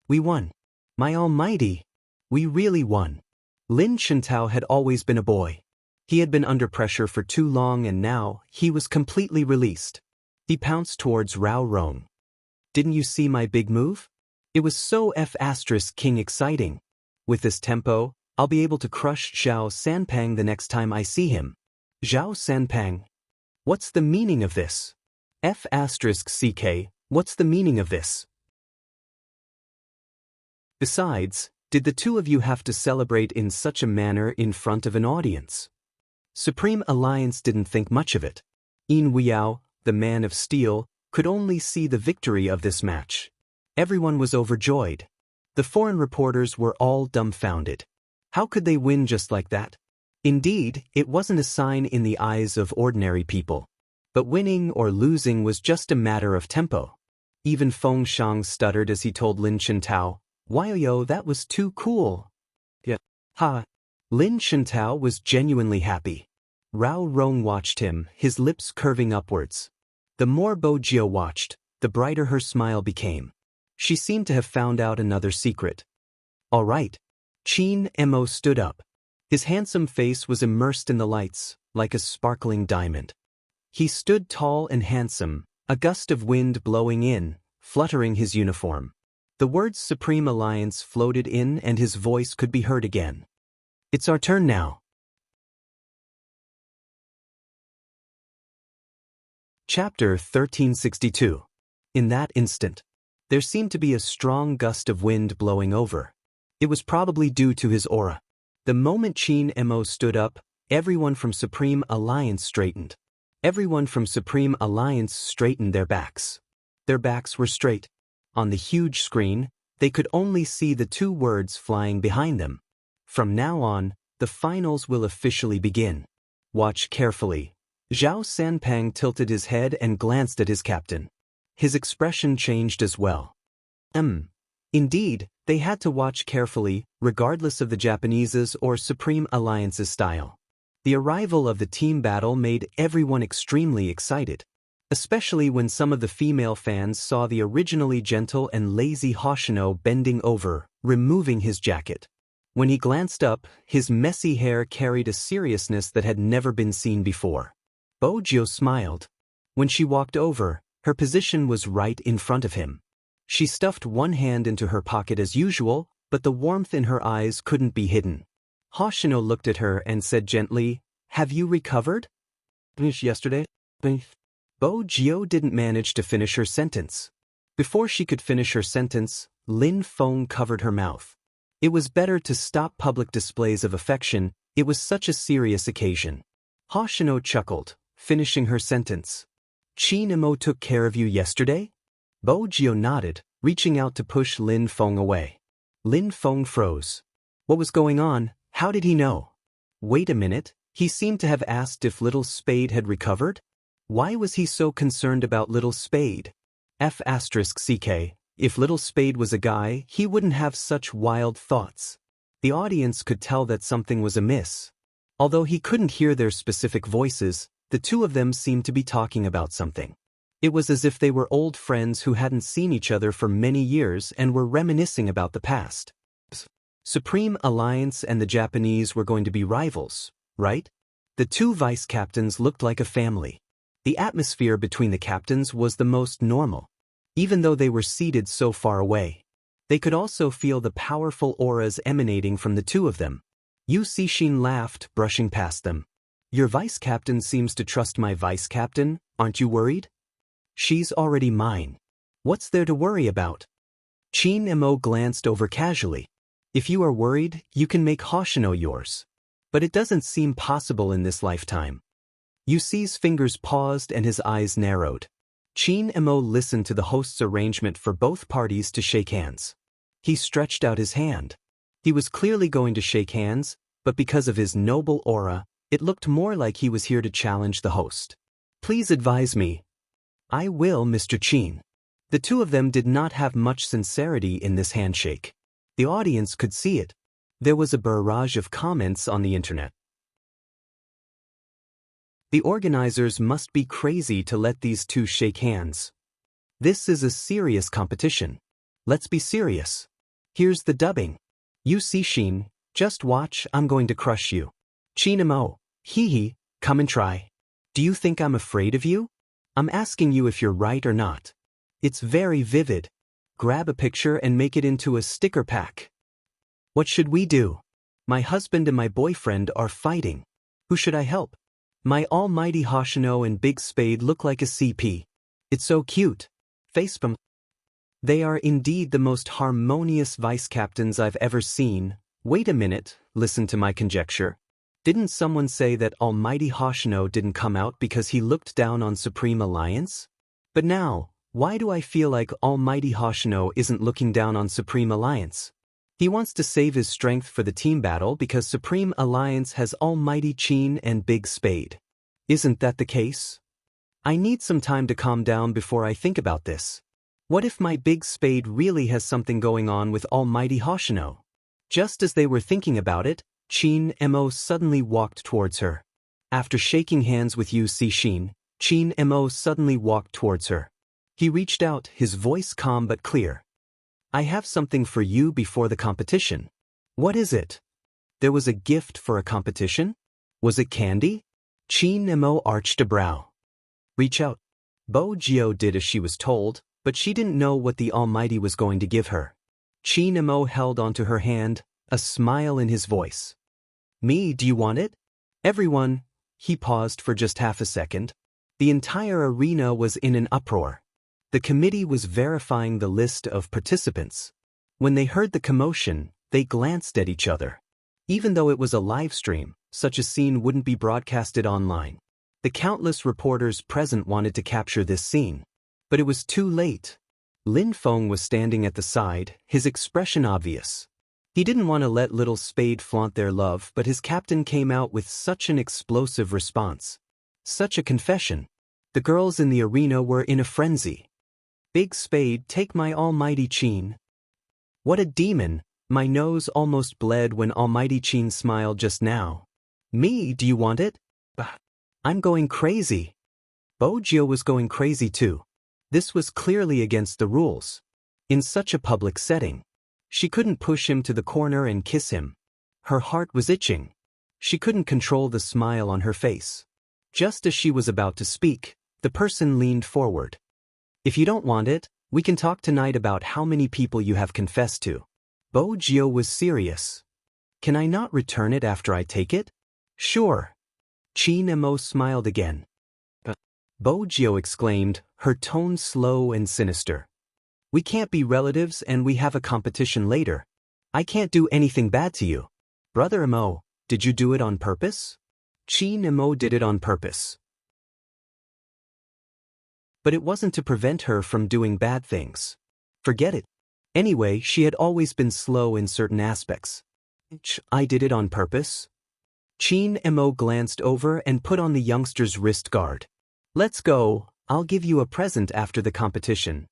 We won. My almighty! We really won. Lin Chintao had always been a boy. He had been under pressure for too long and now he was completely released. He pounced towards Rao Rong. Didn't you see my big move? It was so King exciting. With this tempo, I'll be able to crush Zhao Sanpang the next time I see him. Zhao Sanpang? What's the meaning of this? What's the meaning of this? Besides, did the two of you have to celebrate in such a manner in front of an audience? Supreme Alliance didn't think much of it. Yin Weiyao, the man of steel, could only see the victory of this match. Everyone was overjoyed. The foreign reporters were all dumbfounded. How could they win just like that? Indeed, it wasn't a sign in the eyes of ordinary people. But winning or losing was just a matter of tempo. Even Feng Shang stuttered as he told Lin Chintao, "Wow, that was too cool." Yeah. Ha. Lin Chintao was genuinely happy. Rao Rong watched him, his lips curving upwards. The more Bo Jio watched, the brighter her smile became. She seemed to have found out another secret. All right. Qin Mo stood up. His handsome face was immersed in the lights, like a sparkling diamond. He stood tall and handsome, a gust of wind blowing in, fluttering his uniform. The words Supreme Alliance floated in and his voice could be heard again. It's our turn now. Chapter 1362. In that instant, there seemed to be a strong gust of wind blowing over. It was probably due to his aura. The moment Qin Mo stood up, everyone from Supreme Alliance straightened. Everyone from Supreme Alliance straightened their backs. Their backs were straight. On the huge screen, they could only see the two words flying behind them. From now on, the finals will officially begin. Watch carefully. Zhao Sanpang tilted his head and glanced at his captain. His expression changed as well. Indeed, they had to watch carefully, regardless of the Japanese's or Supreme Alliance's style. The arrival of the team battle made everyone extremely excited, especially when some of the female fans saw the originally gentle and lazy Hoshino bending over, removing his jacket. When he glanced up, his messy hair carried a seriousness that had never been seen before. Bo Jio smiled. When she walked over, her position was right in front of him. She stuffed one hand into her pocket as usual, but the warmth in her eyes couldn't be hidden. Hoshino looked at her and said gently, "Have you recovered?" "Yesterday." Bo Jio didn't manage to finish her sentence. Before she could finish her sentence, Lin Feng covered her mouth. It was better to stop public displays of affection, it was such a serious occasion. Hoshino chuckled, finishing her sentence. "Qin Mo took care of you yesterday?" Bo Jio nodded, reaching out to push Lin Feng away. Lin Feng froze. What was going on? How did he know? Wait a minute, he seemed to have asked if Little Spade had recovered? Why was he so concerned about Little Spade? If Little Spade was a guy, he wouldn't have such wild thoughts. The audience could tell that something was amiss. Although he couldn't hear their specific voices, the two of them seemed to be talking about something. It was as if they were old friends who hadn't seen each other for many years and were reminiscing about the past. Supreme Alliance and the Japanese were going to be rivals, right? The two vice-captains looked like a family. The atmosphere between the captains was the most normal. Even though they were seated so far away, they could also feel the powerful auras emanating from the two of them. Yu Cixin laughed, brushing past them. Your vice-captain seems to trust my vice-captain, aren't you worried? She's already mine. What's there to worry about? Qin Mo glanced over casually. If you are worried, you can make Hoshino yours. But it doesn't seem possible in this lifetime. Yu Ci's fingers paused and his eyes narrowed. Qin Mo listened to the host's arrangement for both parties to shake hands. He stretched out his hand. He was clearly going to shake hands, but because of his noble aura, it looked more like he was here to challenge the host. Please advise me. I will, Mr. Qin. The two of them did not have much sincerity in this handshake. The audience could see it. There was a barrage of comments on the internet. The organizers must be crazy to let these two shake hands. This is a serious competition. Let's be serious. Here's the dubbing. Yu Cixin, just watch, I'm going to crush you. Qin Mo, hee hee, come and try. Do you think I'm afraid of you? I'm asking you if you're right or not. It's very vivid. Grab a picture and make it into a sticker pack. What should we do? My husband and my boyfriend are fighting. Who should I help? My almighty Hoshino and Big Spade look like a CP. It's so cute. Facepalm. They are indeed the most harmonious vice captains I've ever seen. Wait a minute, listen to my conjecture. Didn't someone say that almighty Hoshino didn't come out because he looked down on Supreme Alliance? But now, why do I feel like almighty Hoshino isn't looking down on Supreme Alliance? He wants to save his strength for the team battle because Supreme Alliance has almighty Chin and Big Spade. Isn't that the case? I need some time to calm down before I think about this. What if my Big Spade really has something going on with almighty Hoshino? Just as they were thinking about it, Chin Mo suddenly walked towards her. After shaking hands with Yu Cixin, Chin Mo suddenly walked towards her. He reached out, his voice calm but clear. I have something for you before the competition. What is it? There was a gift for a competition? Was it candy? Chin Mo arched a brow. Reach out. Bo Jio did as she was told, but she didn't know what the Almighty was going to give her. Chin Mo held onto her hand, a smile in his voice. Me, do you want it? Everyone. He paused for just half a second. The entire arena was in an uproar. The committee was verifying the list of participants. When they heard the commotion, they glanced at each other. Even though it was a live stream, such a scene wouldn't be broadcasted online. The countless reporters present wanted to capture this scene. But it was too late. Lin Feng was standing at the side, his expression obvious. He didn't want to let Little Spade flaunt their love, but his captain came out with such an explosive response. Such a confession. The girls in the arena were in a frenzy. Big Spade, take my almighty Chin. What a demon, my nose almost bled when almighty Chin smiled just now. Me, do you want it? I'm going crazy. Bo Jio was going crazy too. This was clearly against the rules. In such a public setting. She couldn't push him to the corner and kiss him. Her heart was itching. She couldn't control the smile on her face. Just as she was about to speak, the person leaned forward. If you don't want it, we can talk tonight about how many people you have confessed to. Bo Jio was serious. Can I not return it after I take it? Sure. Chin Mo smiled again. Bo Jio exclaimed, her tone slow and sinister. We can't be relatives and we have a competition later. I can't do anything bad to you. Brother Mo, did you do it on purpose? Chin Mo did it on purpose. But it wasn't to prevent her from doing bad things. Forget it. Anyway, she had always been slow in certain aspects. I did it on purpose. Chin Mo glanced over and put on the youngster's wrist guard. Let's go, I'll give you a present after the competition.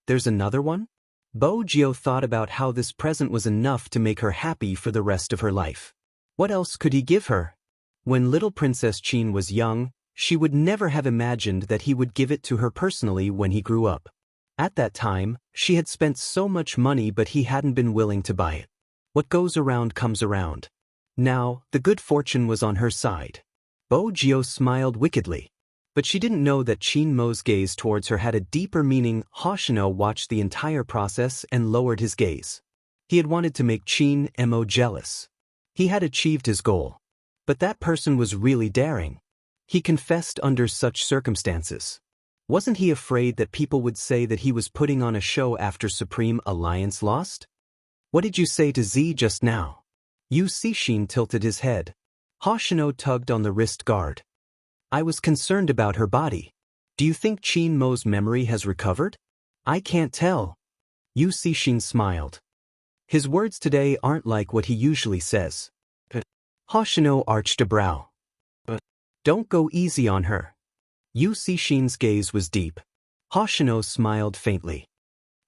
There's another one? Bo Jio thought about how this present was enough to make her happy for the rest of her life. What else could he give her? When little Princess Chin was young, she would never have imagined that he would give it to her personally when he grew up. At that time, she had spent so much money but he hadn't been willing to buy it. What goes around comes around. Now, the good fortune was on her side. Bo Jio smiled wickedly. But she didn't know that Chin Mo's gaze towards her had a deeper meaning. Hoshino watched the entire process and lowered his gaze. He had wanted to make Chin Mo jealous. He had achieved his goal. But that person was really daring. He confessed under such circumstances. Wasn't he afraid that people would say that he was putting on a show after Supreme Alliance lost? What did you say to Z just now? Yu Cixin tilted his head. Hoshino tugged on the wrist guard. I was concerned about her body. Do you think Chin Mo's memory has recovered? I can't tell. Yu Cixin smiled. His words today aren't like what he usually says. Hoshino arched a brow. Don't go easy on her. Yu Cixin's gaze was deep. Hoshino smiled faintly.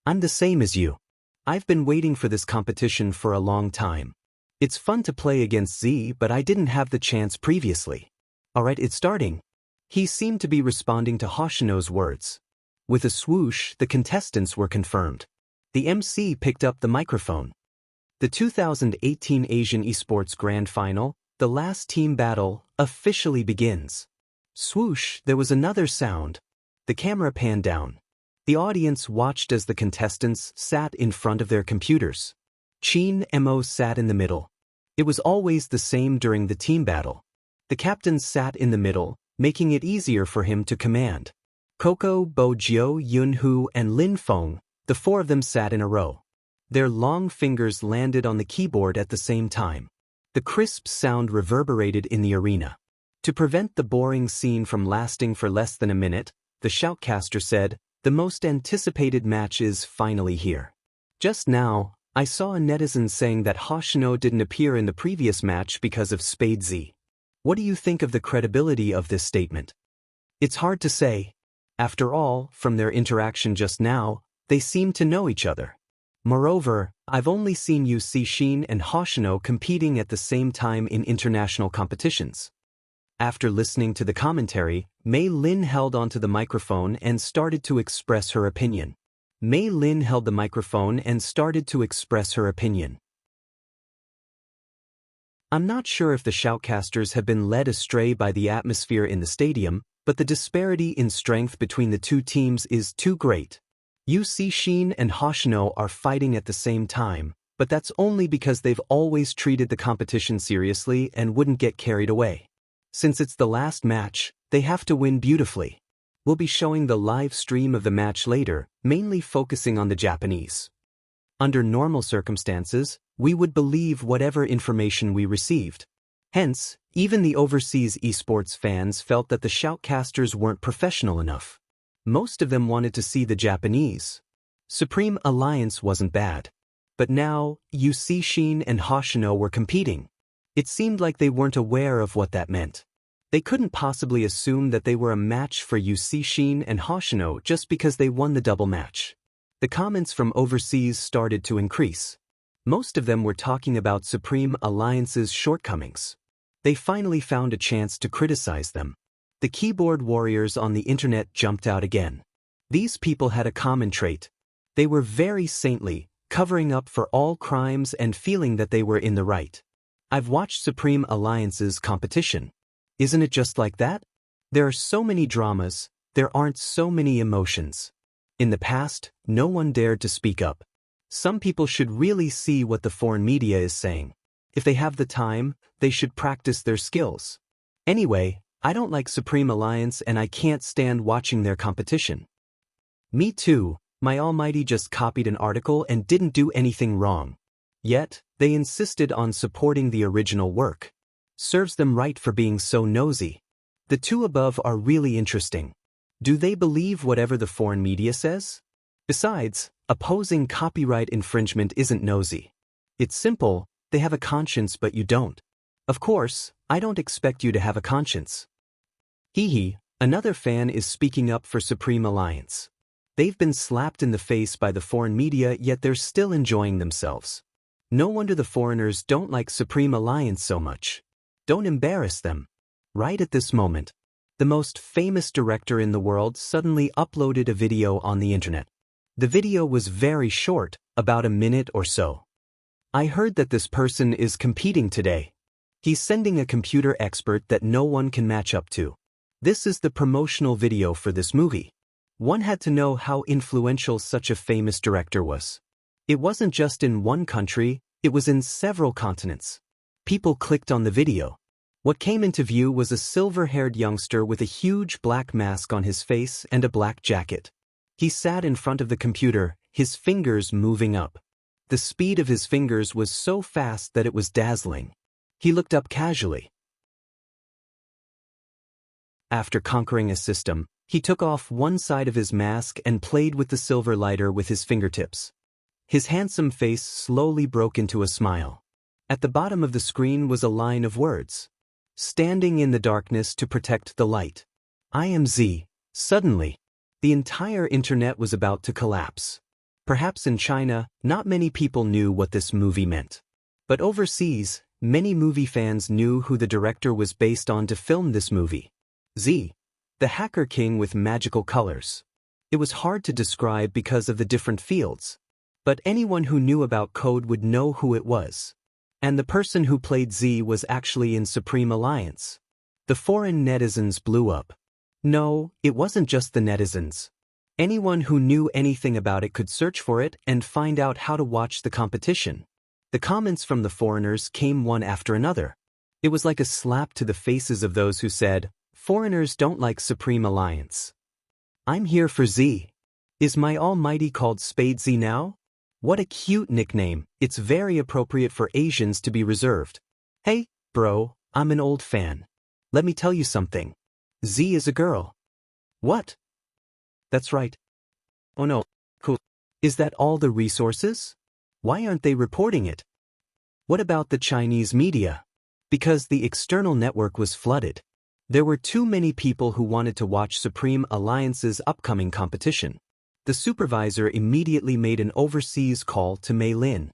I'm the same as you. I've been waiting for this competition for a long time. It's fun to play against Z, but I didn't have the chance previously. Alright, it's starting. He seemed to be responding to Hoshino's words. With a swoosh, the contestants were confirmed. The MC picked up the microphone. The 2018 Asian Esports Grand Final, the last team battle, officially begins. Swoosh, there was another sound. The camera panned down. The audience watched as the contestants sat in front of their computers. Chin Mo sat in the middle. It was always the same during the team battle. The captain sat in the middle, making it easier for him to command. Coco, Bo Jiao, Yun Hu, and Lin Feng, the four of them sat in a row. Their long fingers landed on the keyboard at the same time. The crisp sound reverberated in the arena. To prevent the boring scene from lasting for less than a minute, the shoutcaster said, "The most anticipated match is finally here." Just now, I saw a netizen saying that Hoshino didn't appear in the previous match because of Spade Z. What do you think of the credibility of this statement? It's hard to say. After all, from their interaction just now, they seem to know each other. Moreover, I've only seen Yu Cixin and Hoshino competing at the same time in international competitions. After listening to the commentary, Mei Lin held onto the microphone and started to express her opinion. Mei Lin held the microphone and started to express her opinion. I'm not sure if the shoutcasters have been led astray by the atmosphere in the stadium, but the disparity in strength between the two teams is too great. Yu Cixin and Hoshino are fighting at the same time, but that's only because they've always treated the competition seriously and wouldn't get carried away. Since it's the last match, they have to win beautifully. We'll be showing the live stream of the match later, mainly focusing on the Japanese. Under normal circumstances, we would believe whatever information we received. Hence, even the overseas esports fans felt that the shoutcasters weren't professional enough. Most of them wanted to see the Japanese. Supreme Alliance wasn't bad. But now, Yu Cixin and Hoshino were competing. It seemed like they weren't aware of what that meant. They couldn't possibly assume that they were a match for Yu Cixin and Hoshino just because they won the double match. The comments from overseas started to increase. Most of them were talking about Supreme Alliance's shortcomings. They finally found a chance to criticize them. The keyboard warriors on the internet jumped out again. These people had a common trait. They were very saintly, covering up for all crimes and feeling that they were in the right. I've watched Supreme Alliance's competition. Isn't it just like that? There are so many dramas, there aren't so many emotions. In the past, no one dared to speak up. Some people should really see what the foreign media is saying. If they have the time, they should practice their skills. Anyway, I don't like Supreme Alliance and I can't stand watching their competition. Me too, my almighty just copied an article and didn't do anything wrong. Yet, they insisted on supporting the original work. Serves them right for being so nosy. The two above are really interesting. Do they believe whatever the foreign media says? Besides, opposing copyright infringement isn't nosy. It's simple, they have a conscience but you don't. Of course, I don't expect you to have a conscience. Hee, another fan is speaking up for Supreme Alliance. They've been slapped in the face by the foreign media yet they're still enjoying themselves. No wonder the foreigners don't like Supreme Alliance so much. Don't embarrass them. Right at this moment, the most famous director in the world suddenly uploaded a video on the internet. The video was very short, about a minute or so. I heard that this person is competing today. He's sending a computer expert that no one can match up to. This is the promotional video for this movie. One had to know how influential such a famous director was. It wasn't just in one country, it was in several continents. People clicked on the video. What came into view was a silver-haired youngster with a huge black mask on his face and a black jacket. He sat in front of the computer, his fingers moving up. The speed of his fingers was so fast that it was dazzling. He looked up casually. After conquering a system, he took off one side of his mask and played with the silver lighter with his fingertips. His handsome face slowly broke into a smile. At the bottom of the screen was a line of words. Standing in the darkness to protect the light. I am Z. Suddenly, the entire internet was about to collapse. Perhaps in China, not many people knew what this movie meant. But overseas, many movie fans knew who the director was based on to film this movie. Z. The hacker king with magical colors. It was hard to describe because of the different fields. But anyone who knew about code would know who it was. And the person who played Z was actually in Supreme Alliance. The foreign netizens blew up. No, it wasn't just the netizens. Anyone who knew anything about it could search for it and find out how to watch the competition. The comments from the foreigners came one after another. It was like a slap to the faces of those who said, "Foreigners don't like Supreme Alliance. I'm here for Z. Is my almighty called Spade Z now? What a cute nickname. It's very appropriate for Asians to be reserved. Hey, bro, I'm an old fan. Let me tell you something. Z is a girl." What? That's right. Oh no. Cool. Is that all the resources? Why aren't they reporting it? What about the Chinese media? Because the external network was flooded. There were too many people who wanted to watch Supreme Alliance's upcoming competition. The supervisor immediately made an overseas call to Mei Lin.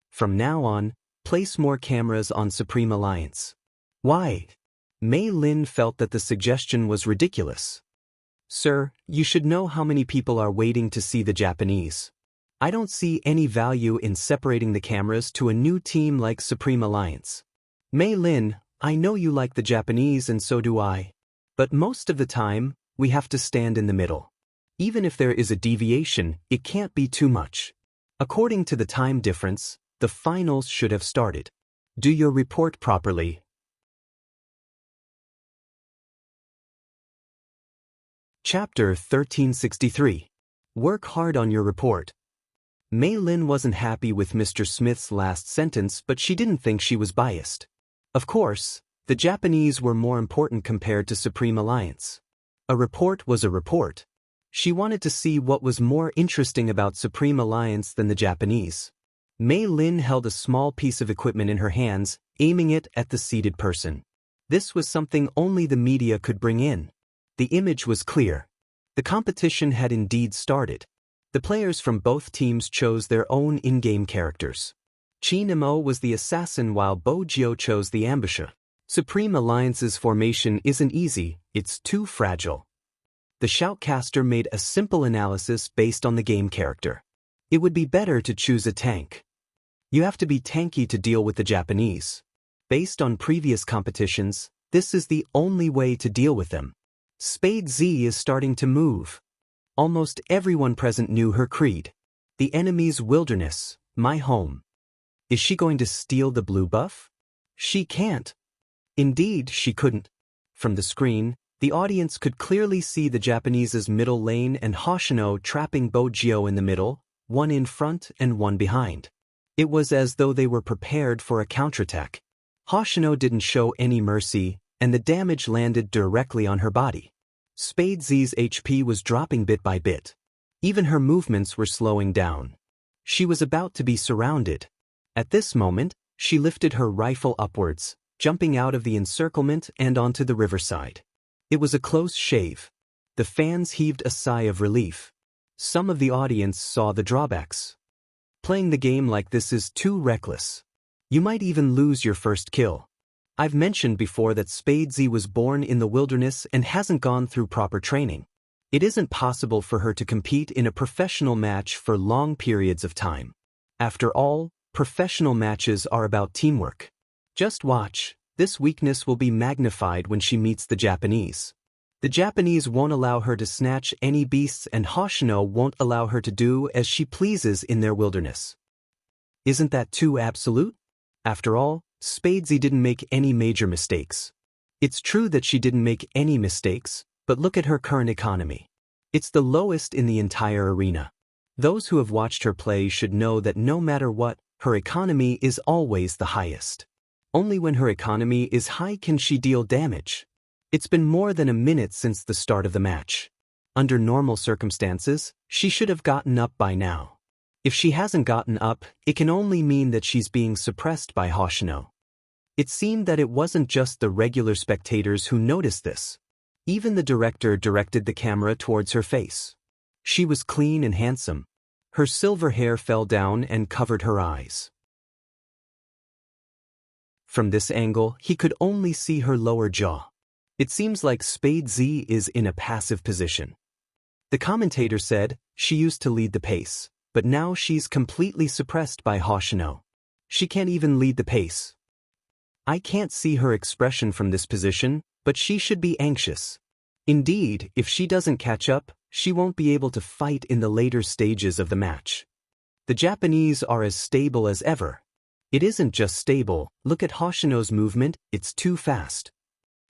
From now on, place more cameras on Supreme Alliance. Why? Mei Lin felt that the suggestion was ridiculous. Sir, you should know how many people are waiting to see the Japanese. I don't see any value in separating the cameras to a new team like Supreme Alliance. Mei Lin, I know you like the Japanese and so do I. But most of the time, we have to stand in the middle. Even if there is a deviation, it can't be too much. According to the time difference, the finals should have started. Do your report properly. Chapter 1363. Work hard on your report. Mei Lin wasn't happy with Mr. Smith's last sentence, but she didn't think she was biased. Of course, the Japanese were more important compared to Supreme Alliance. A report was a report. She wanted to see what was more interesting about Supreme Alliance than the Japanese. Mei Lin held a small piece of equipment in her hands, aiming it at the seated person. This was something only the media could bring in. The image was clear. The competition had indeed started. The players from both teams chose their own in-game characters. Chi Nemo was the assassin while Bo Jio chose the ambusher. Supreme Alliance's formation isn't easy, it's too fragile. The shoutcaster made a simple analysis based on the game character. It would be better to choose a tank. You have to be tanky to deal with the Japanese. Based on previous competitions, this is the only way to deal with them. Spade Z is starting to move. Almost everyone present knew her creed. The enemy's wilderness, my home. Is she going to steal the blue buff? She can't. Indeed, she couldn't. From the screen, the audience could clearly see the Japanese's middle lane and Hoshino trapping Bo Jio in the middle, one in front and one behind. It was as though they were prepared for a counterattack. Hoshino didn't show any mercy, and the damage landed directly on her body. Spade Z's HP was dropping bit by bit. Even her movements were slowing down. She was about to be surrounded. At this moment, she lifted her rifle upwards, jumping out of the encirclement and onto the riverside. It was a close shave. The fans heaved a sigh of relief. Some of the audience saw the drawbacks. Playing the game like this is too reckless. You might even lose your first kill. I've mentioned before that Spade Z was born in the wilderness and hasn't gone through proper training. It isn't possible for her to compete in a professional match for long periods of time. After all, professional matches are about teamwork. Just watch, this weakness will be magnified when she meets the Japanese. The Japanese won't allow her to snatch any beasts and Hoshino won't allow her to do as she pleases in their wilderness. Isn't that too absolute? After all, Spadesy didn't make any major mistakes. It's true that she didn't make any mistakes, but look at her current economy. It's the lowest in the entire arena. Those who have watched her play should know that no matter what, her economy is always the highest. Only when her economy is high can she deal damage. It's been more than a minute since the start of the match. Under normal circumstances, she should have gotten up by now. If she hasn't gotten up, it can only mean that she's being suppressed by Hoshino. It seemed that it wasn't just the regular spectators who noticed this. Even the director directed the camera towards her face. She was clean and handsome. Her silver hair fell down and covered her eyes. From this angle, he could only see her lower jaw. It seems like Spade Z is in a passive position. The commentator said, she used to lead the pace, but now she's completely suppressed by Hoshino. She can't even lead the pace. I can't see her expression from this position, but she should be anxious. Indeed, if she doesn't catch up, she won't be able to fight in the later stages of the match. The Japanese are as stable as ever. It isn't just stable, look at Hoshino's movement, it's too fast.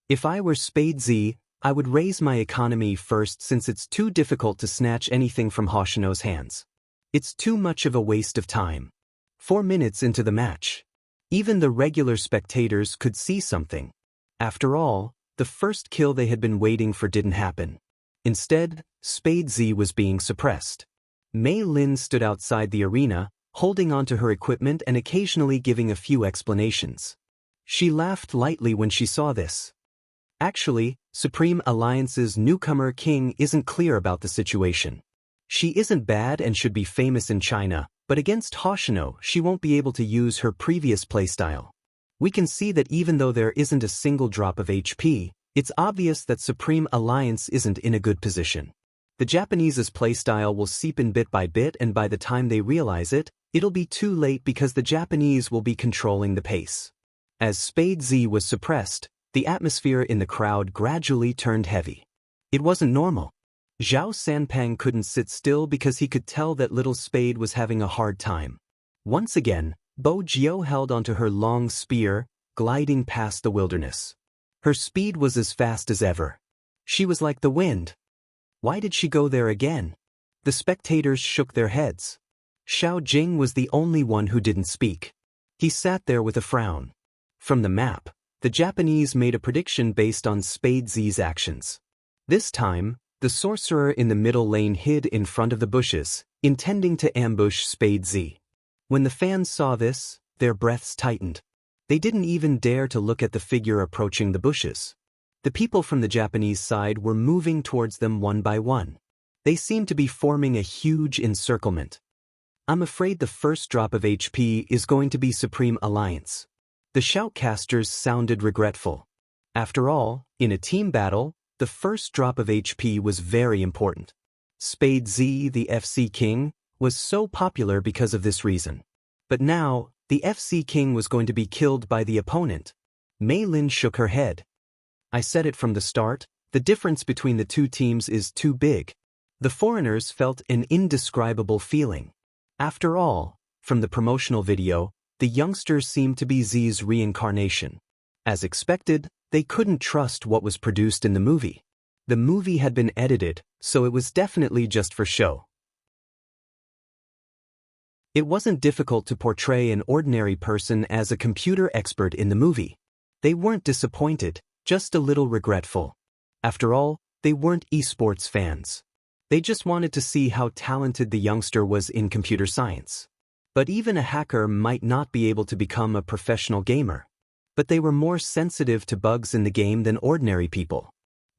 If I were Spade Z, I would raise my economy first since it's too difficult to snatch anything from Hoshino's hands. It's too much of a waste of time. 4 minutes into the match. Even the regular spectators could see something. After all, the first kill they had been waiting for didn't happen. Instead, Spade Z was being suppressed. Mei Lin stood outside the arena, holding onto her equipment and occasionally giving a few explanations. She laughed lightly when she saw this. Actually, Supreme Alliance's newcomer king isn't clear about the situation. She isn't bad and should be famous in China, but against Hoshino she won't be able to use her previous playstyle. We can see that even though there isn't a single drop of HP, it's obvious that Supreme Alliance isn't in a good position. The Japanese's playstyle will seep in bit by bit, and by the time they realize it, it'll be too late because the Japanese will be controlling the pace. As Spade Z was suppressed, the atmosphere in the crowd gradually turned heavy. It wasn't normal. Zhao Sanpang couldn't sit still because he could tell that little Spade was having a hard time. Once again, Bo Jiao held onto her long spear, gliding past the wilderness. Her speed was as fast as ever. She was like the wind. Why did she go there again? The spectators shook their heads. Xiao Jing was the only one who didn't speak. He sat there with a frown. From the map, the Japanese made a prediction based on Spade Z's actions. This time, the sorcerer in the middle lane hid in front of the bushes, intending to ambush Spade Z. When the fans saw this, their breaths tightened. They didn't even dare to look at the figure approaching the bushes. The people from the Japanese side were moving towards them one by one. They seemed to be forming a huge encirclement. I'm afraid the first drop of HP is going to be Supreme Alliance. The shoutcasters sounded regretful. After all, in a team battle, the first drop of HP was very important. Spade Z, the FC King, was so popular because of this reason. But now, the FC King was going to be killed by the opponent. Mei Lin shook her head. I said it from the start, the difference between the two teams is too big. The foreigners felt an indescribable feeling. After all, from the promotional video, the youngsters seemed to be Z's reincarnation. As expected, they couldn't trust what was produced in the movie. The movie had been edited, so it was definitely just for show. It wasn't difficult to portray an ordinary person as a computer expert in the movie. They weren't disappointed, just a little regretful. After all, they weren't esports fans. They just wanted to see how talented the youngster was in computer science. But even a hacker might not be able to become a professional gamer. But they were more sensitive to bugs in the game than ordinary people.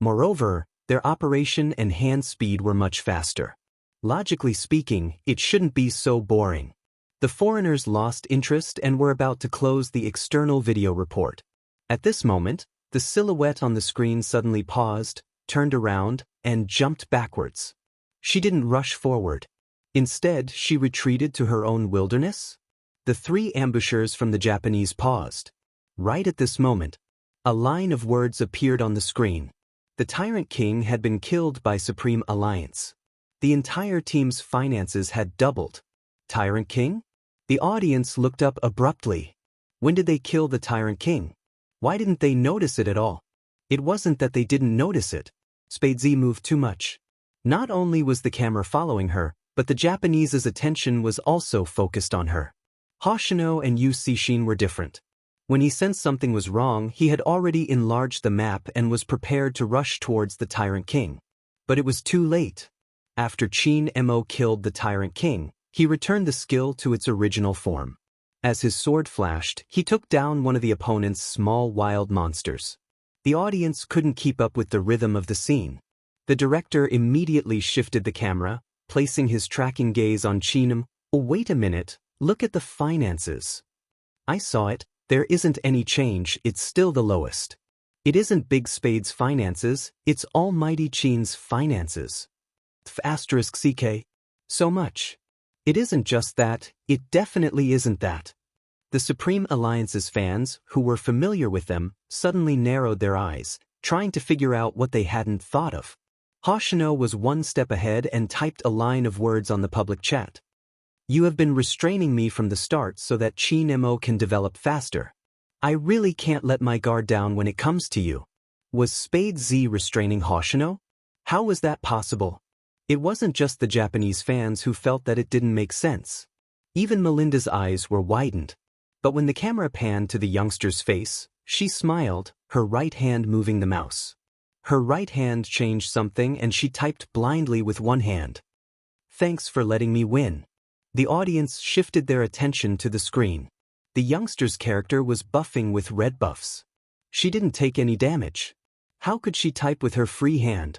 Moreover, their operation and hand speed were much faster. Logically speaking, it shouldn't be so boring. The foreigners lost interest and were about to close the external video report. At this moment, the silhouette on the screen suddenly paused, turned around, and jumped backwards. She didn't rush forward. Instead, she retreated to her own wilderness. The three ambushers from the Japanese paused. Right at this moment, a line of words appeared on the screen. The Tyrant King had been killed by Supreme Alliance. The entire team's finances had doubled. Tyrant King? The audience looked up abruptly. When did they kill the Tyrant King? Why didn't they notice it at all? It wasn't that they didn't notice it. Spade Z moved too much. Not only was the camera following her, but the Japanese's attention was also focused on her. Hoshino and Yu Cixin were different. When he sensed something was wrong, he had already enlarged the map and was prepared to rush towards the Tyrant King. But it was too late. After Qin Mo killed the Tyrant King, he returned the skill to its original form. As his sword flashed, he took down one of the opponent's small wild monsters. The audience couldn't keep up with the rhythm of the scene. The director immediately shifted the camera, placing his tracking gaze on Qin. Oh, wait a minute, look at the finances. I saw it, there isn't any change, it's still the lowest. It isn't Big Spade's finances, it's Almighty Qin's finances. *CK. So much. It isn't just that, it definitely isn't that. The Supreme Alliance's fans, who were familiar with them, suddenly narrowed their eyes. trying to figure out what they hadn't thought of. Hoshino was one step ahead and typed a line of words on the public chat. You have been restraining me from the start so that Chi-Nemo can develop faster. I really can't let my guard down when it comes to you. Was Spade Z restraining Hoshino? How was that possible? It wasn't just the Japanese fans who felt that it didn't make sense. Even Melinda's eyes were widened. But when the camera panned to the youngster's face, she smiled, her right hand moving the mouse. Her right hand changed something and she typed blindly with one hand. Thanks for letting me win. The audience shifted their attention to the screen. The youngster's character was buffing with red buffs. She didn't take any damage. How could she type with her free hand?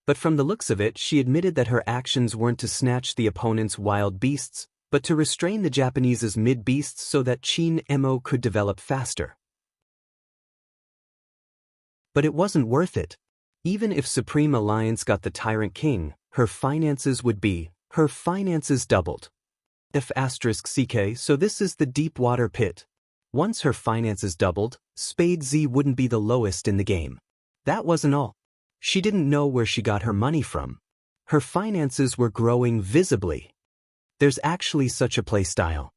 But from the looks of it, she admitted that her actions weren't to snatch the opponent's wild beasts, but to restrain the Japanese's mid-beasts so that Chi-Nemo could develop faster. But it wasn't worth it. Even if Supreme Alliance got the Tyrant King, her finances doubled. F***ck, so this is the deep water pit. Once her finances doubled, Spade Z wouldn't be the lowest in the game. That wasn't all. She didn't know where she got her money from. Her finances were growing visibly. There's actually such a playstyle.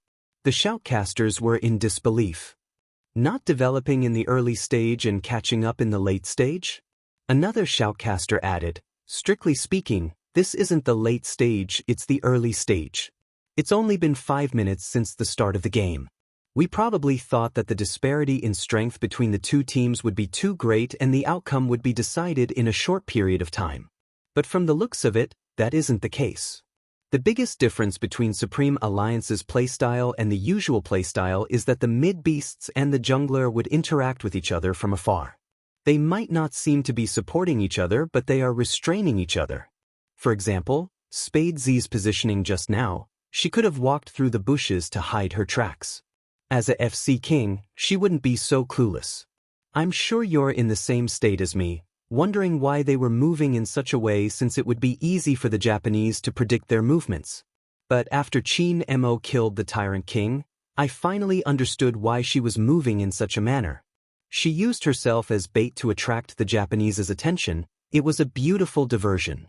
The shoutcasters were in disbelief. Not developing in the early stage and catching up in the late stage? Another shoutcaster added, strictly speaking, this isn't the late stage, it's the early stage. It's only been 5 minutes since the start of the game. We probably thought that the disparity in strength between the two teams would be too great and the outcome would be decided in a short period of time. But from the looks of it, that isn't the case. The biggest difference between Supreme Alliance's playstyle and the usual playstyle is that the mid-beasts and the jungler would interact with each other from afar. They might not seem to be supporting each other, but they are restraining each other. For example, Spade Z's positioning just now, she could have walked through the bushes to hide her tracks. As a FC King, she wouldn't be so clueless. I'm sure you're in the same state as me, wondering why they were moving in such a way since it would be easy for the Japanese to predict their movements. But after Chi-Nemo killed the Tyrant King, I finally understood why she was moving in such a manner. She used herself as bait to attract the Japanese's attention. It was a beautiful diversion.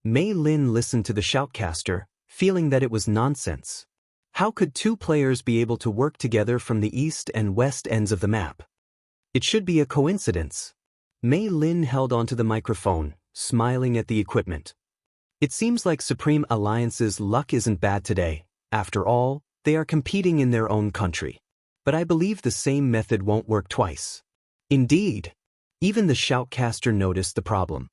Mei Lin listened to the shoutcaster, feeling that it was nonsense. How could two players be able to work together from the east and west ends of the map? It should be a coincidence. Mei Lin held onto the microphone, smiling at the equipment. It seems like Supreme Alliance's luck isn't bad today. After all, they are competing in their own country. But I believe the same method won't work twice. Indeed. Even the shoutcaster noticed the problem.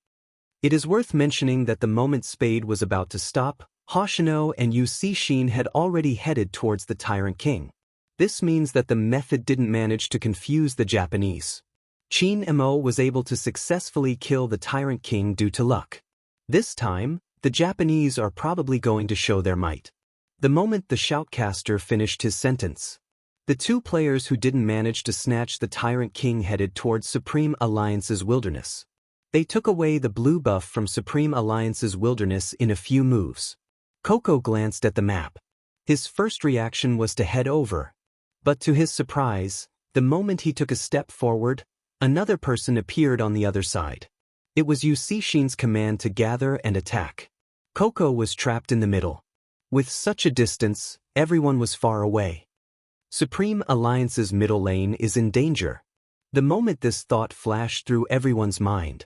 It is worth mentioning that the moment Spade was about to stop, Hoshino and Yu Cixin had already headed towards the Tyrant King. This means that the method didn't manage to confuse the Japanese. Chi-Nemo was able to successfully kill the Tyrant King due to luck. This time, the Japanese are probably going to show their might. The moment the shoutcaster finished his sentence, the two players who didn't manage to snatch the Tyrant King headed towards Supreme Alliance's wilderness. They took away the blue buff from Supreme Alliance's wilderness in a few moves. Coco glanced at the map. His first reaction was to head over. But to his surprise, the moment he took a step forward, another person appeared on the other side. It was Yu Cixin's command to gather and attack. Coco was trapped in the middle. With such a distance, everyone was far away. Supreme Alliance's middle lane is in danger. The moment this thought flashed through everyone's mind,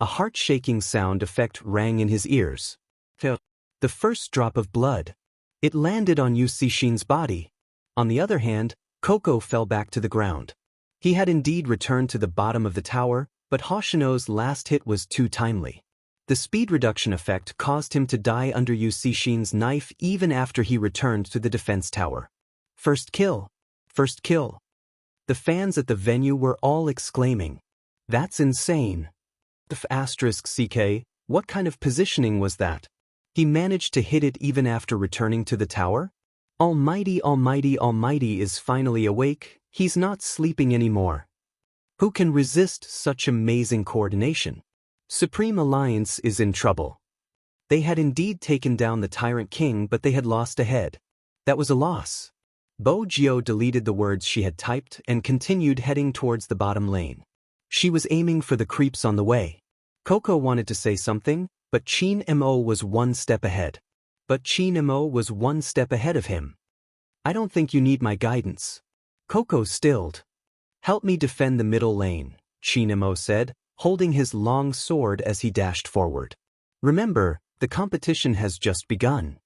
a heart-shaking sound effect rang in his ears. The first drop of blood. It landed on Yu Cixin's body. On the other hand, Coco fell back to the ground. He had indeed returned to the bottom of the tower, but Hoshino's last hit was too timely. The speed reduction effect caused him to die under Yu Cixin's knife even after he returned to the defense tower. First kill! First kill! The fans at the venue were all exclaiming, "That's insane!" **CK, what kind of positioning was that? He managed to hit it even after returning to the tower? Almighty, almighty, almighty is finally awake, he's not sleeping anymore. Who can resist such amazing coordination? Supreme Alliance is in trouble. They had indeed taken down the Tyrant King, but they had lost a head. That was a loss. Bo Jio deleted the words she had typed and continued heading towards the bottom lane. She was aiming for the creeps on the way. Coco wanted to say something, but Chin Mo was one step ahead. Of him. I don't think you need my guidance. Coco stilled. Help me defend the middle lane, Chin Mo said, holding his long sword as he dashed forward. Remember, the competition has just begun.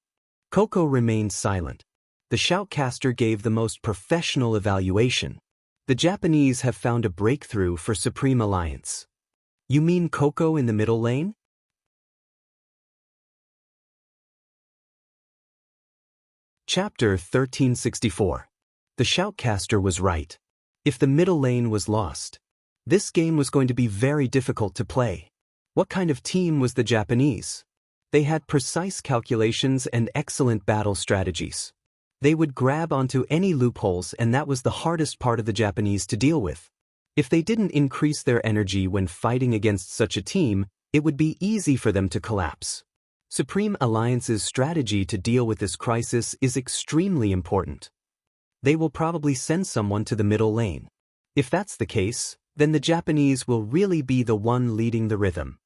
Coco remained silent. The shoutcaster gave the most professional evaluation. The Japanese have found a breakthrough for Supreme Alliance. You mean Coco in the middle lane? Chapter 1364. The shoutcaster was right. If the middle lane was lost, this game was going to be very difficult to play. What kind of team was the Japanese? They had precise calculations and excellent battle strategies. They would grab onto any loopholes, and that was the hardest part of the Japanese to deal with. If they didn't increase their energy when fighting against such a team, it would be easy for them to collapse. Supreme Alliance's strategy to deal with this crisis is extremely important. They will probably send someone to the middle lane. If that's the case, then the Japanese will really be the one leading the rhythm.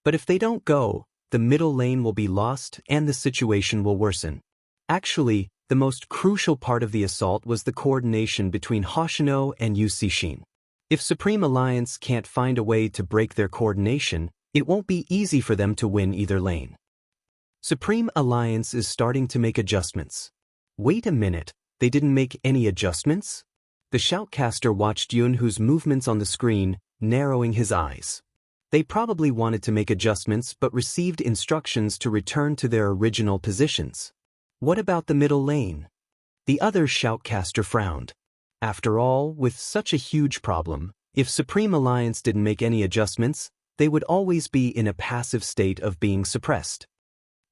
But if they don't go, the middle lane will be lost and the situation will worsen. Actually, the most crucial part of the assault was the coordination between Hoshino and Yu Cixin. If Supreme Alliance can't find a way to break their coordination, it won't be easy for them to win either lane. Supreme Alliance is starting to make adjustments. Wait a minute, they didn't make any adjustments? The shoutcaster watched Yunhu's movements on the screen, narrowing his eyes. They probably wanted to make adjustments but received instructions to return to their original positions. What about the middle lane? The other shoutcaster frowned. After all, with such a huge problem, if Supreme Alliance didn't make any adjustments, they would always be in a passive state of being suppressed.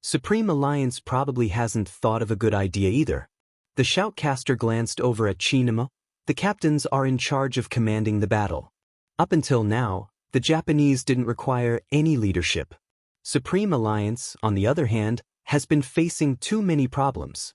Supreme Alliance probably hasn't thought of a good idea either. The shoutcaster glanced over at Chinamo. The captains are in charge of commanding the battle. Up until now, the Japanese didn't require any leadership. Supreme Alliance, on the other hand, has been facing too many problems.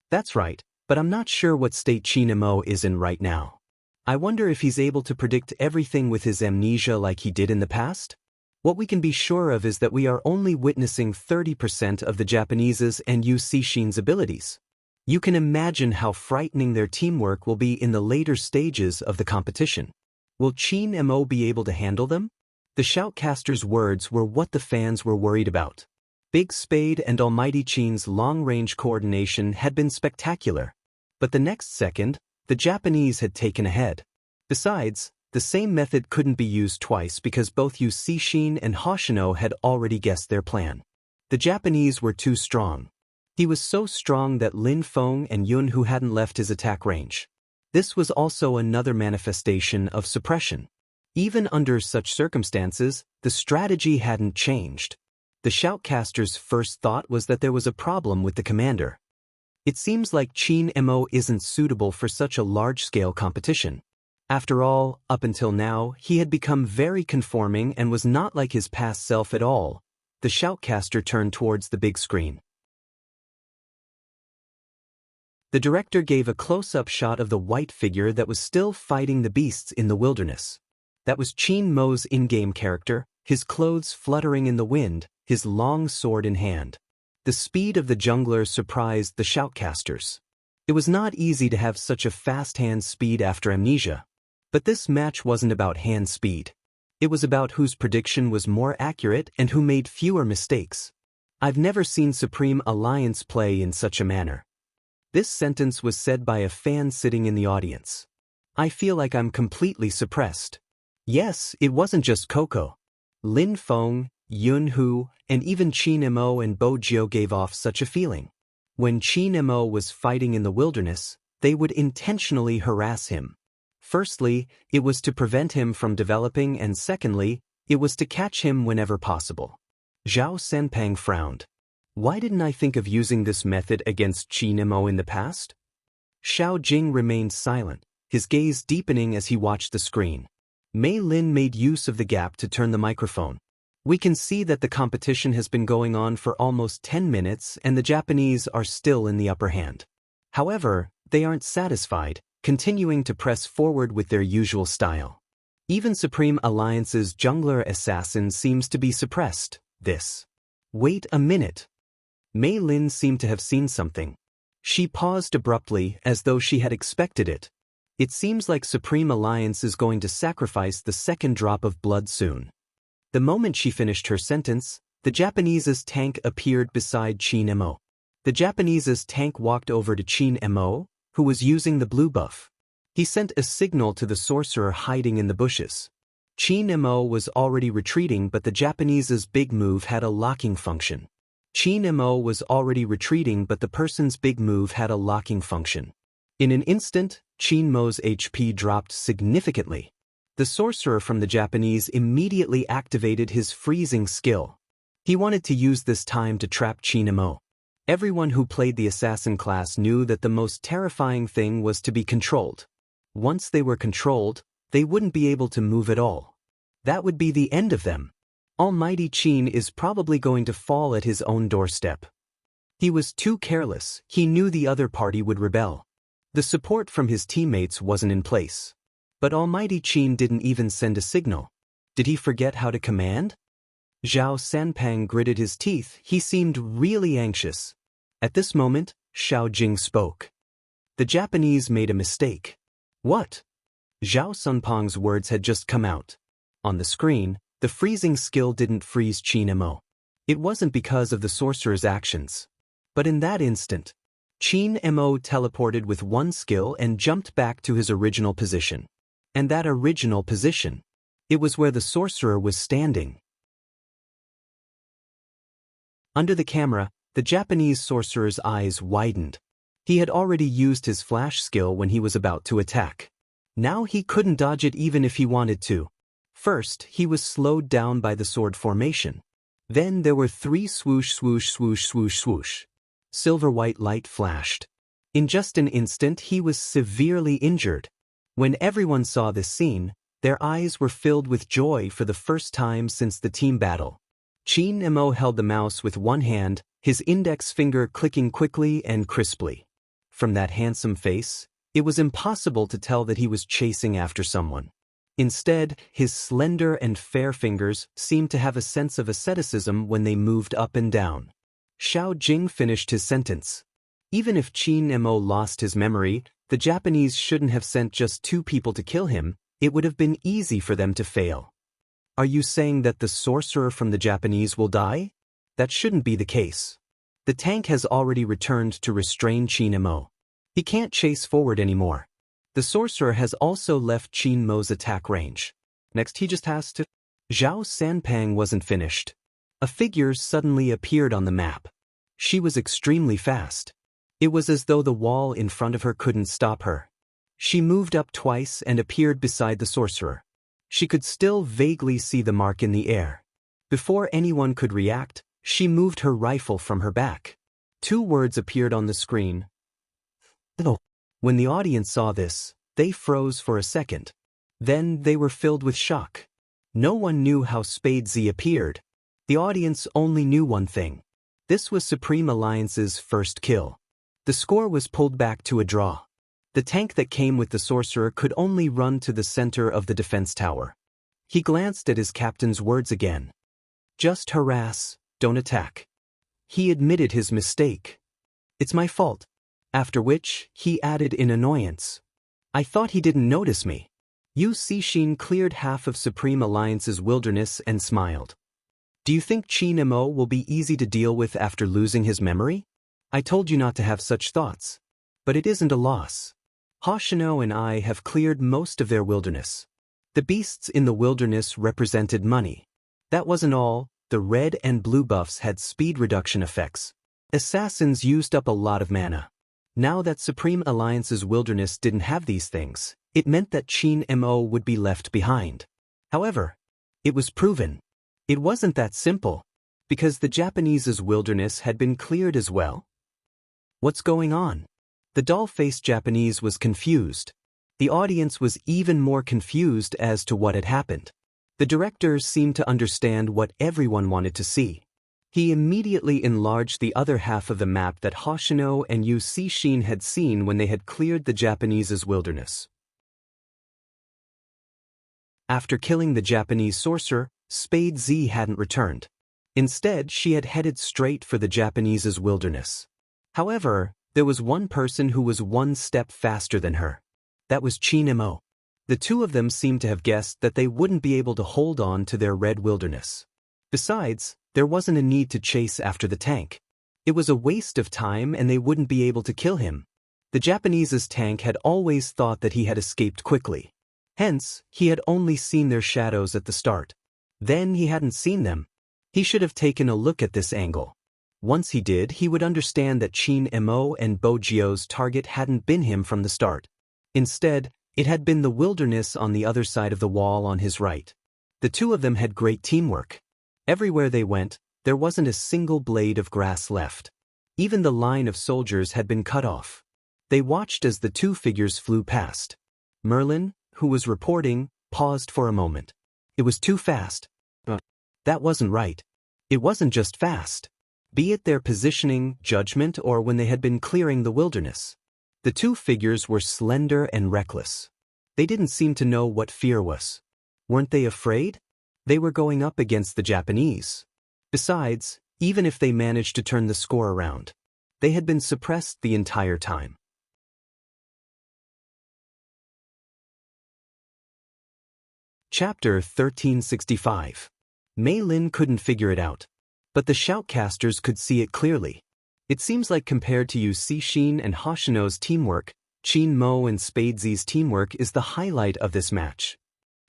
That's right, but I'm not sure what state Chinamo is in right now. I wonder if he's able to predict everything with his amnesia like he did in the past? What we can be sure of is that we are only witnessing 30% of the Japanese's and Yu Cixin's abilities. You can imagine how frightening their teamwork will be in the later stages of the competition. Will Chin Mo be able to handle them? The shoutcaster's words were what the fans were worried about. Big Spade and Almighty Chin's long-range coordination had been spectacular. But the next second, the Japanese had taken ahead. Besides, the same method couldn't be used twice because both Yu Cixin and Hoshino had already guessed their plan. The Japanese were too strong. He was so strong that Lin Feng and Yunhu hadn't left his attack range. This was also another manifestation of suppression. Even under such circumstances, the strategy hadn't changed. The shoutcaster's first thought was that there was a problem with the commander. It seems like Chin Mo isn't suitable for such a large-scale competition. After all, up until now, he had become very conforming and was not like his past self at all. The shoutcaster turned towards the big screen. The director gave a close-up shot of the white figure that was still fighting the beasts in the wilderness. That was Chin Mo's in-game character, his clothes fluttering in the wind, his long sword in hand. The speed of the jungler surprised the shoutcasters. It was not easy to have such a fast hand speed after amnesia. But this match wasn't about hand speed. It was about whose prediction was more accurate and who made fewer mistakes. I've never seen Supreme Alliance play in such a manner. This sentence was said by a fan sitting in the audience. I feel like I'm completely suppressed. Yes, it wasn't just Coco. Lin Feng, Yunhu, and even Chin Mo and Bo Jio gave off such a feeling. When Chin Mo was fighting in the wilderness, they would intentionally harass him. Firstly, it was to prevent him from developing, and secondly, it was to catch him whenever possible. Zhao Senpang frowned. Why didn't I think of using this method against Chin Mo in the past? Xiao Jing remained silent, his gaze deepening as he watched the screen. Mei Lin made use of the gap to turn the microphone. We can see that the competition has been going on for almost 10 minutes and the Japanese are still in the upper hand. However, they aren't satisfied, continuing to press forward with their usual style. Even Supreme Alliance's jungler assassin seems to be suppressed. Wait a minute. Mei Lin seemed to have seen something. She paused abruptly as though she had expected it. It seems like Supreme Alliance is going to sacrifice the second drop of blood soon. The moment she finished her sentence, the Japanese's tank appeared beside Qin Mo. The Japanese's tank walked over to Qin Mo, who was using the blue buff. He sent a signal to the sorcerer hiding in the bushes. Qin Mo was already retreating, but the Japanese's big move had a locking function. Qin Mo was already retreating, but the person's big move had a locking function. In an instant, Qin Mo's HP dropped significantly. The sorcerer from the Japanese immediately activated his freezing skill. He wanted to use this time to trap Qin Mo. Everyone who played the assassin class knew that the most terrifying thing was to be controlled. Once they were controlled, they wouldn't be able to move at all. That would be the end of them. Almighty Qin is probably going to fall at his own doorstep. He was too careless. He knew the other party would rebel. The support from his teammates wasn't in place. But Almighty Qin didn't even send a signal. Did he forget how to command? Zhao Sanpang gritted his teeth. He seemed really anxious. At this moment, Xiao Jing spoke. The Japanese made a mistake. What? Zhao Sanpang's words had just come out. On the screen, the freezing skill didn't freeze Qin Mo. It wasn't because of the sorcerer's actions. But in that instant, Qin Mo teleported with one skill and jumped back to his original position. And that original position, it was where the sorcerer was standing. Under the camera, the Japanese sorcerer's eyes widened. He had already used his flash skill when he was about to attack. Now he couldn't dodge it even if he wanted to. First, he was slowed down by the sword formation. Then there were 3 swoosh swoosh swoosh swoosh swoosh. Silver-white light flashed. In just an instant he was severely injured. When everyone saw this scene, their eyes were filled with joy for the first time since the team battle. Qin Mo held the mouse with one hand, his index finger clicking quickly and crisply. From that handsome face, it was impossible to tell that he was chasing after someone. Instead, his slender and fair fingers seemed to have a sense of asceticism when they moved up and down. Xiao Jing finished his sentence. Even if Qin Mo lost his memory, the Japanese shouldn't have sent just 2 people to kill him. It would have been easy for them to fail. Are you saying that the sorcerer from the Japanese will die? That shouldn't be the case. The tank has already returned to restrain Qin Mo. He can't chase forward anymore. The sorcerer has also left Qin Mo's attack range. Next he just has to... Zhao Sanpang wasn't finished. A figure suddenly appeared on the map. She was extremely fast. It was as though the wall in front of her couldn't stop her. She moved up twice and appeared beside the sorcerer. She could still vaguely see the mark in the air. Before anyone could react, she moved her rifle from her back. 2 words appeared on the screen. No. When the audience saw this, they froze for a second. Then they were filled with shock. No one knew how Spadesy appeared. The audience only knew one thing. This was Supreme Alliance's first kill. The score was pulled back to a draw. The tank that came with the sorcerer could only run to the center of the defense tower. He glanced at his captain's words again. Just harass, don't attack. He admitted his mistake. It's my fault. After which, he added in annoyance. I thought he didn't notice me. Yu Cixin cleared half of Supreme Alliance's wilderness and smiled. Do you think Qin Mo will be easy to deal with after losing his memory? I told you not to have such thoughts. But it isn't a loss. Hoshino and I have cleared most of their wilderness. The beasts in the wilderness represented money. That wasn't all. The red and blue buffs had speed reduction effects. Assassins used up a lot of mana. Now that Supreme Alliance's wilderness didn't have these things, it meant that Qin Mo would be left behind. However, it was proven. It wasn't that simple, because the Japanese's wilderness had been cleared as well. What's going on? The doll-faced Japanese was confused. The audience was even more confused as to what had happened. The directors seemed to understand what everyone wanted to see. He immediately enlarged the other half of the map that Hoshino and Yu Cixin had seen when they had cleared the Japanese's wilderness. After killing the Japanese sorcerer, Spade Z hadn't returned. Instead, she had headed straight for the Japanese's wilderness. However, there was one person who was one step faster than her. That was Qin Mo. The two of them seemed to have guessed that they wouldn't be able to hold on to their red wilderness. Besides, there wasn't a need to chase after the tank. It was a waste of time and they wouldn't be able to kill him. The Japanese's tank had always thought that he had escaped quickly. Hence, he had only seen their shadows at the start. Then he hadn't seen them. He should have taken a look at this angle. Once he did, he would understand that Qin Mo and Bo Jio's target hadn't been him from the start. Instead, it had been the wilderness on the other side of the wall on his right. The two of them had great teamwork. Everywhere they went, there wasn't a single blade of grass left. Even the line of soldiers had been cut off. They watched as the two figures flew past. Merlin, who was reporting, paused for a moment. It was too fast. That wasn't right. It wasn't just fast. Be it their positioning, judgment, or when they had been clearing the wilderness. The two figures were slender and reckless. They didn't seem to know what fear was. Weren't they afraid? They were going up against the Japanese. Besides, even if they managed to turn the score around, they had been suppressed the entire time. Chapter 1365. Mei Lin couldn't figure it out, but the shoutcasters could see it clearly. It seems like compared to Yu Cixin and Hoshino's teamwork, Qin Mo and Spade Z's teamwork is the highlight of this match.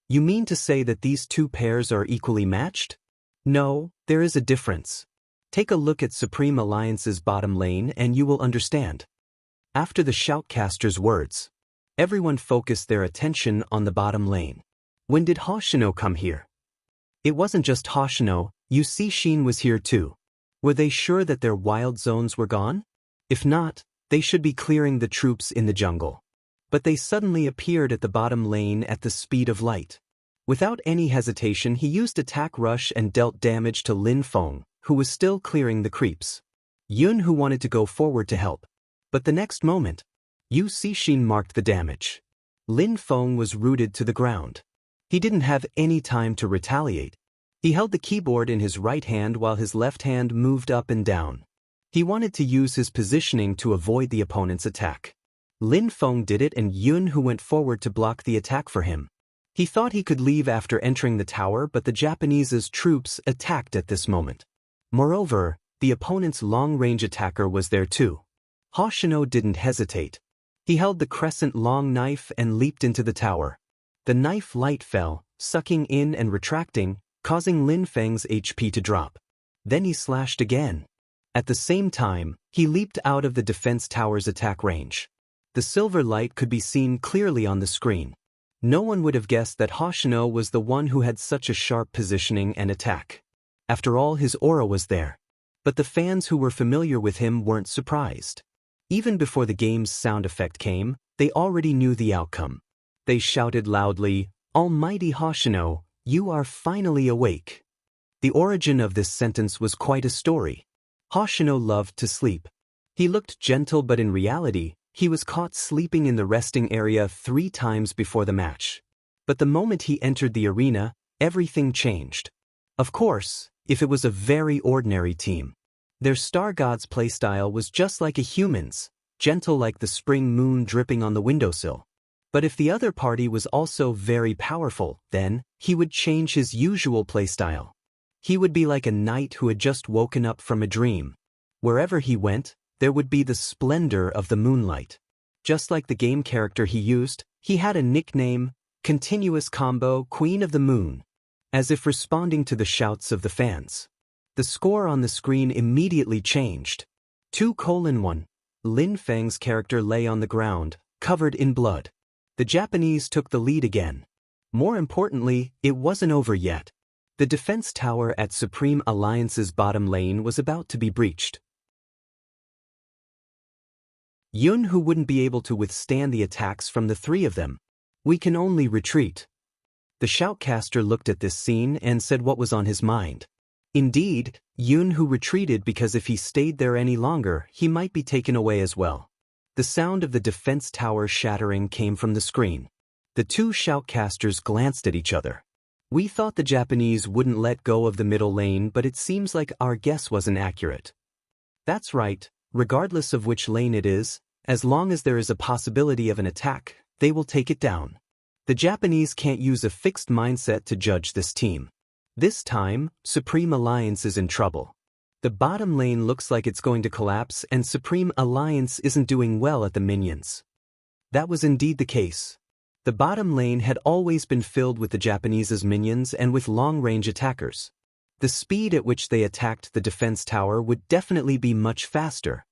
You mean to say that these two pairs are equally matched? No, there is a difference. Take a look at Supreme Alliance's bottom lane and you will understand. After the shoutcaster's words, everyone focused their attention on the bottom lane. When did Hoshino come here? It wasn't just Hoshino, Yu Cixin was here too. Were they sure that their wild zones were gone? If not, they should be clearing the troops in the jungle. But they suddenly appeared at the bottom lane at the speed of light. Without any hesitation, he used attack rush and dealt damage to Lin Feng, who was still clearing the creeps. Yun, who wanted to go forward to help. But the next moment, Yu Cixin marked the damage. Lin Feng was rooted to the ground. He didn't have any time to retaliate. He held the keyboard in his right hand while his left hand moved up and down. He wanted to use his positioning to avoid the opponent's attack. Lin Feng did it and Yun, who went forward to block the attack for him. He thought he could leave after entering the tower, but the Japanese's troops attacked at this moment. Moreover, the opponent's long-range attacker was there too. Hoshino didn't hesitate. He held the crescent long knife and leaped into the tower. The knife light fell, sucking in and retracting, causing Lin Feng's HP to drop. Then he slashed again. At the same time, he leaped out of the defense tower's attack range. The silver light could be seen clearly on the screen. No one would have guessed that Hoshino was the one who had such a sharp positioning and attack. After all, his aura was there. But the fans who were familiar with him weren't surprised. Even before the game's sound effect came, they already knew the outcome. They shouted loudly, "Almighty Hoshino, you are finally awake." The origin of this sentence was quite a story. Hoshino loved to sleep. He looked gentle, but in reality, he was caught sleeping in the resting area 3 times before the match. But the moment he entered the arena, everything changed. Of course, if it was a very ordinary team. Their Star God's playstyle was just like a human's, gentle like the spring moon dripping on the windowsill. But if the other party was also very powerful, then he would change his usual playstyle. He would be like a knight who had just woken up from a dream. Wherever he went, there would be the splendor of the moonlight. Just like the game character he used, he had a nickname, Continuous Combo Queen of the Moon, as if responding to the shouts of the fans. The score on the screen immediately changed. 2:1. Lin Feng's character lay on the ground, covered in blood. The Japanese took the lead again. More importantly, it wasn't over yet. The defense tower at Supreme Alliance's bottom lane was about to be breached. Yun, who wouldn't be able to withstand the attacks from the 3 of them. We can only retreat. The shoutcaster looked at this scene and said what was on his mind. Indeed, Yun who retreated because if he stayed there any longer, he might be taken away as well. The sound of the defense tower shattering came from the screen. The two shoutcasters glanced at each other. We thought the Japanese wouldn't let go of the middle lane, but it seems like our guess wasn't accurate. That's right, regardless of which lane it is, as long as there is a possibility of an attack, they will take it down. The Japanese can't use a fixed mindset to judge this team. This time, Supreme Alliance is in trouble. The bottom lane looks like it's going to collapse and Supreme Alliance isn't doing well at the minions. That was indeed the case. The bottom lane had always been filled with the Japanese's minions and with long-range attackers. The speed at which they attacked the defense tower would definitely be much faster.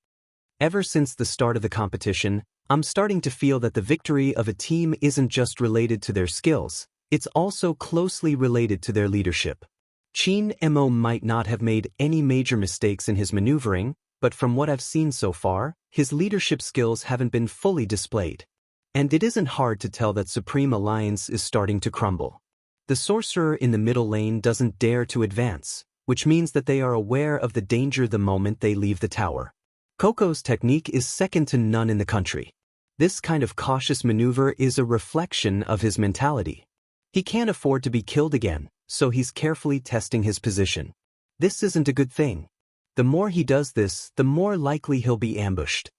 Ever since the start of the competition, I'm starting to feel that the victory of a team isn't just related to their skills, it's also closely related to their leadership. Chin Mo might not have made any major mistakes in his maneuvering, but from what I've seen so far, his leadership skills haven't been fully displayed. And it isn't hard to tell that Supreme Alliance is starting to crumble. The sorcerer in the middle lane doesn't dare to advance, which means that they are aware of the danger the moment they leave the tower. Coco's technique is second to none in the country. This kind of cautious maneuver is a reflection of his mentality. He can't afford to be killed again, so he's carefully testing his position. This isn't a good thing. The more he does this, the more likely he'll be ambushed.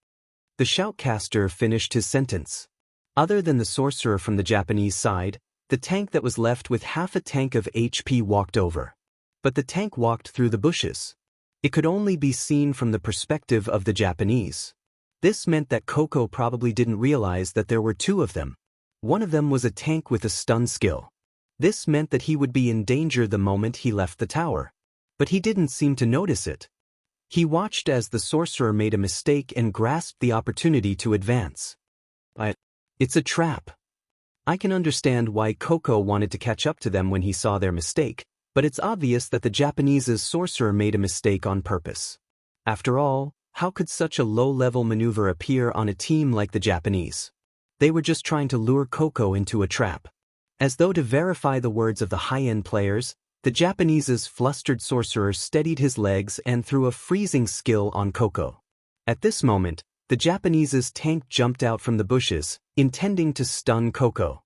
The shoutcaster finished his sentence. Other than the sorcerer from the Japanese side, the tank that was left with half a tank of HP walked over. But the tank walked through the bushes. It could only be seen from the perspective of the Japanese. This meant that Coco probably didn't realize that there were two of them. One of them was a tank with a stun skill. This meant that he would be in danger the moment he left the tower. But he didn't seem to notice it. He watched as the sorcerer made a mistake and grasped the opportunity to advance. It's a trap. I can understand why Coco wanted to catch up to them when he saw their mistake, but it's obvious that the Japanese's sorcerer made a mistake on purpose. After all, how could such a low-level maneuver appear on a team like the Japanese? They were just trying to lure Coco into a trap. As though to verify the words of the high-end players, the Japanese's flustered sorcerer steadied his legs and threw a freezing skill on Coco. At this moment, the Japanese's tank jumped out from the bushes, intending to stun Coco.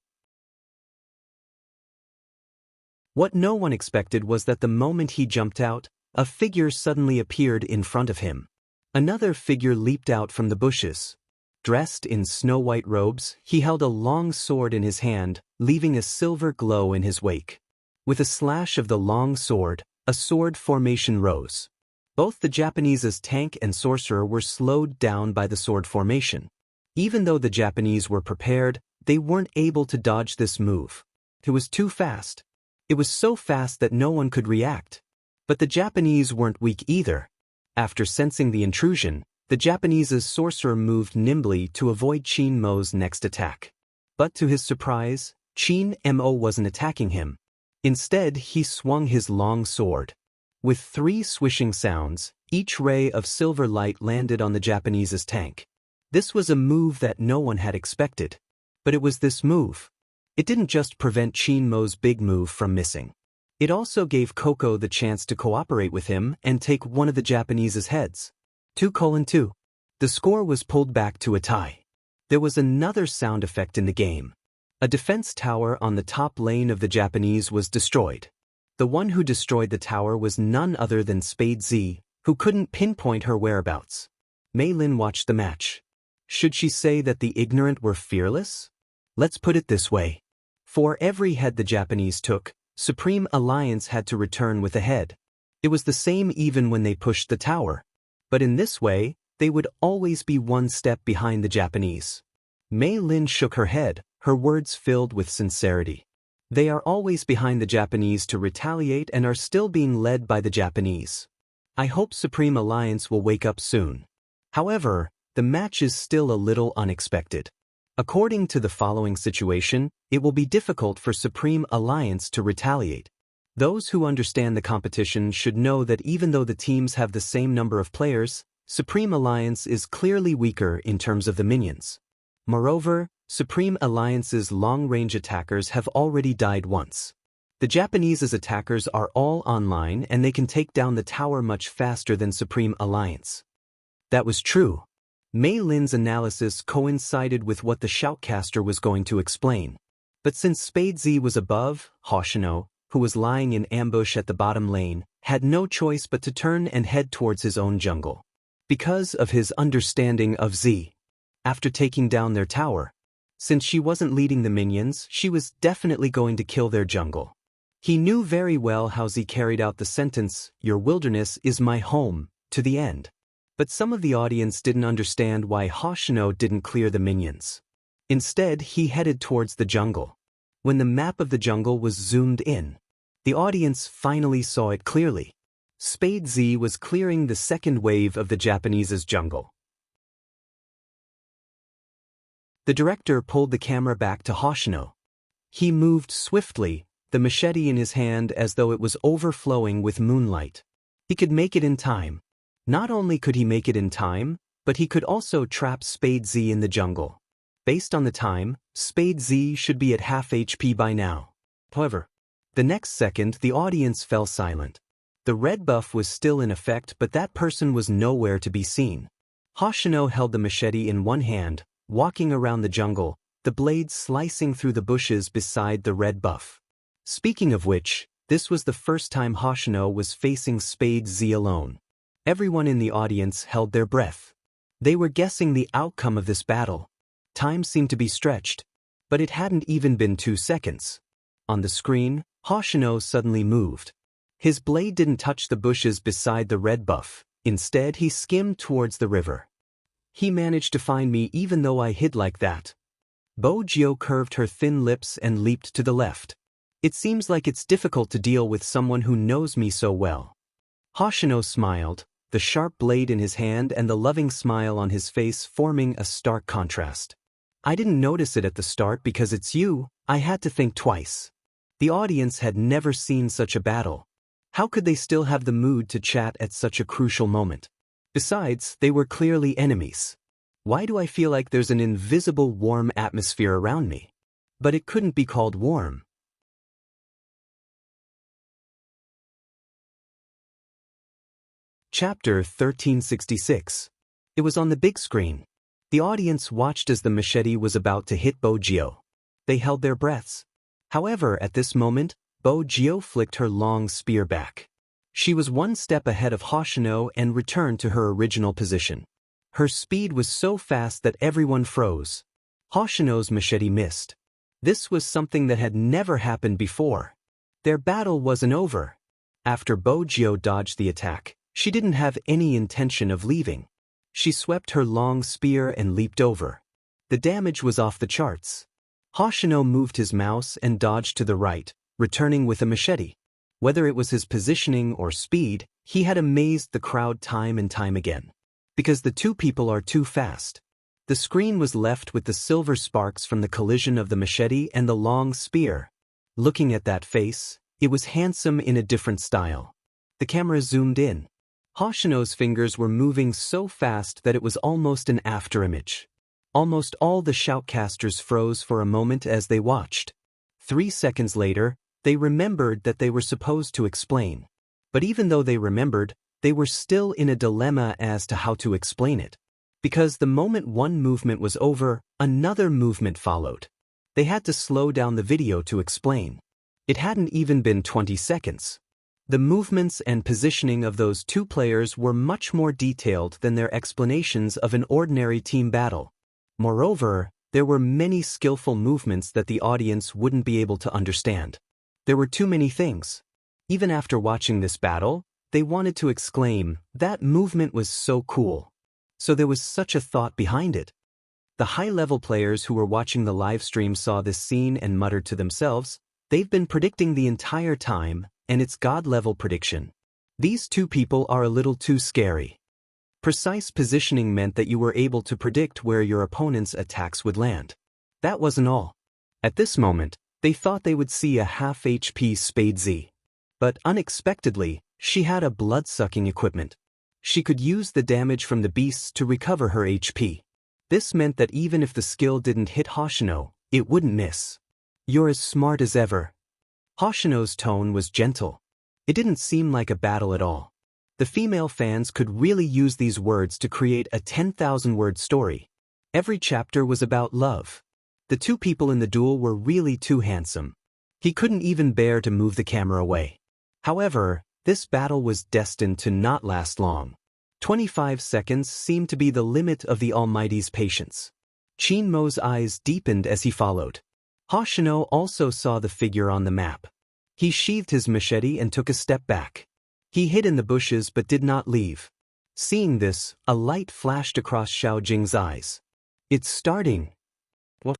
What no one expected was that the moment he jumped out, a figure suddenly appeared in front of him. Another figure leaped out from the bushes. Dressed in snow-white robes, he held a long sword in his hand, leaving a silver glow in his wake. With a slash of the long sword, a sword formation rose. Both the Japanese's tank and sorcerer were slowed down by the sword formation. Even though the Japanese were prepared, they weren't able to dodge this move. It was too fast. It was so fast that no one could react. But the Japanese weren't weak either. After sensing the intrusion, the Japanese's sorcerer moved nimbly to avoid Chin Mo's next attack. But to his surprise, Chin Mo wasn't attacking him. Instead, he swung his long sword. With 3 swishing sounds, each ray of silver light landed on the Japanese's tank. This was a move that no one had expected. But it was this move. It didn't just prevent Chin Mo's big move from missing. It also gave Coco the chance to cooperate with him and take one of the Japanese's heads. 2:2. The score was pulled back to a tie. There was another sound effect in the game. A defense tower on the top lane of the Japanese was destroyed. The one who destroyed the tower was none other than Spade Z, who couldn't pinpoint her whereabouts. Mei Lin watched the match. Should she say that the ignorant were fearless? Let's put it this way. For every head the Japanese took, Supreme Alliance had to return with a head. It was the same even when they pushed the tower. But in this way, they would always be one step behind the Japanese. Mei Lin shook her head, her words filled with sincerity. They are always behind the Japanese to retaliate and are still being led by the Japanese. I hope Supreme Alliance will wake up soon. However, the match is still a little unexpected. According to the following situation, it will be difficult for Supreme Alliance to retaliate. Those who understand the competition should know that even though the teams have the same number of players, Supreme Alliance is clearly weaker in terms of the minions. Moreover, Supreme Alliance's long-range attackers have already died once. The Japanese's attackers are all online and they can take down the tower much faster than Supreme Alliance. That was true. Mei Lin's analysis coincided with what the shoutcaster was going to explain. But since Spade Z was above, Hoshino, who was lying in ambush at the bottom lane, had no choice but to turn and head towards his own jungle. Because of his understanding of Z. After taking down their tower, since she wasn't leading the minions, she was definitely going to kill their jungle. He knew very well how Z carried out the sentence, "Your wilderness is my home," to the end. But some of the audience didn't understand why Hoshino didn't clear the minions. Instead, he headed towards the jungle. When the map of the jungle was zoomed in, the audience finally saw it clearly. Spade Z was clearing the second wave of the Japanese's jungle. The director pulled the camera back to Hoshino. He moved swiftly, the machete in his hand as though it was overflowing with moonlight. He could make it in time. Not only could he make it in time, but he could also trap Spade Z in the jungle. Based on the time, Spade Z should be at half HP by now. However, the next second the audience fell silent. The red buff was still in effect, but that person was nowhere to be seen. Hoshino held the machete in one hand, walking around the jungle, the blade slicing through the bushes beside the red buff. Speaking of which, this was the first time Hoshino was facing Spade Z alone. Everyone in the audience held their breath. They were guessing the outcome of this battle. Time seemed to be stretched, but it hadn't even been 2 seconds. On the screen, Hoshino suddenly moved. His blade didn't touch the bushes beside the red buff. Instead, he skimmed towards the river. He managed to find me even though I hid like that. Bojio curved her thin lips and leaped to the left. It seems like it's difficult to deal with someone who knows me so well. Hoshino smiled, the sharp blade in his hand and the loving smile on his face forming a stark contrast. I didn't notice it at the start because it's you. I had to think twice. The audience had never seen such a battle. How could they still have the mood to chat at such a crucial moment? Besides, they were clearly enemies. Why do I feel like there's an invisible warm atmosphere around me? But it couldn't be called warm. Chapter 1366. It was on the big screen. The audience watched as the machete was about to hit Bojio. They held their breaths. However, at this moment, Bojio flicked her long spear back. She was one step ahead of Hoshino and returned to her original position. Her speed was so fast that everyone froze. Hoshino's machete missed. This was something that had never happened before. Their battle wasn't over. After Bojio dodged the attack, she didn't have any intention of leaving. She swept her long spear and leaped over. The damage was off the charts. Hoshino moved his mouse and dodged to the right, returning with a machete. Whether it was his positioning or speed, he had amazed the crowd time and time again. Because the two people are too fast. The screen was left with the silver sparks from the collision of the machete and the long spear. Looking at that face, it was handsome in a different style. The camera zoomed in. Hoshino's fingers were moving so fast that it was almost an afterimage. Almost all the shoutcasters froze for a moment as they watched. 3 seconds later, they remembered that they were supposed to explain. But even though they remembered, they were still in a dilemma as to how to explain it. Because the moment one movement was over, another movement followed. They had to slow down the video to explain. It hadn't even been 20 seconds. The movements and positioning of those two players were much more detailed than their explanations of an ordinary team battle. Moreover, there were many skillful movements that the audience wouldn't be able to understand. There were too many things. Even after watching this battle, they wanted to exclaim, "That movement was so cool." So there was such a thought behind it. The high-level players who were watching the live stream saw this scene and muttered to themselves, "They've been predicting the entire time, and it's God-level prediction. These two people are a little too scary." Precise positioning meant that you were able to predict where your opponent's attacks would land. That wasn't all. At this moment, they thought they would see a half HP Spade Z. But unexpectedly, she had a blood-sucking equipment. She could use the damage from the beasts to recover her HP. This meant that even if the skill didn't hit Hoshino, it wouldn't miss. "You're as smart as ever." Hoshino's tone was gentle. It didn't seem like a battle at all. The female fans could really use these words to create a 10,000-word story. Every chapter was about love. The two people in the duel were really too handsome. He couldn't even bear to move the camera away. However, this battle was destined to not last long. 25 seconds seemed to be the limit of the Almighty's patience. Chinmo's eyes deepened as he followed. Hoshino also saw the figure on the map. He sheathed his machete and took a step back. He hid in the bushes but did not leave. Seeing this, a light flashed across Xiao Jing's eyes. It's starting. What?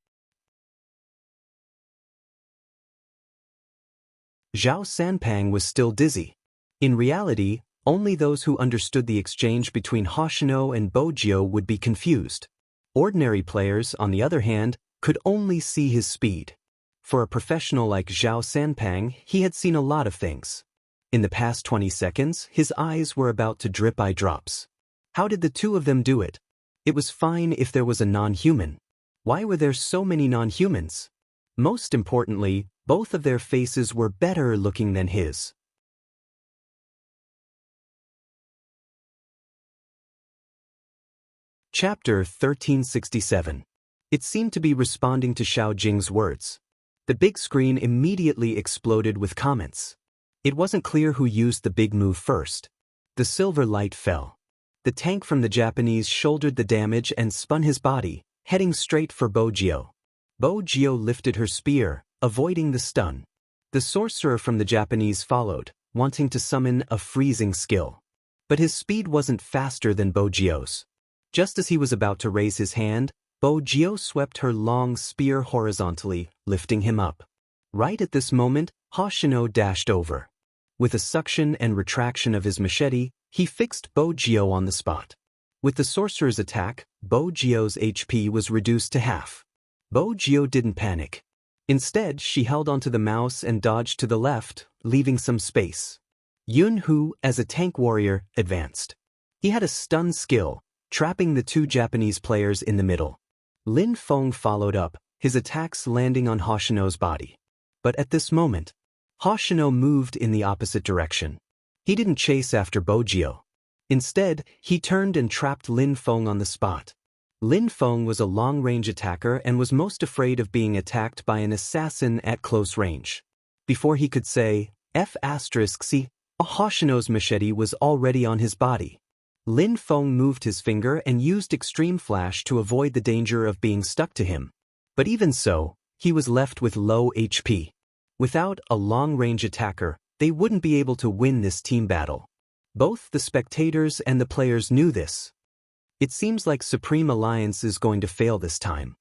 Zhao Sanpang was still dizzy. In reality, only those who understood the exchange between Hoshino and Bojio would be confused. Ordinary players, on the other hand, could only see his speed. For a professional like Zhao Sanpang, he had seen a lot of things. In the past 20 seconds, his eyes were about to drip eye drops. How did the two of them do it? It was fine if there was a non-human. Why were there so many non-humans? Most importantly, both of their faces were better looking than his. Chapter 1367. It seemed to be responding to Xiao Jing's words. The big screen immediately exploded with comments. It wasn't clear who used the big move first. The silver light fell. The tank from the Japanese shouldered the damage and spun his body, heading straight for Bojio. Bojio lifted her spear, avoiding the stun. The sorcerer from the Japanese followed, wanting to summon a freezing skill. But his speed wasn't faster than Bojio's. Just as he was about to raise his hand, Bojio swept her long spear horizontally, lifting him up. Right at this moment, Hoshino dashed over. With a suction and retraction of his machete, he fixed Bojio on the spot. With the sorcerer's attack, Bojio's HP was reduced to half. Bojio didn't panic. Instead, she held onto the mouse and dodged to the left, leaving some space. Yun-Hu, as a tank warrior, advanced. He had a stun skill, trapping the two Japanese players in the middle. Lin Feng followed up, his attacks landing on Hoshino's body. But at this moment, Hoshino moved in the opposite direction. He didn't chase after Bojio. Instead, he turned and trapped Lin Feng on the spot. Lin Feng was a long-range attacker and was most afraid of being attacked by an assassin at close range. Before he could say, F***C, Hoshino's machete was already on his body. Lin Feng moved his finger and used Extreme Flash to avoid the danger of being stuck to him. But even so, he was left with low HP. Without a long-range attacker, they wouldn't be able to win this team battle. Both the spectators and the players knew this. It seems like Supreme Alliance is going to fail this time.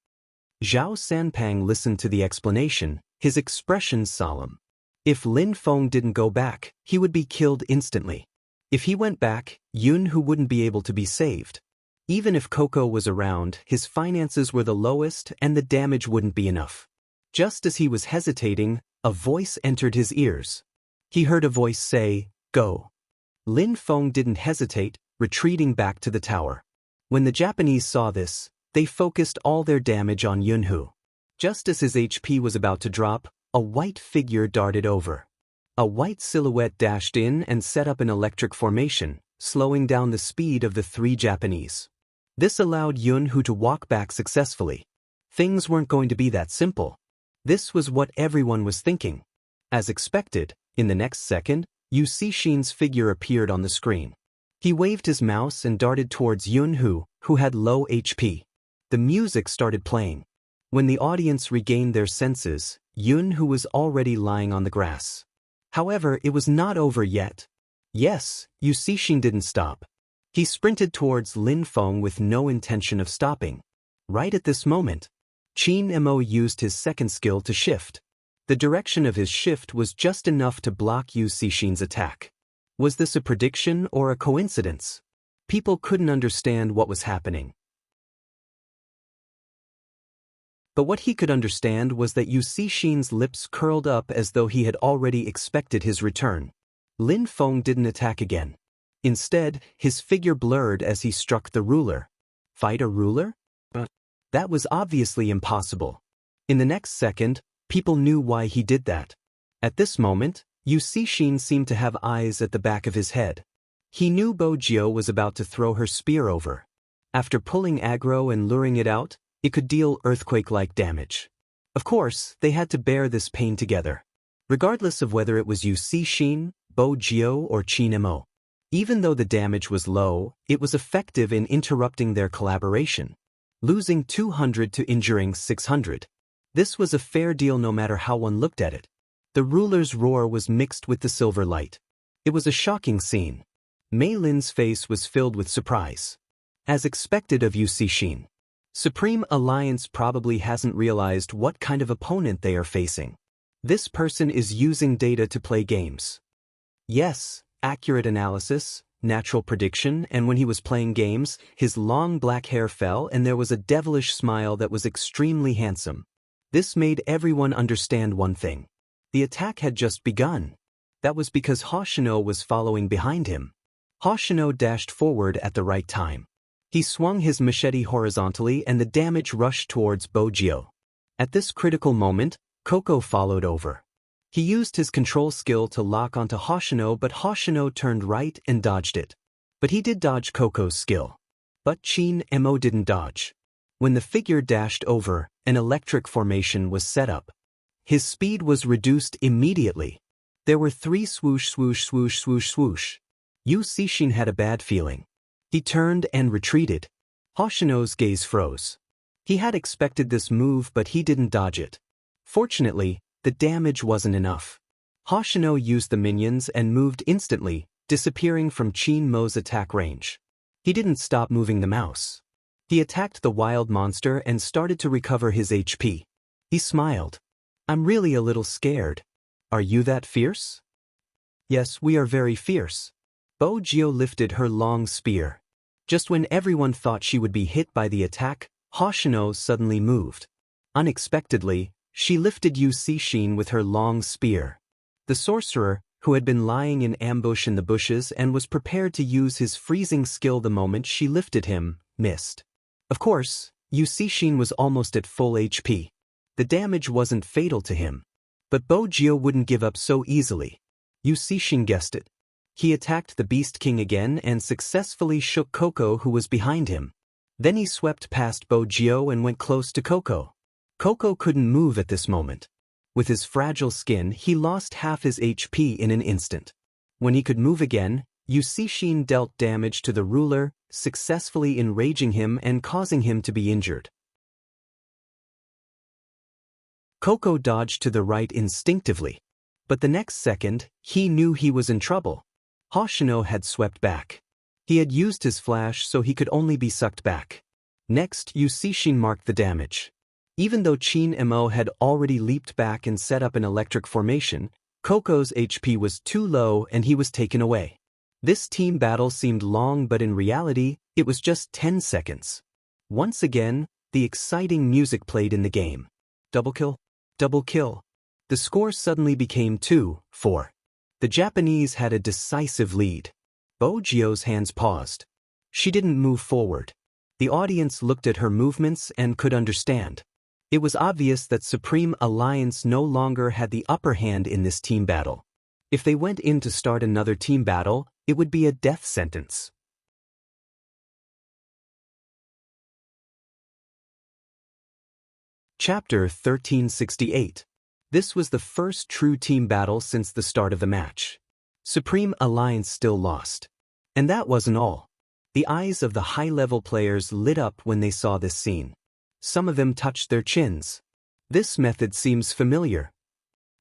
Zhao Sanpang listened to the explanation, his expression solemn. If Lin Feng didn't go back, he would be killed instantly. If he went back, Yun-Hu wouldn't be able to be saved. Even if Coco was around, his finances were the lowest and the damage wouldn't be enough. Just as he was hesitating, a voice entered his ears. He heard a voice say, "Go." Lin Feng didn't hesitate, retreating back to the tower. When the Japanese saw this, they focused all their damage on Yun-Hu. Just as his HP was about to drop, a white figure darted over. A white silhouette dashed in and set up an electric formation, slowing down the speed of the three Japanese. This allowed Yun-Hu to walk back successfully. Things weren't going to be that simple. This was what everyone was thinking. As expected, in the next second, Yu Cixin's figure appeared on the screen. He waved his mouse and darted towards Yun-Hu, who had low HP. The music started playing. When the audience regained their senses, Yun-Hu was already lying on the grass. However, it was not over yet. Yes, Yu Cixin didn't stop. He sprinted towards Lin Feng with no intention of stopping. Right at this moment, Qin Mo used his second skill to shift. The direction of his shift was just enough to block Yu Cixin's attack. Was this a prediction or a coincidence? People couldn't understand what was happening. But what he could understand was that Yu Cixin's lips curled up as though he had already expected his return. Lin Feng didn't attack again. Instead, his figure blurred as he struck the ruler. Fight a ruler? But that was obviously impossible. In the next second, people knew why he did that. At this moment, Yu Cixin seemed to have eyes at the back of his head. He knew Bo Jiu was about to throw her spear over. After pulling aggro and luring it out, it could deal earthquake-like damage. Of course, they had to bear this pain together. Regardless of whether it was Yu Cixin, Bo Jiu, or Qin Mo. Even though the damage was low, it was effective in interrupting their collaboration. Losing 200 to injuring 600. This was a fair deal no matter how one looked at it. The ruler's roar was mixed with the silver light. It was a shocking scene. Mei Lin's face was filled with surprise. As expected of Yu Cixin. Supreme Alliance probably hasn't realized what kind of opponent they are facing. This person is using data to play games. Yes, accurate analysis, natural prediction, and when he was playing games, his long black hair fell and there was a devilish smile that was extremely handsome. This made everyone understand one thing. The attack had just begun. That was because Hoshino was following behind him. Hoshino dashed forward at the right time. He swung his machete horizontally and the damage rushed towards Bo Jiu. At this critical moment, Coco followed over. He used his control skill to lock onto Hoshino, but Hoshino turned right and dodged it. But he did dodge Coco's skill. But Qin Mo didn't dodge. When the figure dashed over, an electric formation was set up. His speed was reduced immediately. There were 3 swoosh swoosh swoosh swoosh swoosh. Yu Cixin had a bad feeling. He turned and retreated. Hoshino's gaze froze. He had expected this move but he didn't dodge it. Fortunately, the damage wasn't enough. Hoshino used the minions and moved instantly, disappearing from Qin Mo's attack range. He didn't stop moving the mouse. He attacked the wild monster and started to recover his HP. He smiled. I'm really a little scared. Are you that fierce? Yes, we are very fierce. Bo Jiu lifted her long spear. Just when everyone thought she would be hit by the attack, Hoshino suddenly moved. Unexpectedly, she lifted Yu Cixin with her long spear. The sorcerer, who had been lying in ambush in the bushes and was prepared to use his freezing skill the moment she lifted him, missed. Of course, Yu Cixin was almost at full HP. The damage wasn't fatal to him. But Bo Jiu wouldn't give up so easily. Yu Cixin guessed it. He attacked the Beast King again and successfully shook Coco, who was behind him. Then he swept past Bo Jiu and went close to Coco. Coco couldn't move at this moment. With his fragile skin, he lost half his HP in an instant. When he could move again, Yu Cixin dealt damage to the ruler, successfully enraging him and causing him to be injured. Coco dodged to the right instinctively. But the next second, he knew he was in trouble. Hoshino had swept back. He had used his flash so he could only be sucked back. Next, Yu Cixin marked the damage. Even though Qin Mo had already leaped back and set up an electric formation, Coco's HP was too low and he was taken away. This team battle seemed long but in reality, it was just 10 seconds. Once again, the exciting music played in the game. Double kill. Double kill. The score suddenly became 2-4. The Japanese had a decisive lead. Bo Jiu's hands paused. She didn't move forward. The audience looked at her movements and could understand. It was obvious that Supreme Alliance no longer had the upper hand in this team battle. If they went in to start another team battle, it would be a death sentence. Chapter 1368. This was the first true team battle since the start of the match. Supreme Alliance still lost. And that wasn't all. The eyes of the high-level players lit up when they saw this scene. Some of them touched their chins. This method seems familiar.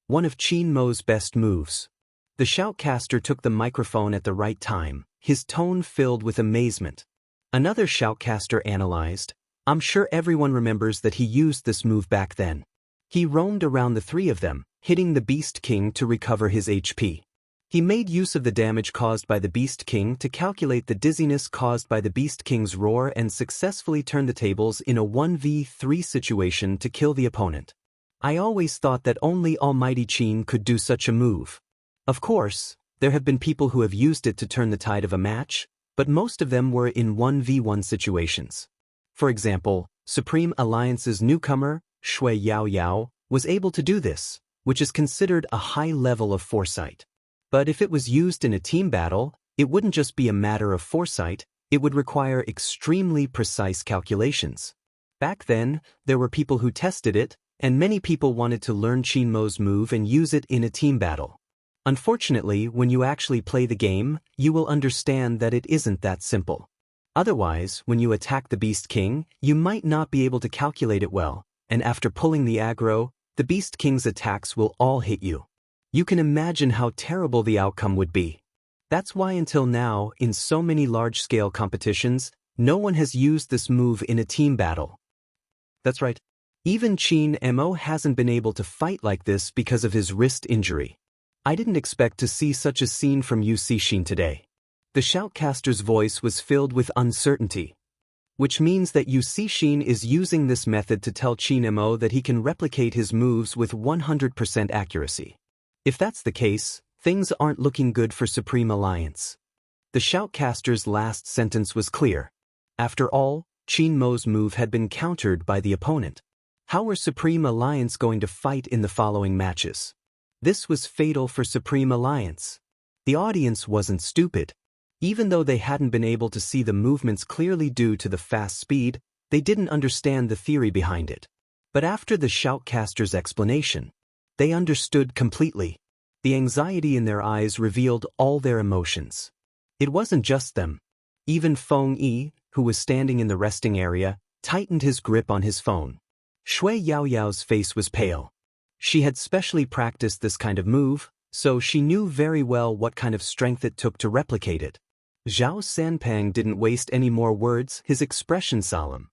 One of Qin Mo's best moves. The shoutcaster took the microphone at the right time, his tone filled with amazement. Another shoutcaster analyzed. I'm sure everyone remembers that he used this move back then. He roamed around the 3 of them, hitting the Beast King to recover his HP. He made use of the damage caused by the Beast King to calculate the dizziness caused by the Beast King's roar and successfully turn the tables in a 1v3 situation to kill the opponent. I always thought that only Almighty Qin could do such a move. Of course, there have been people who have used it to turn the tide of a match, but most of them were in 1v1 situations. For example, Supreme Alliance's newcomer, Shui Yao Yao, was able to do this, which is considered a high level of foresight. But if it was used in a team battle, it wouldn't just be a matter of foresight, it would require extremely precise calculations. Back then, there were people who tested it, and many people wanted to learn Qin Mo's move and use it in a team battle. Unfortunately, when you actually play the game, you will understand that it isn't that simple. Otherwise, when you attack the Beast King, you might not be able to calculate it well, and after pulling the aggro, the Beast King's attacks will all hit you. You can imagine how terrible the outcome would be. That's why until now, in so many large-scale competitions, no one has used this move in a team battle. That's right. Even Qin Mo hasn't been able to fight like this because of his wrist injury. I didn't expect to see such a scene from Yu Cixin today. The shoutcaster's voice was filled with uncertainty, which means that Yu Cixin is using this method to tell Qin Mo that he can replicate his moves with 100% accuracy. If that's the case, things aren't looking good for Supreme Alliance. The shoutcaster's last sentence was clear. After all, Qin Mo's move had been countered by the opponent. How were Supreme Alliance going to fight in the following matches? This was fatal for Supreme Alliance. The audience wasn't stupid. Even though they hadn't been able to see the movements clearly due to the fast speed, they didn't understand the theory behind it. But after the shoutcaster's explanation, they understood completely. The anxiety in their eyes revealed all their emotions. It wasn't just them. Even Feng Yi, who was standing in the resting area, tightened his grip on his phone. Shui Yaoyao's face was pale. She had specially practiced this kind of move, so she knew very well what kind of strength it took to replicate it. Zhao Sanpang didn't waste any more words, his expression solemn.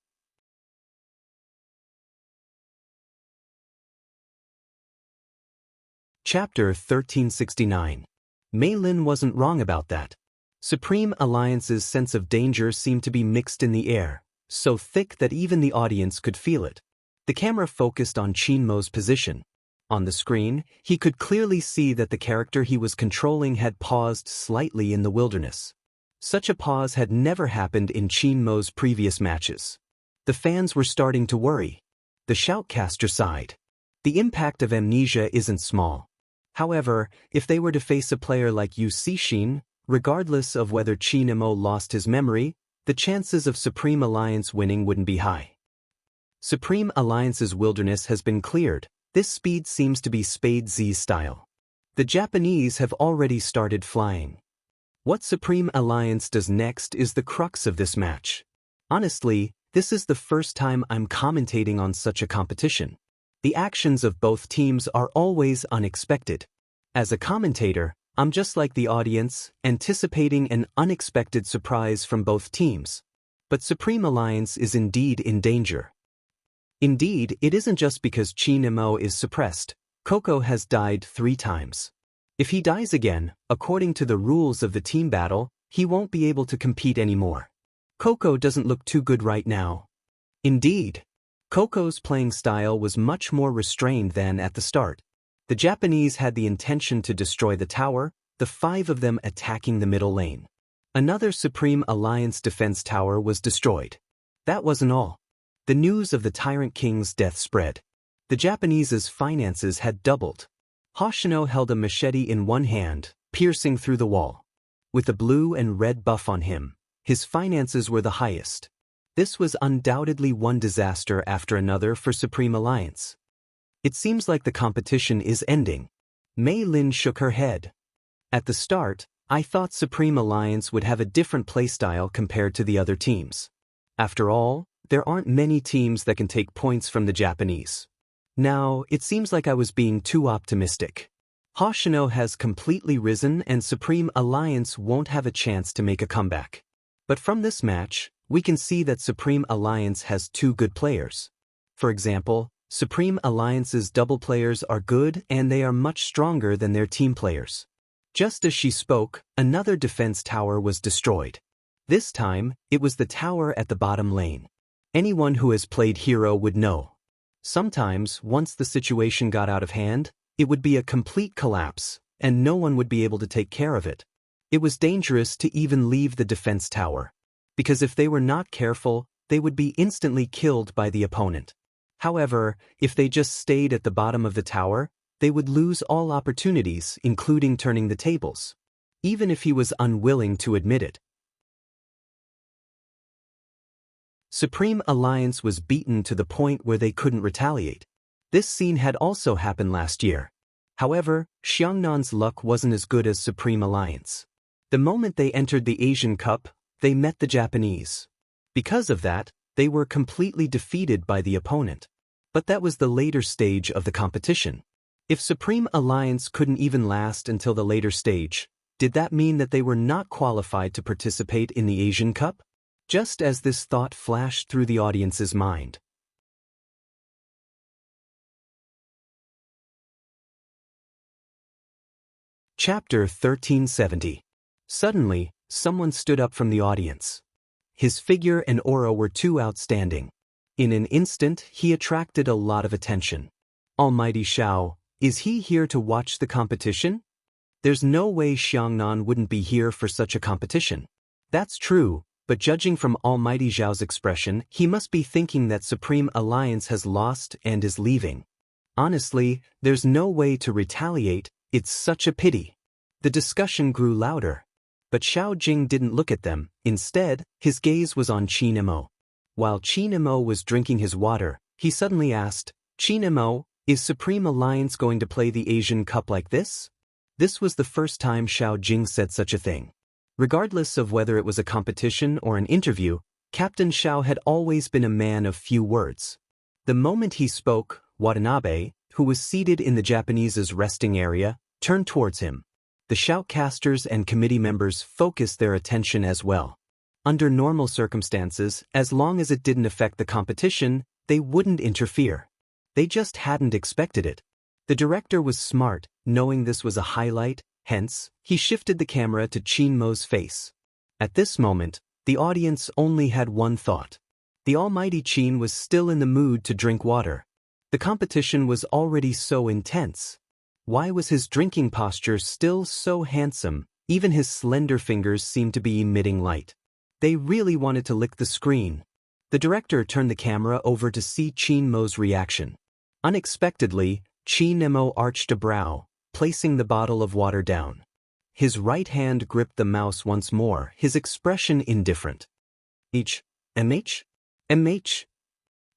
Chapter 1369. Mei Lin wasn't wrong about that. Supreme Alliance's sense of danger seemed to be mixed in the air, so thick that even the audience could feel it. The camera focused on Qin Mo's position. On the screen, he could clearly see that the character he was controlling had paused slightly in the wilderness. Such a pause had never happened in Qin Mo's previous matches. The fans were starting to worry. The shoutcaster sighed. The impact of amnesia isn't small. However, if they were to face a player like Yu Cixin, regardless of whether Qin Mo lost his memory, the chances of Supreme Alliance winning wouldn't be high. Supreme Alliance's wilderness has been cleared. This speed seems to be Spade Z's style. The Japanese have already started flying. What Supreme Alliance does next is the crux of this match. Honestly, this is the first time I'm commentating on such a competition. The actions of both teams are always unexpected. As a commentator, I'm just like the audience, anticipating an unexpected surprise from both teams. But Supreme Alliance is indeed in danger. Indeed, it isn't just because Qin Mo is suppressed. Coco has died 3 times. If he dies again, according to the rules of the team battle, he won't be able to compete anymore. Coco doesn't look too good right now. Indeed, Coco's playing style was much more restrained than at the start. The Japanese had the intention to destroy the tower, the 5 of them attacking the middle lane. Another Supreme Alliance defense tower was destroyed. That wasn't all. The news of the Tyrant King's death spread. The Japanese's finances had doubled. Hoshino held a machete in one hand, piercing through the wall. With a blue and red buff on him, his finances were the highest. This was undoubtedly one disaster after another for Supreme Alliance. It seems like the competition is ending. Mei Lin shook her head. At the start, I thought Supreme Alliance would have a different playstyle compared to the other teams. After all, there aren't many teams that can take points from the Japanese. Now, it seems like I was being too optimistic. Hoshino has completely risen and Supreme Alliance won't have a chance to make a comeback. But from this match, we can see that Supreme Alliance has 2 good players. For example, Supreme Alliance's double players are good and they are much stronger than their team players. Just as she spoke, another defense tower was destroyed. This time, it was the tower at the bottom lane. Anyone who has played Hero would know. Sometimes, once the situation got out of hand, it would be a complete collapse, and no one would be able to take care of it. It was dangerous to even leave the defense tower, because if they were not careful, they would be instantly killed by the opponent. However, if they just stayed at the bottom of the tower, they would lose all opportunities, including turning the tables, even if he was unwilling to admit it. Supreme Alliance was beaten to the point where they couldn't retaliate. This scene had also happened last year. However, Xiangnan's luck wasn't as good as Supreme Alliance. The moment they entered the Asian Cup, they met the Japanese. Because of that, they were completely defeated by the opponent. But that was the later stage of the competition. If Supreme Alliance couldn't even last until the later stage, did that mean that they were not qualified to participate in the Asian Cup? Just as this thought flashed through the audience's mind. Chapter 1370. Suddenly, someone stood up from the audience. His figure and aura were too outstanding. In an instant, he attracted a lot of attention. Almighty Xiao, is he here to watch the competition? There's no way Xiangnan wouldn't be here for such a competition. That's true, but judging from Almighty Xiao's expression, he must be thinking that Supreme Alliance has lost and is leaving. Honestly, there's no way to retaliate, it's such a pity. The discussion grew louder. But Xiao Jing didn't look at them, instead, his gaze was on Qin Emo. While Qin Emo was drinking his water, he suddenly asked, Qin Emo, is Supreme Alliance going to play the Asian Cup like this? This was the first time Xiao Jing said such a thing. Regardless of whether it was a competition or an interview, Captain Xiao had always been a man of few words. The moment he spoke, Watanabe, who was seated in the Japanese's resting area, turned towards him. The shoutcasters and committee members focused their attention as well. Under normal circumstances, as long as it didn't affect the competition, they wouldn't interfere. They just hadn't expected it. The director was smart, knowing this was a highlight, hence, he shifted the camera to Qin Mo's face. At this moment, the audience only had one thought. The almighty Qin was still in the mood to drink water. The competition was already so intense. Why was his drinking posture still so handsome? Even his slender fingers seemed to be emitting light. They really wanted to lick the screen. The director turned the camera over to see Qin Mo's reaction. Unexpectedly, Qin Mo arched a brow, placing the bottle of water down. His right hand gripped the mouse once more, his expression indifferent. MH?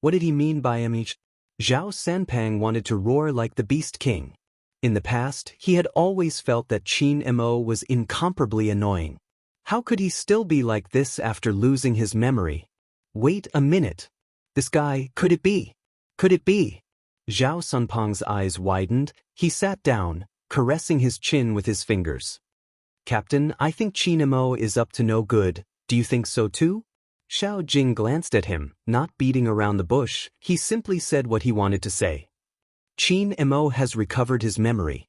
What did he mean by MH? Zhao Sanpang wanted to roar like the Beast King. In the past, he had always felt that Qin Mo was incomparably annoying. How could he still be like this after losing his memory? Wait a minute. This guy, could it be? Could it be? Zhao Sanpang's eyes widened, he sat down, caressing his chin with his fingers. Captain, I think Qin Mo is up to no good, do you think so too? Xiao Jing glanced at him, not beating around the bush, he simply said what he wanted to say. Qin Mo has recovered his memory.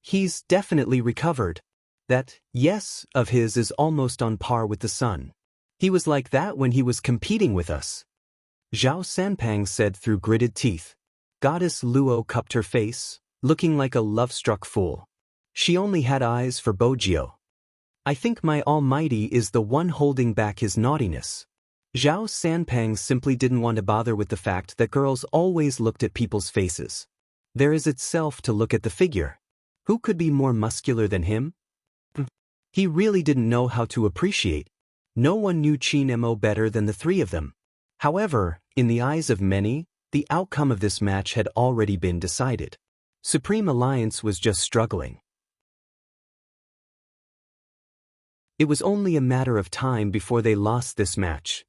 He's definitely recovered. That yes of his is almost on par with the sun. He was like that when he was competing with us. Zhao Sanpang said through gritted teeth. Goddess Luo cupped her face, looking like a love-struck fool. She only had eyes for Bojio. I think my almighty is the one holding back his naughtiness. Zhao Sanpang simply didn't want to bother with the fact that girls always looked at people's faces. There is itself to look at the figure. Who could be more muscular than him? He really didn't know how to appreciate. No one knew Qin Mo better than the three of them. However, in the eyes of many, the outcome of this match had already been decided. Supreme Alliance was just struggling. It was only a matter of time before they lost this match.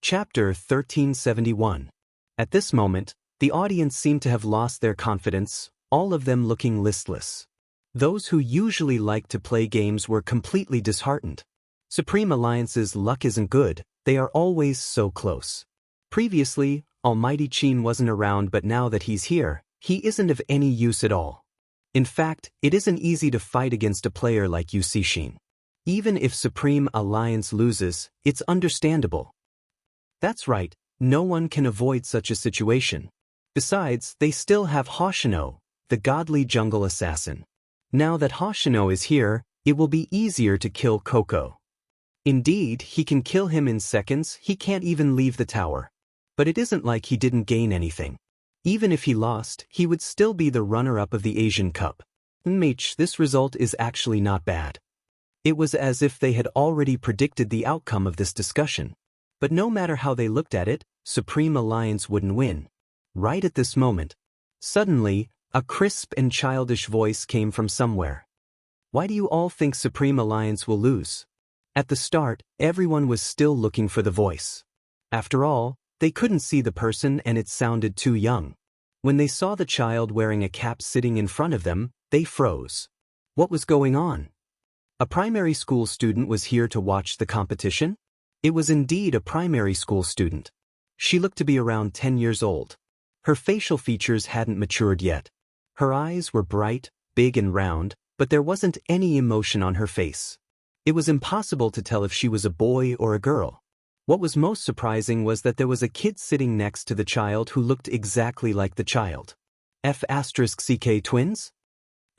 Chapter 1371. At this moment, the audience seemed to have lost their confidence, all of them looking listless. Those who usually liked to play games were completely disheartened. Supreme Alliance's luck isn't good, they are always so close. Previously, Almighty Qin wasn't around, but now that he's here, he isn't of any use at all. In fact, it isn't easy to fight against a player like Yu Cixin. Even if Supreme Alliance loses, it's understandable. That's right, no one can avoid such a situation. Besides, they still have Hoshino, the godly jungle assassin. Now that Hoshino is here, it will be easier to kill Coco. Indeed, he can kill him in seconds, he can't even leave the tower. But it isn't like he didn't gain anything. Even if he lost, he would still be the runner-up of the Asian Cup. This result is actually not bad. It was as if they had already predicted the outcome of this discussion. But no matter how they looked at it, Supreme Alliance wouldn't win. Right at this moment, suddenly, a crisp and childish voice came from somewhere. Why do you all think Supreme Alliance will lose? At the start, everyone was still looking for the voice. After all, they couldn't see the person and it sounded too young. When they saw the child wearing a cap sitting in front of them, they froze. What was going on? A primary school student was here to watch the competition? It was indeed a primary school student. She looked to be around 10 years old. Her facial features hadn't matured yet. Her eyes were bright, big and round, but there wasn't any emotion on her face. It was impossible to tell if she was a boy or a girl. What was most surprising was that there was a kid sitting next to the child who looked exactly like the child. F***CK twins?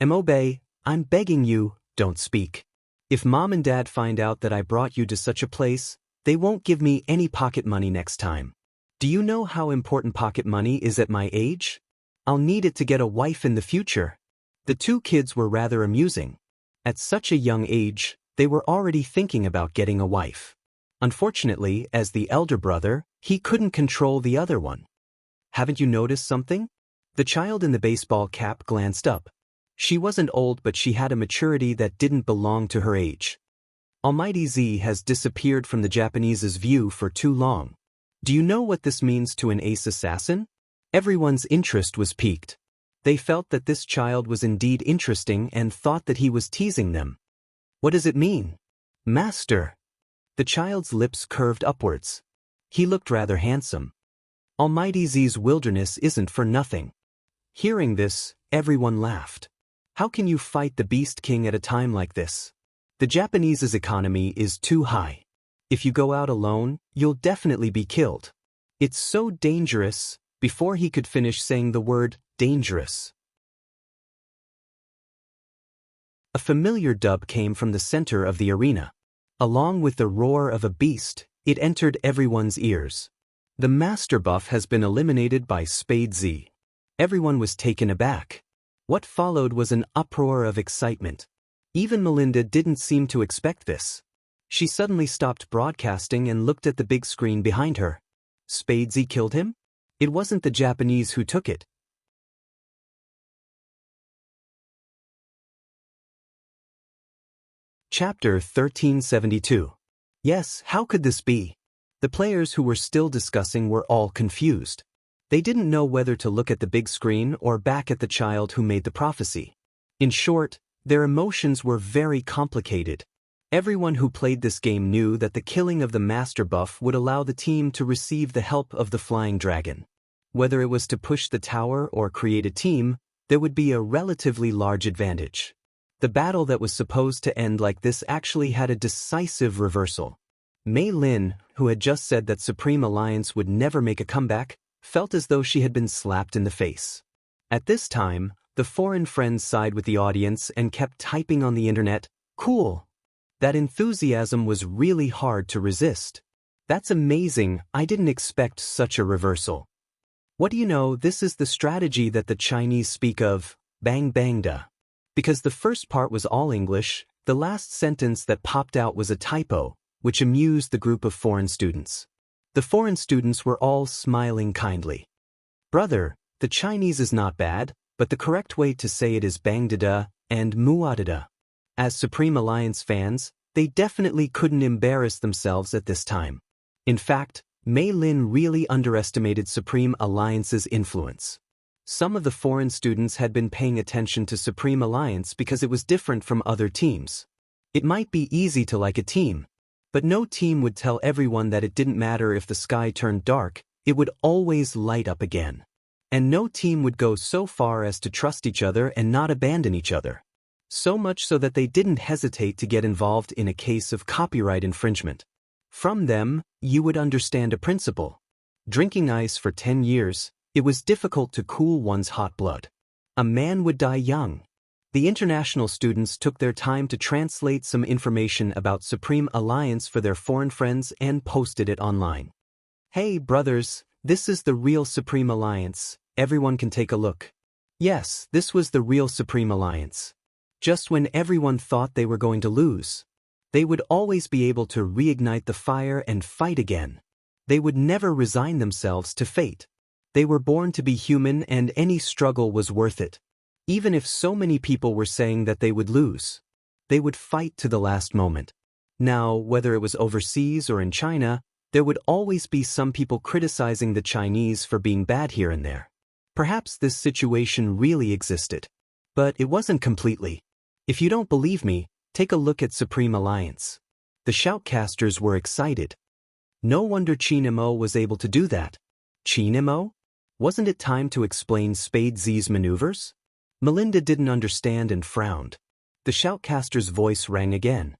Mobe, I'm begging you, don't speak. If mom and dad find out that I brought you to such a place, they won't give me any pocket money next time. Do you know how important pocket money is at my age? I'll need it to get a wife in the future. The two kids were rather amusing. At such a young age, they were already thinking about getting a wife. Unfortunately, as the elder brother, he couldn't control the other one. Haven't you noticed something? The child in the baseball cap glanced up. She wasn't old, but she had a maturity that didn't belong to her age. Almighty Z has disappeared from the Japanese's view for too long. Do you know what this means to an ace assassin? Everyone's interest was piqued. They felt that this child was indeed interesting and thought that he was teasing them. What does it mean? Master. The child's lips curved upwards. He looked rather handsome. Almighty Z's wilderness isn't for nothing. Hearing this, everyone laughed. How can you fight the Beast King at a time like this? The Japanese's economy is too high. If you go out alone, you'll definitely be killed. It's so dangerous. Before he could finish saying the word, dangerous, a familiar dub came from the center of the arena. Along with the roar of a beast, it entered everyone's ears. The Master Buff has been eliminated by Spade Z. Everyone was taken aback. What followed was an uproar of excitement. Even Melinda didn't seem to expect this. She suddenly stopped broadcasting and looked at the big screen behind her. Spade Z killed him? It wasn't the Japanese who took it. Chapter 1372. Yes, how could this be? The players who were still discussing were all confused. They didn't know whether to look at the big screen or back at the child who made the prophecy. In short, their emotions were very complicated. Everyone who played this game knew that the killing of the Master Buff would allow the team to receive the help of the Flying Dragon. Whether it was to push the tower or create a team, there would be a relatively large advantage. The battle that was supposed to end like this actually had a decisive reversal. Mei Lin, who had just said that Supreme Alliance would never make a comeback, felt as though she had been slapped in the face. At this time, the foreign friends sighed with the audience and kept typing on the internet, "Cool." That enthusiasm was really hard to resist. That's amazing, I didn't expect such a reversal. What do you know, this is the strategy that the Chinese speak of, bang bang da. Because the first part was all English, the last sentence that popped out was a typo, which amused the group of foreign students. The foreign students were all smiling kindly. Brother, the Chinese is not bad, but the correct way to say it is bangdada and muadada. As Supreme Alliance fans, they definitely couldn't embarrass themselves at this time. In fact, Mei Lin really underestimated Supreme Alliance's influence. Some of the foreign students had been paying attention to Supreme Alliance because it was different from other teams. It might be easy to like a team, but no team would tell everyone that it didn't matter if the sky turned dark, it would always light up again. And no team would go so far as to trust each other and not abandon each other. So much so that they didn't hesitate to get involved in a case of copyright infringement. From them, you would understand a principle. Drinking ice for 10 years, it was difficult to cool one's hot blood. A man would die young. The international students took their time to translate some information about Supreme Alliance for their foreign friends and posted it online. Hey brothers, this is the real Supreme Alliance, everyone can take a look. Yes, this was the real Supreme Alliance. Just when everyone thought they were going to lose, they would always be able to reignite the fire and fight again. They would never resign themselves to fate. They were born to be human and any struggle was worth it. Even if so many people were saying that they would lose, they would fight to the last moment. Now, whether it was overseas or in China, there would always be some people criticizing the Chinese for being bad here and there. Perhaps this situation really existed. But it wasn't completely. If you don't believe me, take a look at Supreme Alliance. The shoutcasters were excited. No wonder Qin Mo was able to do that. Qin Mo? Wasn't it time to explain Spade Z's maneuvers? Melinda didn't understand and frowned. The shoutcaster's voice rang again.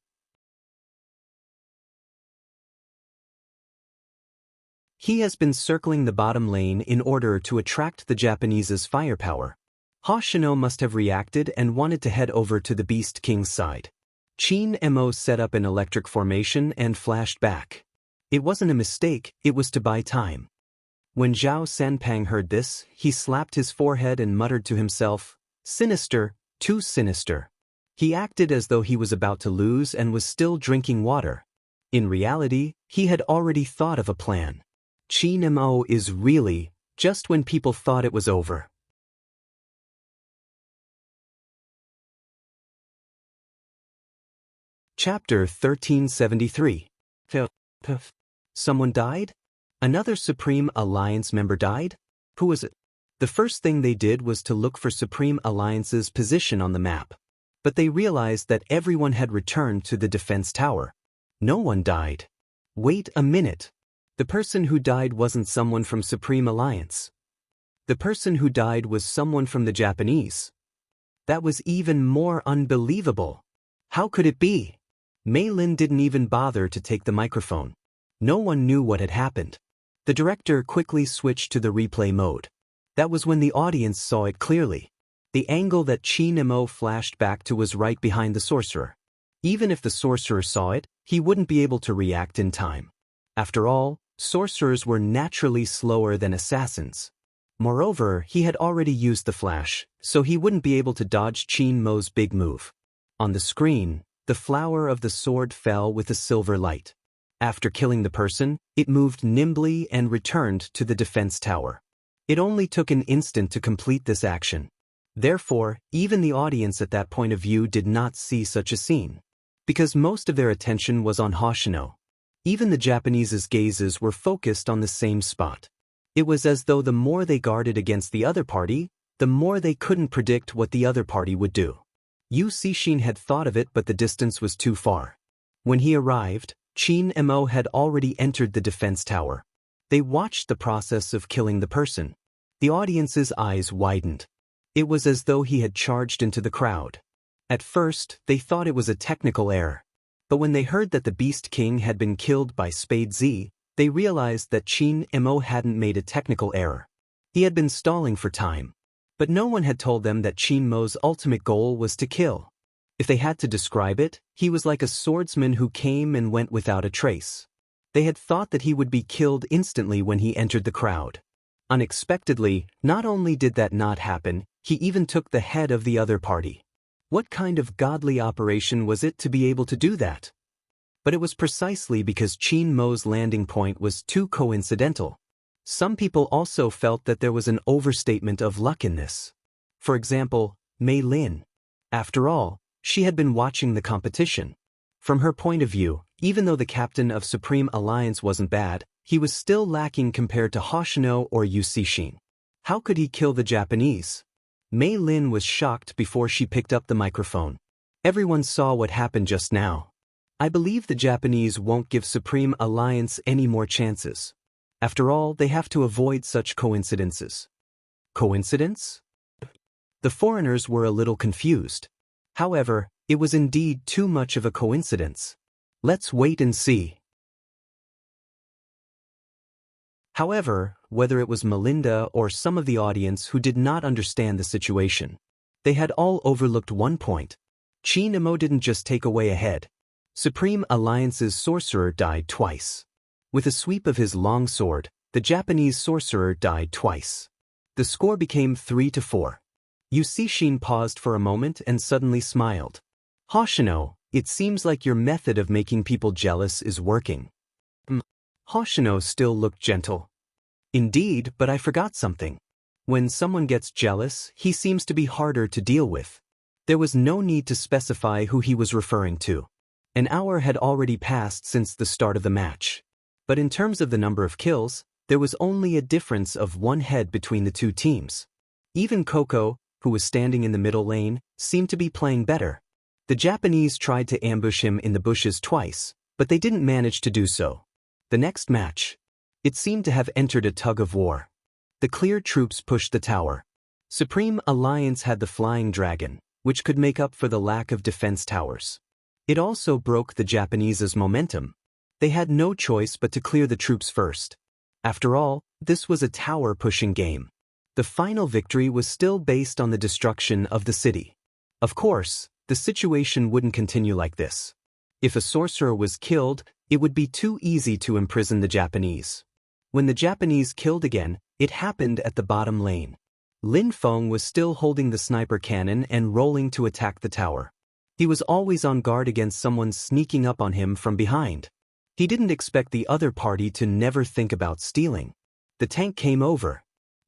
He has been circling the bottom lane in order to attract the Japanese's firepower. Hoshino must have reacted and wanted to head over to the Beast King's side. Qin Mo set up an electric formation and flashed back. It wasn't a mistake, it was to buy time. When Zhao Sanpang heard this, he slapped his forehead and muttered to himself, "Sinister, too sinister." He acted as though he was about to lose and was still drinking water. In reality, he had already thought of a plan. Qin Mo is really, just when people thought it was over. Chapter 1373. Someone died? Another Supreme Alliance member died? Who was it? The first thing they did was to look for Supreme Alliance's position on the map. But they realized that everyone had returned to the defense tower. No one died. Wait a minute. The person who died wasn't someone from Supreme Alliance. The person who died was someone from the Japanese. That was even more unbelievable. How could it be? Mei Lin didn't even bother to take the microphone. No one knew what had happened. The director quickly switched to the replay mode. That was when the audience saw it clearly. The angle that Qin Mo flashed back to was right behind the sorcerer. Even if the sorcerer saw it, he wouldn't be able to react in time. After all, sorcerers were naturally slower than assassins. Moreover, he had already used the flash, so he wouldn't be able to dodge Qin Mo's big move. On the screen, the flower of the sword fell with a silver light. After killing the person, it moved nimbly and returned to the defense tower. It only took an instant to complete this action. Therefore, even the audience at that point of view did not see such a scene. Because most of their attention was on Hoshino. Even the Japanese's gazes were focused on the same spot. It was as though the more they guarded against the other party, the more they couldn't predict what the other party would do. Yu Cixin had thought of it, but the distance was too far. When he arrived, Qin Mo had already entered the defense tower. They watched the process of killing the person. The audience's eyes widened. It was as though he had charged into the crowd. At first, they thought it was a technical error. But when they heard that the Beast King had been killed by Spade Z, they realized that Qin Mo hadn't made a technical error. He had been stalling for time. But no one had told them that Qin Mo's ultimate goal was to kill. If they had to describe it, he was like a swordsman who came and went without a trace. They had thought that he would be killed instantly when he entered the crowd. Unexpectedly, not only did that not happen, he even took the head of the other party. What kind of godly operation was it to be able to do that? But it was precisely because Qin Mo's landing point was too coincidental. Some people also felt that there was an overstatement of luck in this. For example, Mei Lin. After all, she had been watching the competition. From her point of view, even though the captain of Supreme Alliance wasn't bad, he was still lacking compared to Hoshino or Yu Cixin. How could he kill the Japanese? Mei Lin was shocked before she picked up the microphone. Everyone saw what happened just now. I believe the Japanese won't give Supreme Alliance any more chances. After all, they have to avoid such coincidences. Coincidence? The foreigners were a little confused. However, it was indeed too much of a coincidence. Let's wait and see. However, whether it was Melinda or some of the audience who did not understand the situation, They had all overlooked one point. Qin Emo didn't just take away a head. Supreme Alliance's sorcerer died twice. With a sweep of his long sword, the Japanese sorcerer died twice. The score became 3-4. Yusishin paused for a moment and suddenly smiled. Hoshino, it seems like your method of making people jealous is working. Hoshino still looked gentle. Indeed, but I forgot something. When someone gets jealous, he seems to be harder to deal with. There was no need to specify who he was referring to. An hour had already passed since the start of the match. But in terms of the number of kills, there was only a difference of one head between the two teams. Even Coco, who was standing in the middle lane, seemed to be playing better. The Japanese tried to ambush him in the bushes twice, but they didn't manage to do so. The next match. It seemed to have entered a tug of war. The cleared troops pushed the tower. Supreme Alliance had the Flying Dragon, which could make up for the lack of defense towers. It also broke the Japanese's momentum. They had no choice but to clear the troops first. After all, this was a tower-pushing game. The final victory was still based on the destruction of the city. Of course, the situation wouldn't continue like this. If a sorcerer was killed, it would be too easy to imprison the Japanese. When the Japanese killed again, it happened at the bottom lane. Lin Feng was still holding the sniper cannon and rolling to attack the tower. He was always on guard against someone sneaking up on him from behind. He didn't expect the other party to never think about stealing. The tank came over.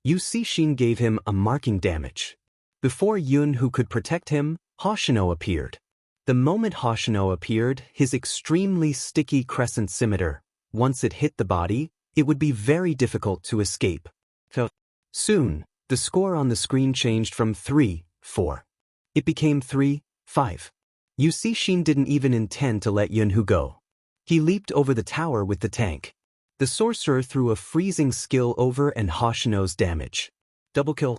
Yusishin gave him a marking damage. Before Yun who could protect him, Hoshino appeared. The moment Hoshino appeared, his extremely sticky crescent scimitar, once it hit the body, it would be very difficult to escape. Soon, the score on the screen changed from 3-4. It became 3-5. Yusishin didn't even intend to let Yunhu go. He leaped over the tower with the tank. The sorcerer threw a freezing skill over and Hoshino's damage. Double kill.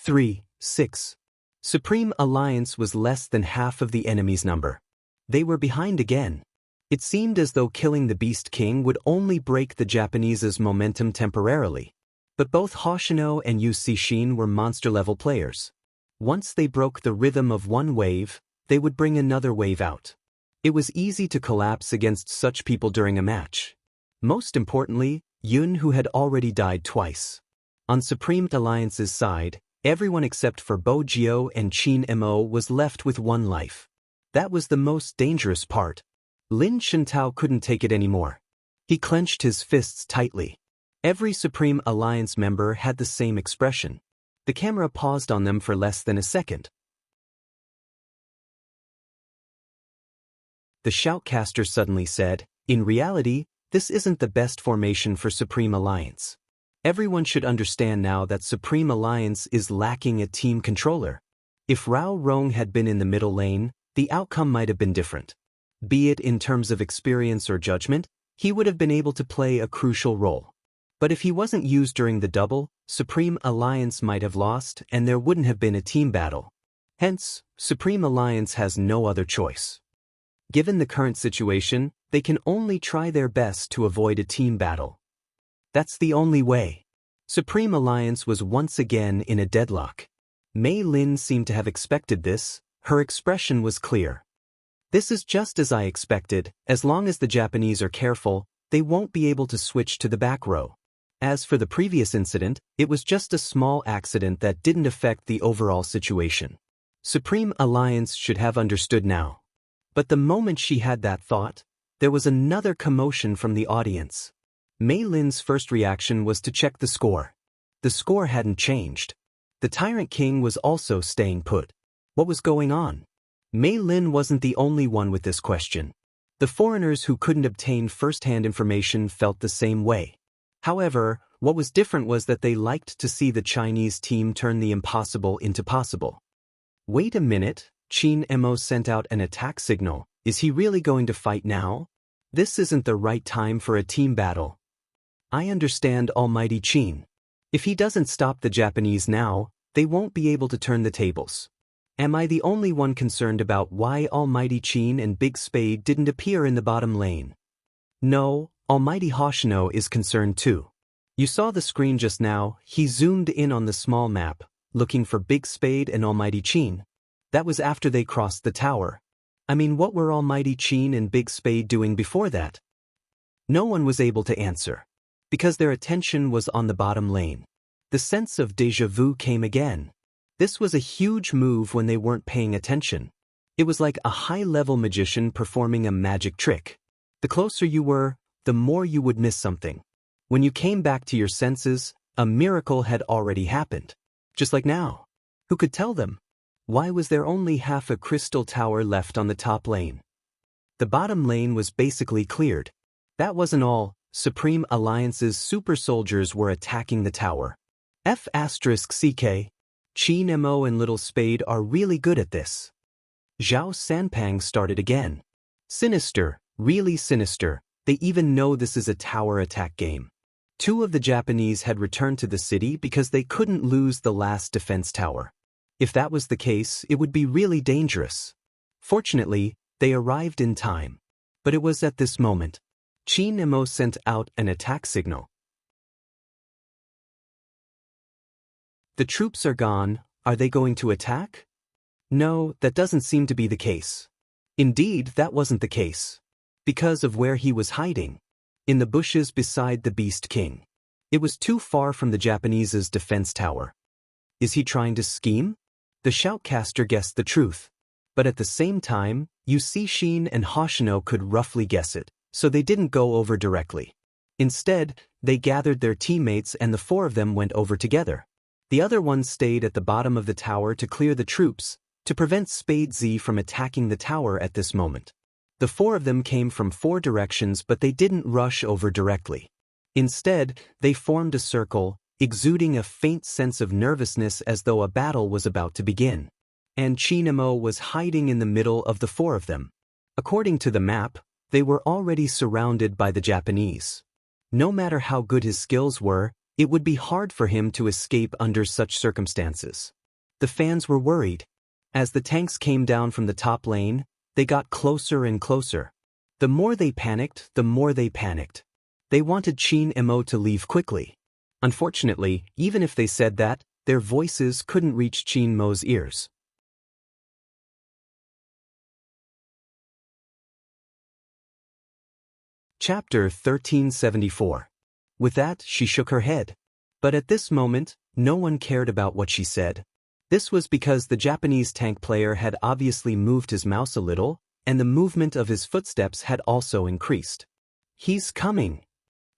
3-6. Supreme Alliance was less than half of the enemy's number. They were behind again. It seemed as though killing the Beast King would only break the Japanese's momentum temporarily. But both Hoshino and Yusishin were monster-level players. Once they broke the rhythm of one wave, they would bring another wave out. It was easy to collapse against such people during a match. Most importantly, Yun who had already died twice. On Supreme Alliance's side, everyone except for Bo Jio and Qin Emo was left with one life. That was the most dangerous part. Lin Shintao couldn't take it anymore. He clenched his fists tightly. Every Supreme Alliance member had the same expression. The camera paused on them for less than a second. The shoutcaster suddenly said, "In reality, this isn't the best formation for Supreme Alliance. Everyone should understand now that Supreme Alliance is lacking a team controller. If Rao Rong had been in the middle lane, the outcome might have been different. Be it in terms of experience or judgment, he would have been able to play a crucial role. But if he wasn't used during the double, Supreme Alliance might have lost and there wouldn't have been a team battle. Hence, Supreme Alliance has no other choice. Given the current situation, they can only try their best to avoid a team battle. That's the only way." Supreme Alliance was once again in a deadlock. Mei Lin seemed to have expected this. Her expression was clear. "This is just as I expected. As long as the Japanese are careful, they won't be able to switch to the back row. As for the previous incident, it was just a small accident that didn't affect the overall situation. Supreme Alliance should have understood now." But the moment she had that thought, there was another commotion from the audience. Mei Lin's first reaction was to check the score. The score hadn't changed. The Tyrant King was also staying put. What was going on? Mei Lin wasn't the only one with this question. The foreigners who couldn't obtain first-hand information felt the same way. However, what was different was that they liked to see the Chinese team turn the impossible into possible. "Wait a minute," Qin Emo sent out an attack signal. "Is he really going to fight now? This isn't the right time for a team battle." "I understand, Almighty Qin. If he doesn't stop the Japanese now, they won't be able to turn the tables. Am I the only one concerned about why Almighty Qin and Big Spade didn't appear in the bottom lane?" "No, Almighty Hoshino is concerned too. You saw the screen just now. He zoomed in on the small map. looking for Big Spade and Almighty Qin. That was after they crossed the tower. I mean, what were Almighty Qin and Big Spade doing before that? No one was able to answer, because their attention was on the bottom lane. The sense of déjà vu came again. This was a huge move when they weren't paying attention. It was like a high-level magician performing a magic trick. The closer you were, the more you would miss something. When you came back to your senses, a miracle had already happened. Just like now. Who could tell them? Why was there only half a crystal tower left on the top lane? The bottom lane was basically cleared. That wasn't all. Supreme Alliance's super soldiers were attacking the tower. F*CK. Qin Mo and Little Spade are really good at this. Zhao Sanpang started again. Sinister, really sinister. They even know this is a tower attack game. 2 of the Japanese had returned to the city because they couldn't lose the last defense tower. If that was the case, it would be really dangerous. Fortunately, they arrived in time. But it was at this moment. Qin Mo sent out an attack signal. The troops are gone. Are they going to attack? No, that doesn't seem to be the case. Indeed, that wasn't the case. Because of where he was hiding. In the bushes beside the Beast King. It was too far from the Japanese's defense tower. Is he trying to scheme? The shoutcaster guessed the truth. But at the same time, Yu Cixin and Hoshino could roughly guess it, so they didn't go over directly. Instead, they gathered their teammates and the 4 of them went over together. The other one stayed at the bottom of the tower to clear the troops, to prevent Spade Z from attacking the tower at this moment. The 4 of them came from 4 directions, but they didn't rush over directly. Instead, they formed a circle, exuding a faint sense of nervousness as though a battle was about to begin. And Qin Mo was hiding in the middle of the 4 of them. According to the map, they were already surrounded by the Japanese. No matter how good his skills were, it would be hard for him to escape under such circumstances. The fans were worried. As the tanks came down from the top lane, they got closer and closer. The more they panicked, the more they panicked. They wanted Qin Mo to leave quickly. Unfortunately, even if they said that, their voices couldn't reach Qin Mo's ears. Chapter 1374. With that, she shook her head. But at this moment, no one cared about what she said. This was because the Japanese tank player had obviously moved his mouse a little, and the movement of his footsteps had also increased. He's coming.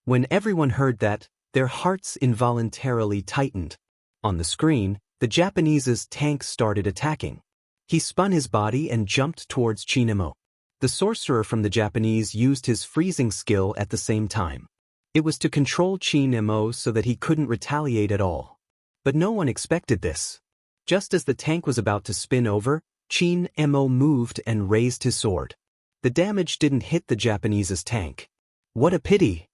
When everyone heard that, their hearts involuntarily tightened. On the screen, the Japanese's tank started attacking. He spun his body and jumped towards Qin Mo. The sorcerer from the Japanese used his freezing skill at the same time. It was to control Qin Mo so that he couldn't retaliate at all. But no one expected this. Just as the tank was about to spin over, Qin Mo moved and raised his sword. The damage didn't hit the Japanese's tank. What a pity!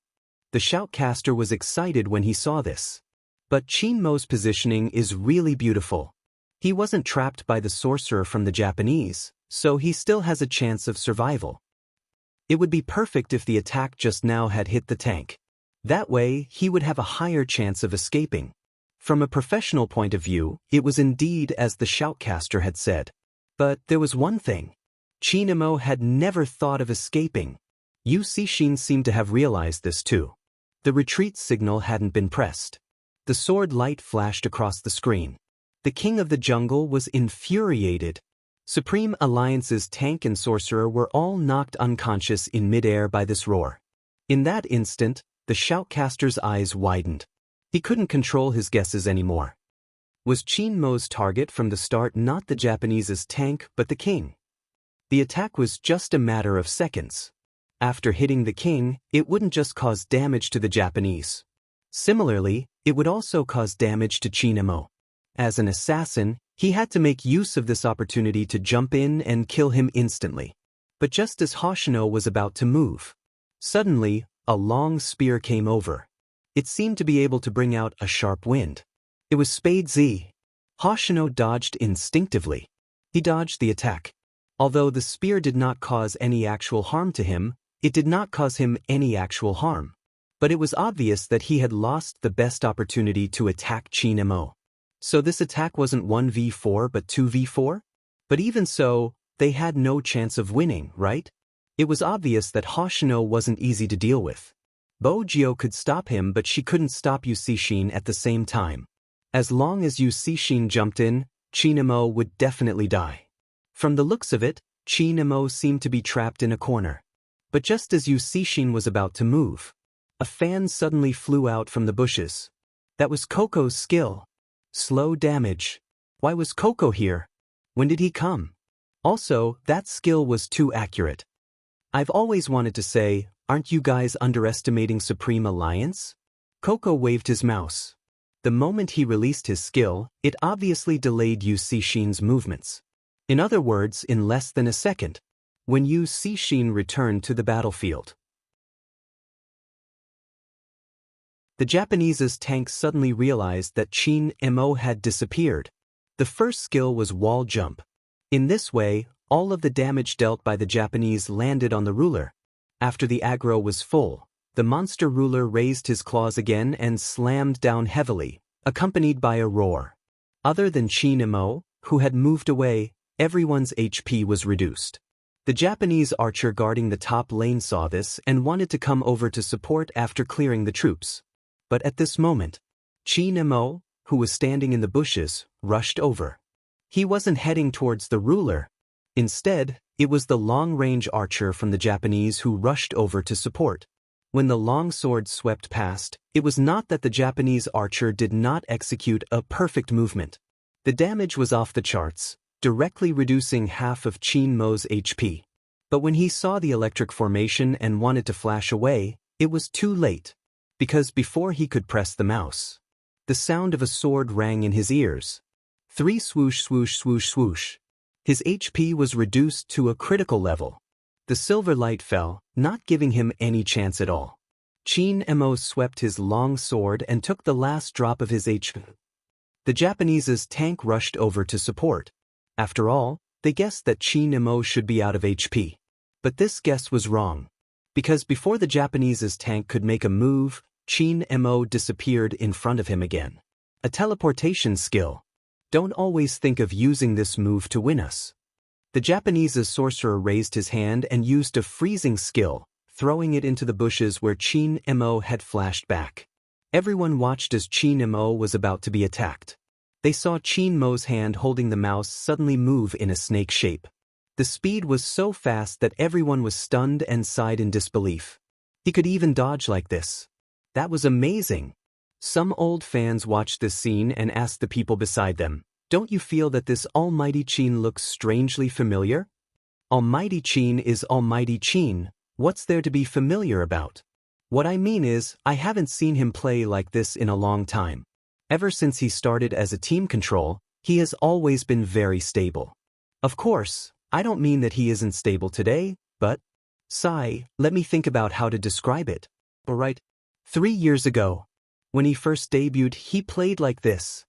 The shoutcaster was excited when he saw this. But Qin Mo's positioning is really beautiful. He wasn't trapped by the sorcerer from the Japanese, so he still has a chance of survival. It would be perfect if the attack just now had hit the tank. That way, he would have a higher chance of escaping. From a professional point of view, it was indeed as the shoutcaster had said. But there was one thing. Qin Mo had never thought of escaping. Yu Cixin seemed to have realized this too. The retreat signal hadn't been pressed. The sword light flashed across the screen. The king of the jungle was infuriated. Supreme Alliance's tank and sorcerer were all knocked unconscious in midair by this roar. In that instant, the shoutcaster's eyes widened. He couldn't control his guesses anymore. Was Qin Mo's target from the start not the Japanese's tank but the king? The attack was just a matter of seconds. After hitting the king, it wouldn't just cause damage to the Japanese. Similarly, it would also cause damage to Qin Mo. As an assassin, he had to make use of this opportunity to jump in and kill him instantly. But just as Hoshino was about to move, suddenly, a long spear came over. It seemed to be able to bring out a sharp wind. It was Spade Z. Hoshino dodged instinctively. He dodged the attack. Although the spear did not cause any actual harm to him, it did not cause him any actual harm. But it was obvious that he had lost the best opportunity to attack Qin Mo. So this attack wasn't 1v4 but 2v4? But even so, they had no chance of winning, right? It was obvious that Hoshino wasn't easy to deal with. Bojio could stop him, but she couldn't stop Yusishin at the same time. As long as Yusishin jumped in, Chinamo would definitely die. From the looks of it, Chinamo seemed to be trapped in a corner. But just as Yusishin was about to move, a fan suddenly flew out from the bushes. That was Koko's skill. Slow damage. Why was Koko here? When did he come? Also, that skill was too accurate. I've always wanted to say, aren't you guys underestimating Supreme Alliance? Koko waved his mouse. The moment he released his skill, it obviously delayed Yusishin's movements. In other words, in less than a second, when Yusishin returned to the battlefield. The Japanese's tank suddenly realized that Chin-mo had disappeared. The first skill was wall jump. In this way, all of the damage dealt by the Japanese landed on the ruler. After the aggro was full, the monster ruler raised his claws again and slammed down heavily, accompanied by a roar. Other than Chin-mo, who had moved away, everyone's HP was reduced. The Japanese archer guarding the top lane saw this and wanted to come over to support after clearing the troops. But at this moment, Chin-mo, who was standing in the bushes, rushed over. He wasn't heading towards the ruler. Instead, it was the long-range archer from the Japanese who rushed over to support. When the long sword swept past, it was not that the Japanese archer did not execute a perfect movement. The damage was off the charts, directly reducing half of Chin-mo's HP. But when he saw the electric formation and wanted to flash away, it was too late. Because before he could press the mouse, the sound of a sword rang in his ears. 3 swoosh swoosh swoosh swoosh. His HP was reduced to a critical level. The silver light fell, not giving him any chance at all. Chin-mo swept his long sword and took the last drop of his HP. The Japanese's tank rushed over to support. After all, they guessed that Chin-mo should be out of HP. But this guess was wrong. Because before the Japanese's tank could make a move, Chin-mo disappeared in front of him again. A teleportation skill. Don't always think of using this move to win us. The Japanese's sorcerer raised his hand and used a freezing skill, throwing it into the bushes where Chin-mo had flashed back. Everyone watched as Chin-mo was about to be attacked. They saw Chin-mo's hand holding the mouse suddenly move in a snake shape. The speed was so fast that everyone was stunned and sighed in disbelief. He could even dodge like this. That was amazing. Some old fans watched this scene and asked the people beside them, "Don't you feel that this Almighty Chin looks strangely familiar?" Almighty Chin is Almighty Chin, what's there to be familiar about? What I mean is, I haven't seen him play like this in a long time. Ever since he started as a team control, he has always been very stable. Of course, I don't mean that he isn't stable today, but... Sigh, let me think about how to describe it. Alright. 3 years ago, when he first debuted, he played like this.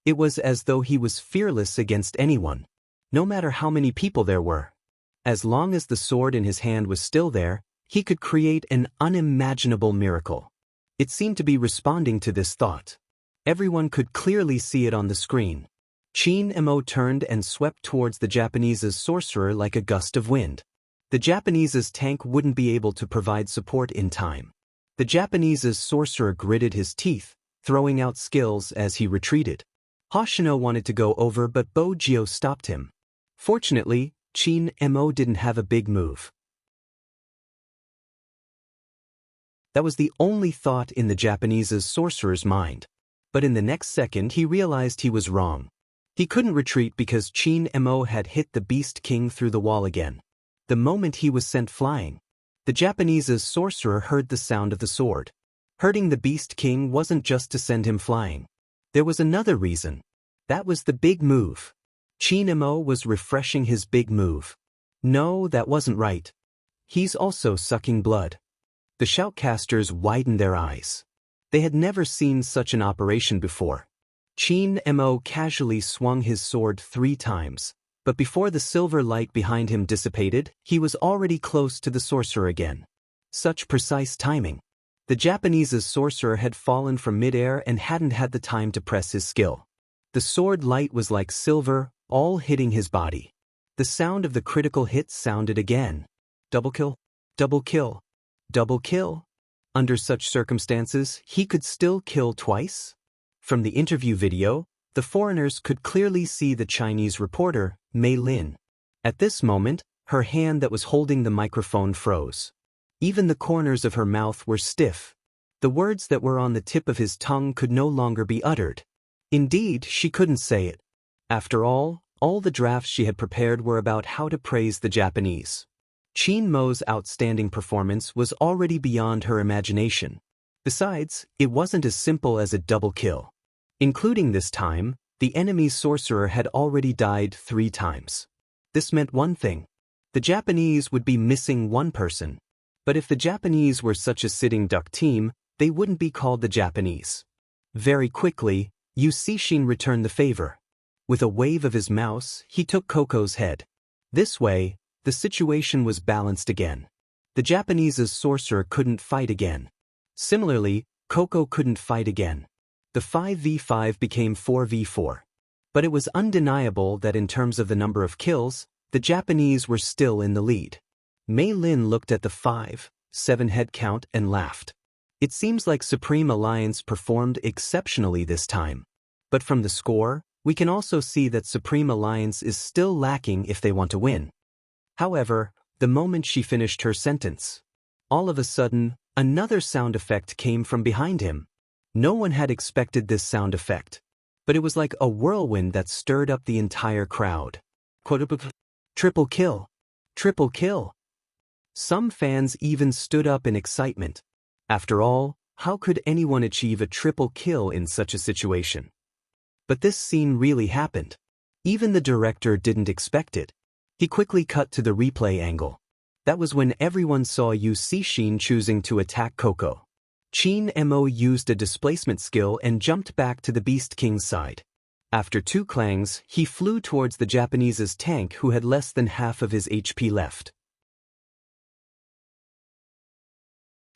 It was as though he was fearless against anyone, no matter how many people there were. As long as the sword in his hand was still there, he could create an unimaginable miracle. It seemed to be responding to this thought. Everyone could clearly see it on the screen. Chin-mo turned and swept towards the Japanese's sorcerer like a gust of wind. The Japanese's tank wouldn't be able to provide support in time. The Japanese's sorcerer gritted his teeth, throwing out skills as he retreated. Hoshino wanted to go over, but Bojio stopped him. Fortunately, Chin-mo didn't have a big move. That was the only thought in the Japanese's sorcerer's mind. But in the next second he realized he was wrong. He couldn't retreat because Chin-mo had hit the Beast King through the wall again. The moment he was sent flying, the Japanese's sorcerer heard the sound of the sword. Hurting the Beast King wasn't just to send him flying. There was another reason. That was the big move. Chin-mo was refreshing his big move. No, that wasn't right. He's also sucking blood. The shoutcasters widened their eyes. They had never seen such an operation before. Chin-mo casually swung his sword 3 times. But before the silver light behind him dissipated, he was already close to the sorcerer again. Such precise timing. The Japanese's sorcerer had fallen from midair and hadn't had the time to press his skill. The sword light was like silver, all hitting his body. The sound of the critical hit sounded again. Double kill, double kill, double kill. Under such circumstances, he could still kill twice? From the interview video, the foreigners could clearly see the Chinese reporter, Mei Lin. At this moment, her hand that was holding the microphone froze. Even the corners of her mouth were stiff. The words that were on the tip of his tongue could no longer be uttered. Indeed, she couldn't say it. After all the drafts she had prepared were about how to praise the Japanese. Qin Mo's outstanding performance was already beyond her imagination. Besides, it wasn't as simple as a double kill. Including this time, the enemy's sorcerer had already died 3 times. This meant one thing. The Japanese would be missing one person. But if the Japanese were such a sitting duck team, they wouldn't be called the Japanese. Very quickly, Yu Cixin returned the favor. With a wave of his mouse, he took Coco's head. This way, the situation was balanced again. The Japanese's sorcerer couldn't fight again. Similarly, Coco couldn't fight again. The 5v5 became 4v4. But it was undeniable that in terms of the number of kills, the Japanese were still in the lead. Mei Lin looked at the 5-7 head count and laughed. It seems like Supreme Alliance performed exceptionally this time. But from the score, we can also see that Supreme Alliance is still lacking if they want to win. However, the moment she finished her sentence, all of a sudden, another sound effect came from behind him. No one had expected this sound effect. But it was like a whirlwind that stirred up the entire crowd. Triple kill! Triple kill! Some fans even stood up in excitement. After all, how could anyone achieve a triple kill in such a situation? But this scene really happened. Even the director didn't expect it. He quickly cut to the replay angle. That was when everyone saw Yu Cixin choosing to attack Coco. Qin Mo used a displacement skill and jumped back to the Beast King's side. After 2 clangs, he flew towards the Japanese's tank who had less than half of his HP left.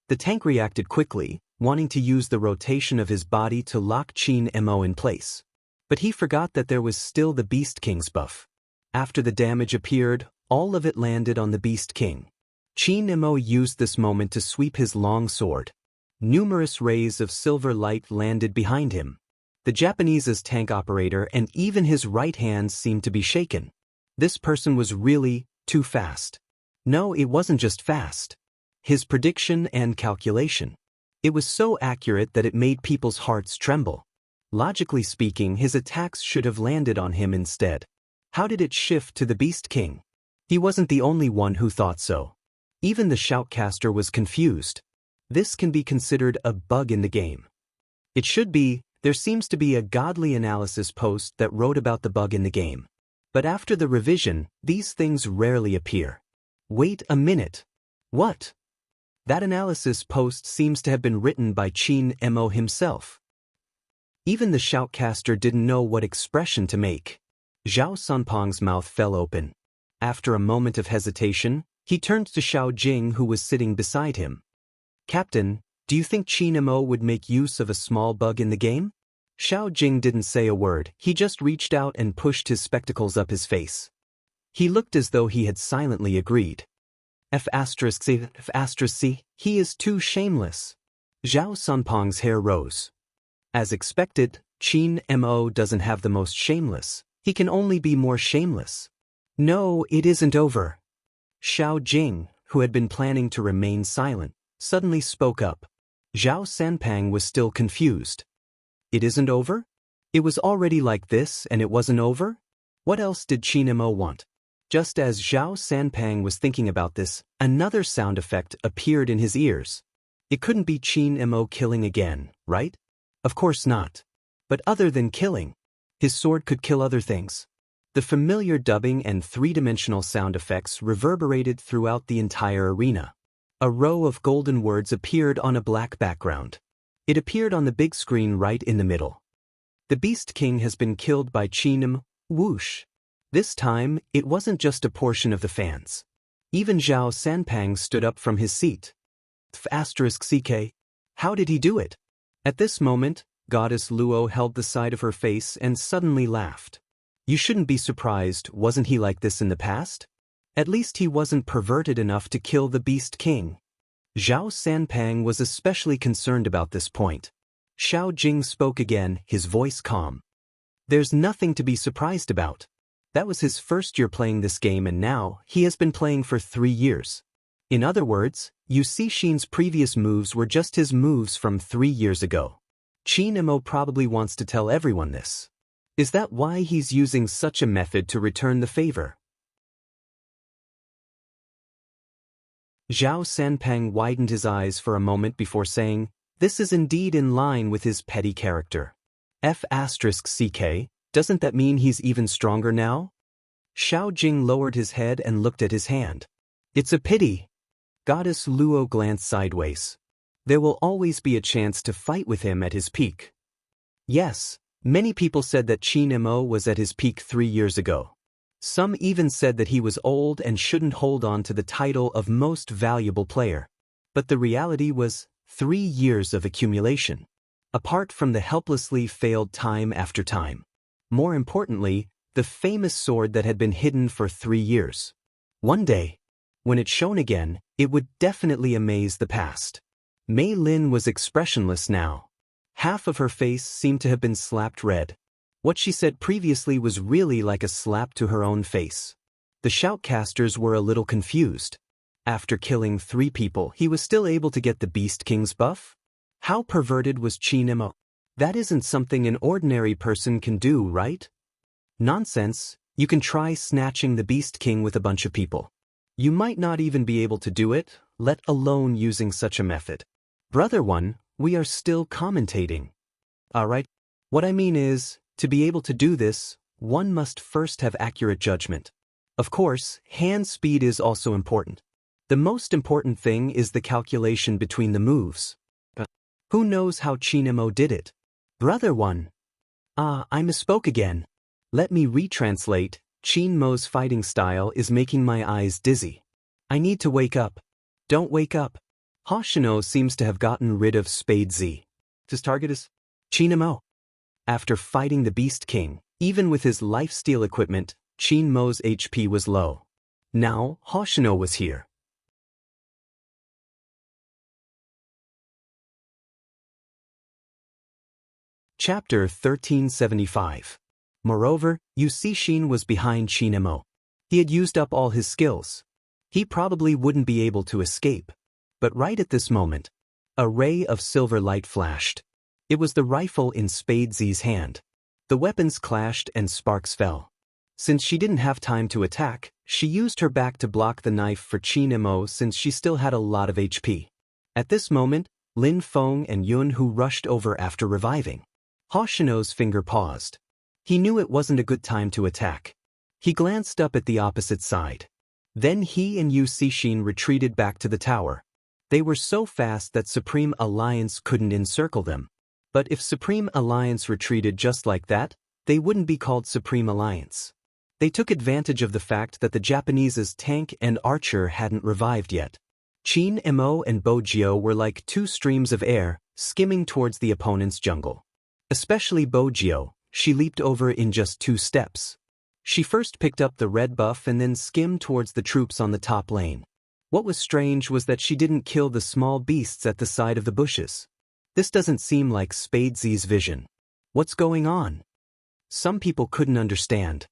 The tank reacted quickly, wanting to use the rotation of his body to lock Qin Mo in place. But he forgot that there was still the Beast King's buff. After the damage appeared, all of it landed on the Beast King. Qin Mo used this moment to sweep his long sword. Numerous rays of silver light landed behind him. The Japanese's tank operator and even his right hand seemed to be shaken. This person was really too fast. No, it wasn't just fast. His prediction and calculation. It was so accurate that it made people's hearts tremble. Logically speaking, his attacks should have landed on him instead. How did it shift to the Beast King? He wasn't the only one who thought so. Even the shoutcaster was confused. This can be considered a bug in the game. It should be. There seems to be a godly analysis post that wrote about the bug in the game. But after the revision, these things rarely appear. Wait a minute. What? That analysis post seems to have been written by Qin Mo himself. Even the shoutcaster didn't know what expression to make. Zhao Sunpeng's mouth fell open. After a moment of hesitation, he turned to Xiao Jing who was sitting beside him. Captain, do you think Qin Mo would make use of a small bug in the game? Xiao Jing didn't say a word, he just reached out and pushed his spectacles up his face. He looked as though he had silently agreed. F*C, he is too shameless. Zhao Sunpeng's hair rose. As expected, Qin Mo doesn't have the most shameless, he can only be more shameless. No, it isn't over. Xiao Jing, who had been planning to remain silent, suddenly spoke up. Zhao Sanpeng was still confused. It isn't over? It was already like this and it wasn't over? What else did Qin Mo want? Just as Zhao Sanpeng was thinking about this, another sound effect appeared in his ears. It couldn't be Qin Mo killing again, right? Of course not. But other than killing, his sword could kill other things. The familiar dubbing and 3-dimensional sound effects reverberated throughout the entire arena. A row of golden words appeared on a black background. It appeared on the big screen right in the middle. The Beast King has been killed by Qin. Whoosh. This time, it wasn't just a portion of the fans. Even Zhao Sanpeng stood up from his seat. F*CK. How did he do it? At this moment, Goddess Luo held the side of her face and suddenly laughed. You shouldn't be surprised, wasn't he like this in the past? At least he wasn't perverted enough to kill the Beast King. Zhao Sanpang was especially concerned about this point. Xiao Jing spoke again, his voice calm. There's nothing to be surprised about. That was his first year playing this game and now he has been playing for 3 years. In other words, Yu Cixin's previous moves were just his moves from 3 years ago. Qin Mo probably wants to tell everyone this. Is that why he's using such a method to return the favor? Zhao Sanpang widened his eyes for a moment before saying, this is indeed in line with his petty character. F***ck, doesn't that mean he's even stronger now? Xiao Jing lowered his head and looked at his hand. It's a pity. Goddess Luo glanced sideways. There will always be a chance to fight with him at his peak. Yes, many people said that Qin Mo was at his peak 3 years ago. Some even said that he was old and shouldn't hold on to the title of most valuable player. But the reality was 3 years of accumulation. Apart from the helplessly failed time after time. More importantly, the famous sword that had been hidden for 3 years. One day, when it shone again, it would definitely amaze the past. Mei Lin was expressionless now. Half of her face seemed to have been slapped red. What she said previously was really like a slap to her own face. The shoutcasters were a little confused. After killing 3 people, he was still able to get the Beast King's buff? How perverted was Qin Mo? That isn't something an ordinary person can do, right? Nonsense, you can try snatching the Beast King with a bunch of people. You might not even be able to do it, let alone using such a method. Brother One, we are still commentating. Alright, what I mean is, to be able to do this, one must first have accurate judgment. Of course, hand speed is also important. The most important thing is the calculation between the moves. Who knows how Qin Mo did it? Brother One. I misspoke again. Let me retranslate. Qin Mo's fighting style is making my eyes dizzy. I need to wake up. Don't wake up. Hoshino seems to have gotten rid of Spade Z. His target is Qin Mo. After fighting the Beast King, even with his lifesteal equipment, Qin Mo's HP was low. Now, Hoshino was here. Chapter 1375. Moreover, Yu Cixin was behind Qin Mo. He had used up all his skills. He probably wouldn't be able to escape. But right at this moment, a ray of silver light flashed. It was the rifle in Spade Z's hand. The weapons clashed and sparks fell. Since she didn't have time to attack, she used her back to block the knife for Qin Mo since she still had a lot of HP. At this moment, Lin Feng and Yun Hu rushed over after reviving. Hoshino's finger paused. He knew it wasn't a good time to attack. He glanced up at the opposite side. Then he and Yu Cixin retreated back to the tower. They were so fast that Supreme Alliance couldn't encircle them. But if Supreme Alliance retreated just like that, they wouldn't be called Supreme Alliance. They took advantage of the fact that the Japanese's tank and archer hadn't revived yet. Qin Mo and Bo Jiao were like 2 streams of air, skimming towards the opponent's jungle. Especially Bo Jiao, she leaped over in just 2 steps. She first picked up the red buff and then skimmed towards the troops on the top lane. What was strange was that she didn't kill the small beasts at the side of the bushes. This doesn't seem like Spade Z's vision. What's going on? Some people couldn't understand.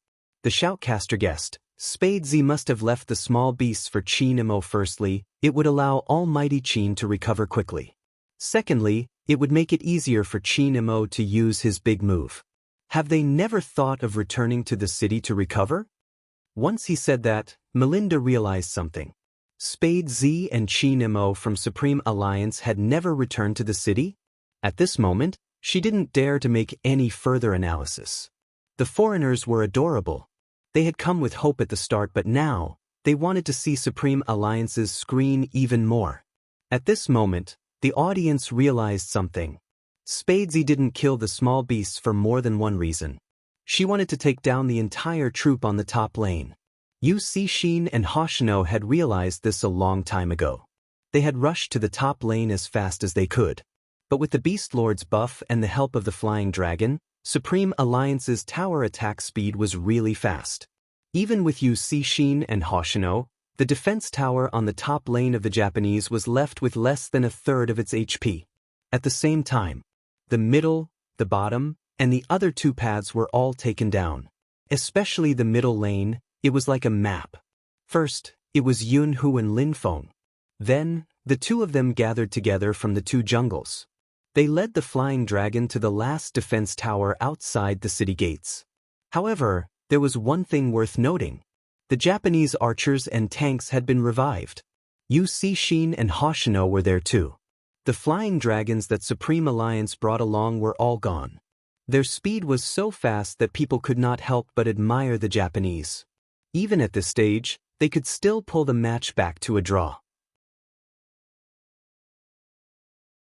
The shoutcaster guessed, Spade Z must have left the small beasts for Qin Mo. Firstly, it would allow Almighty Qin to recover quickly. Secondly, it would make it easier for Qin Mo to use his big move. Have they never thought of returning to the city to recover? Once he said that, Melinda realized something. Spade Z and Qin Mo from Supreme Alliance had never returned to the city? At this moment, she didn't dare to make any further analysis. The foreigners were adorable. They had come with hope at the start, but now, they wanted to see Supreme Alliance's screen even more. At this moment, the audience realized something. Spade Z didn't kill the small beasts for more than one reason. She wanted to take down the entire troop on the top lane. Yu Cixin and Hoshino had realized this a long time ago. They had rushed to the top lane as fast as they could. But with the Beast Lord's buff and the help of the Flying Dragon, Supreme Alliance's tower attack speed was really fast. Even with Yu Cixin and Hoshino, the defense tower on the top lane of the Japanese was left with less than a third of its HP. At the same time, the middle, the bottom, and the other two paths were all taken down. Especially the middle lane, it was like a map. First, it was Yun Hu and Lin Feng. Then, the two of them gathered together from the two jungles. They led the Flying Dragon to the last defense tower outside the city gates. However, there was one thing worth noting. The Japanese archers and tanks had been revived. Yu Cixin and Hoshino were there too. The Flying Dragons that Supreme Alliance brought along were all gone. Their speed was so fast that people could not help but admire the Japanese. Even at this stage, they could still pull the match back to a draw.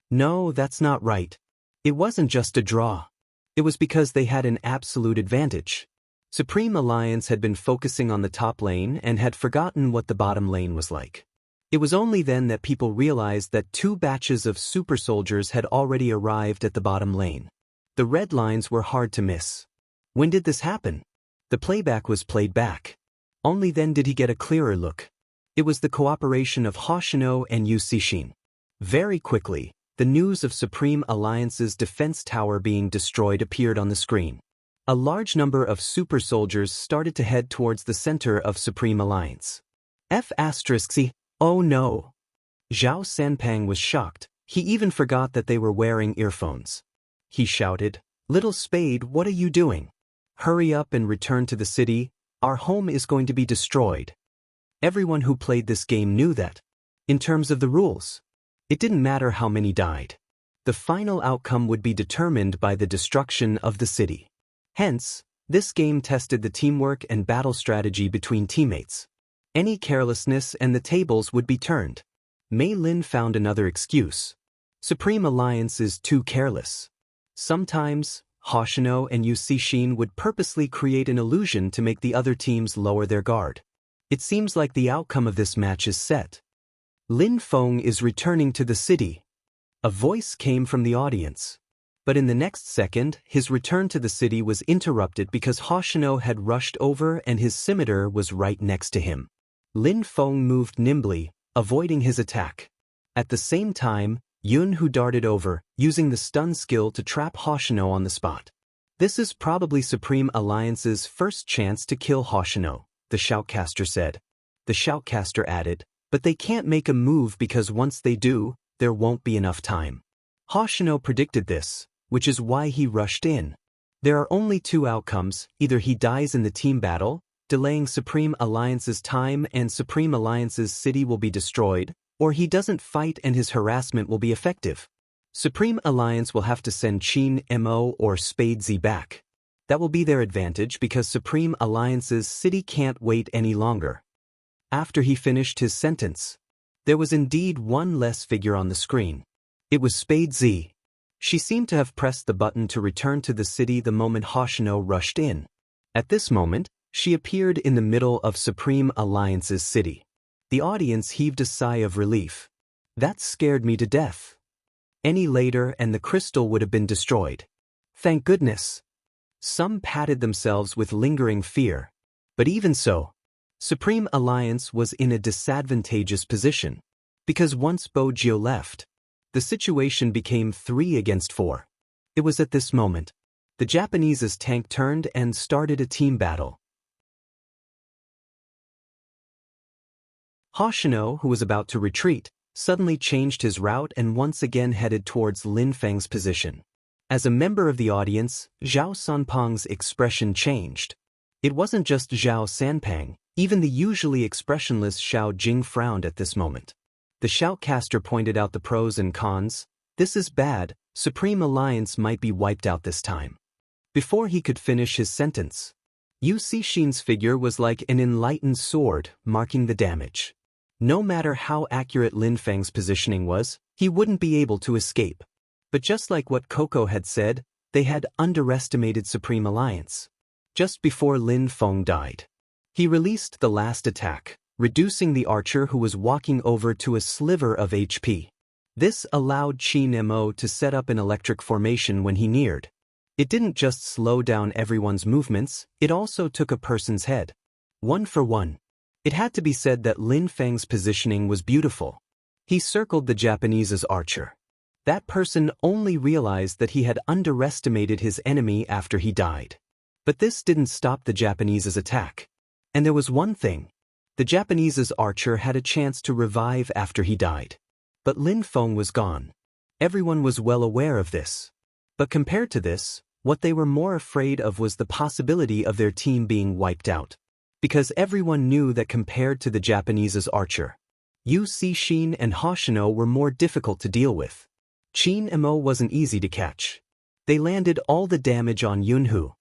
No, that's not right. It wasn't just a draw. It was because they had an absolute advantage. Supreme Alliance had been focusing on the top lane and had forgotten what the bottom lane was like. It was only then that people realized that two batches of super soldiers had already arrived at the bottom lane. The red lines were hard to miss. When did this happen? The playback was played back. Only then did he get a clearer look. It was the cooperation of Hoshino and Yu Cixin. Very quickly, the news of Supreme Alliance's defense tower being destroyed appeared on the screen. A large number of super soldiers started to head towards the center of Supreme Alliance. F***, oh no! Zhao Sanpang was shocked. He even forgot that they were wearing earphones. He shouted, "Little Spade, what are you doing? Hurry up and return to the city, our home is going to be destroyed." Everyone who played this game knew that. In terms of the rules, it didn't matter how many died. The final outcome would be determined by the destruction of the city. Hence, this game tested the teamwork and battle strategy between teammates. Any carelessness and the tables would be turned. Mei Lin found another excuse. Supreme Alliance is too careless. Sometimes, Hoshino and Yu Cixin would purposely create an illusion to make the other teams lower their guard. It seems like the outcome of this match is set. Lin Feng is returning to the city. A voice came from the audience. But in the next second, his return to the city was interrupted because Hoshino had rushed over and his scimitar was right next to him. Lin Feng moved nimbly, avoiding his attack. At the same time, Yun Hu darted over, using the stun skill to trap Hoshino on the spot. This is probably Supreme Alliance's first chance to kill Hoshino, the shoutcaster said. The shoutcaster added, but they can't make a move because once they do, there won't be enough time. Hoshino predicted this, which is why he rushed in. There are only two outcomes: either he dies in the team battle, delaying Supreme Alliance's time and Supreme Alliance's city will be destroyed, or he doesn't fight and his harassment will be effective. Supreme Alliance will have to send Qin Mo or Spade Z back. That will be their advantage because Supreme Alliance's city can't wait any longer. After he finished his sentence, there was indeed one less figure on the screen. It was Spade Z. She seemed to have pressed the button to return to the city the moment Hoshino rushed in. At this moment, she appeared in the middle of Supreme Alliance's city. The audience heaved a sigh of relief. That scared me to death. Any later and the crystal would have been destroyed. Thank goodness. Some patted themselves with lingering fear. But even so, Supreme Alliance was in a disadvantageous position. Because once Bojio left, the situation became 3 against 4. It was at this moment. The Japanese's tank turned and started a team battle. Hoshino, who was about to retreat, suddenly changed his route and once again headed towards Lin Feng's position. As a member of the audience, Zhao Sanpang's expression changed. It wasn't just Zhao Sanpang, even the usually expressionless Xiao Jing frowned at this moment. The shoutcaster pointed out the pros and cons. This is bad, Supreme Alliance might be wiped out this time. Before he could finish his sentence, Yu Cixin's figure was like an enlightened sword, marking the damage. No matter how accurate Lin Feng's positioning was, he wouldn't be able to escape. But just like what Coco had said, they had underestimated Supreme Alliance. Just before Lin Feng died, he released the last attack, reducing the archer who was walking over to a sliver of HP. This allowed Qin Mo to set up an electric formation when he neared. It didn't just slow down everyone's movements, it also took a person's head. 1 for 1. It had to be said that Lin Feng's positioning was beautiful. He circled the Japanese's archer. That person only realized that he had underestimated his enemy after he died. But this didn't stop the Japanese's attack. And there was one thing. The Japanese's archer had a chance to revive after he died. But Lin Feng was gone. Everyone was well aware of this. But compared to this, what they were more afraid of was the possibility of their team being wiped out. Because everyone knew that compared to the Japanese's archer, Yu Cixin and Hoshino were more difficult to deal with. Qin Mo wasn't easy to catch. They landed all the damage on Yunhu.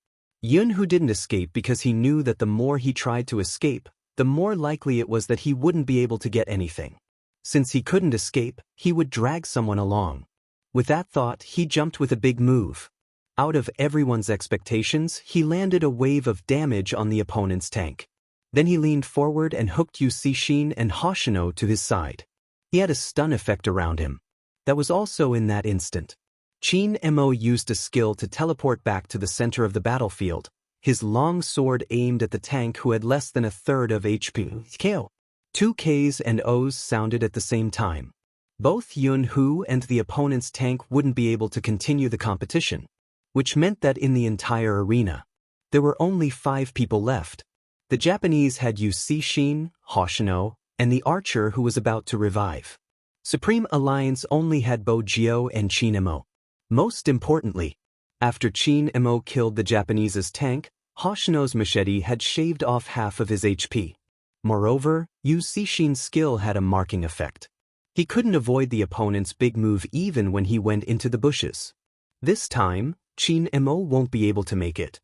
Yunhu didn't escape because he knew that the more he tried to escape, the more likely it was that he wouldn't be able to get anything. Since he couldn't escape, he would drag someone along. With that thought, he jumped with a big move. Out of everyone's expectations, he landed a wave of damage on the opponent's tank. Then he leaned forward and hooked Yu Cixin and Hoshino to his side. He had a stun effect around him. That was also in that instant. Qin Mo used a skill to teleport back to the center of the battlefield, his long sword aimed at the tank who had less than a third of HP. KO. 2 Ks and Os sounded at the same time. Both Yunhu and the opponent's tank wouldn't be able to continue the competition, which meant that in the entire arena, there were only 5 people left. The Japanese had Yu Cixin, Hoshino, and the archer who was about to revive. Supreme Alliance only had Bo Jiao and Qin Mo. Most importantly, after Qin Mo killed the Japanese's tank, Hoshino's machete had shaved off half of his HP. Moreover, Yu Cixin's skill had a marking effect. He couldn't avoid the opponent's big move even when he went into the bushes. This time, Qin Mo won't be able to make it.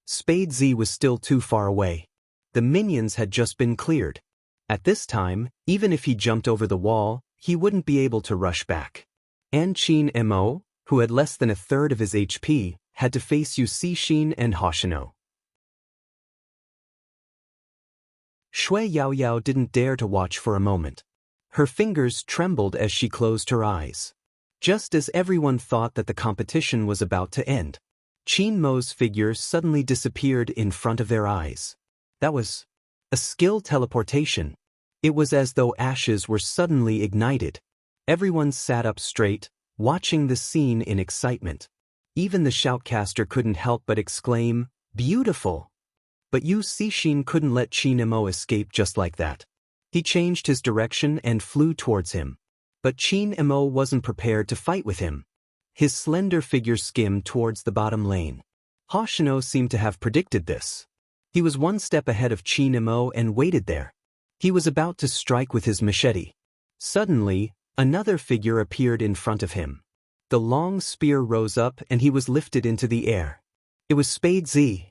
Spade Z was still too far away. The minions had just been cleared. At this time, even if he jumped over the wall, he wouldn't be able to rush back. And Qin Mo, who had less than a third of his HP, had to face Yu Cixin and Hoshino. Shui Yaoyao didn't dare to watch for a moment. Her fingers trembled as she closed her eyes. Just as everyone thought that the competition was about to end, Qin Mo's figure suddenly disappeared in front of their eyes. That was a skill teleportation. It was as though ashes were suddenly ignited. Everyone sat up straight, watching the scene in excitement. Even the shoutcaster couldn't help but exclaim, "Beautiful!" But Yu Cixin couldn't let Qin Mo escape just like that. He changed his direction and flew towards him. But Qin Mo wasn't prepared to fight with him. His slender figure skimmed towards the bottom lane. Hoshino seemed to have predicted this. He was one step ahead of Qin Mo and waited there. He was about to strike with his machete. Suddenly, another figure appeared in front of him. The long spear rose up and he was lifted into the air. It was Spade Z.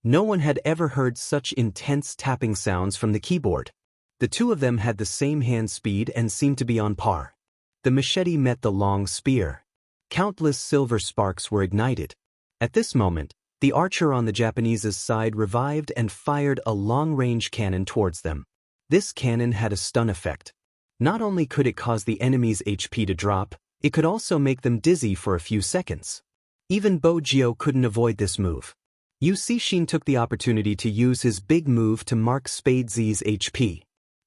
No one had ever heard such intense tapping sounds from the keyboard. The two of them had the same hand speed and seemed to be on par. The machete met the long spear. Countless silver sparks were ignited. At this moment, the archer on the Japanese's side revived and fired a long-range cannon towards them. This cannon had a stun effect. Not only could it cause the enemy's HP to drop, it could also make them dizzy for a few seconds. Even Bo Jiao couldn't avoid this move. Yu Cixin took the opportunity to use his big move to mark Spade Z's HP.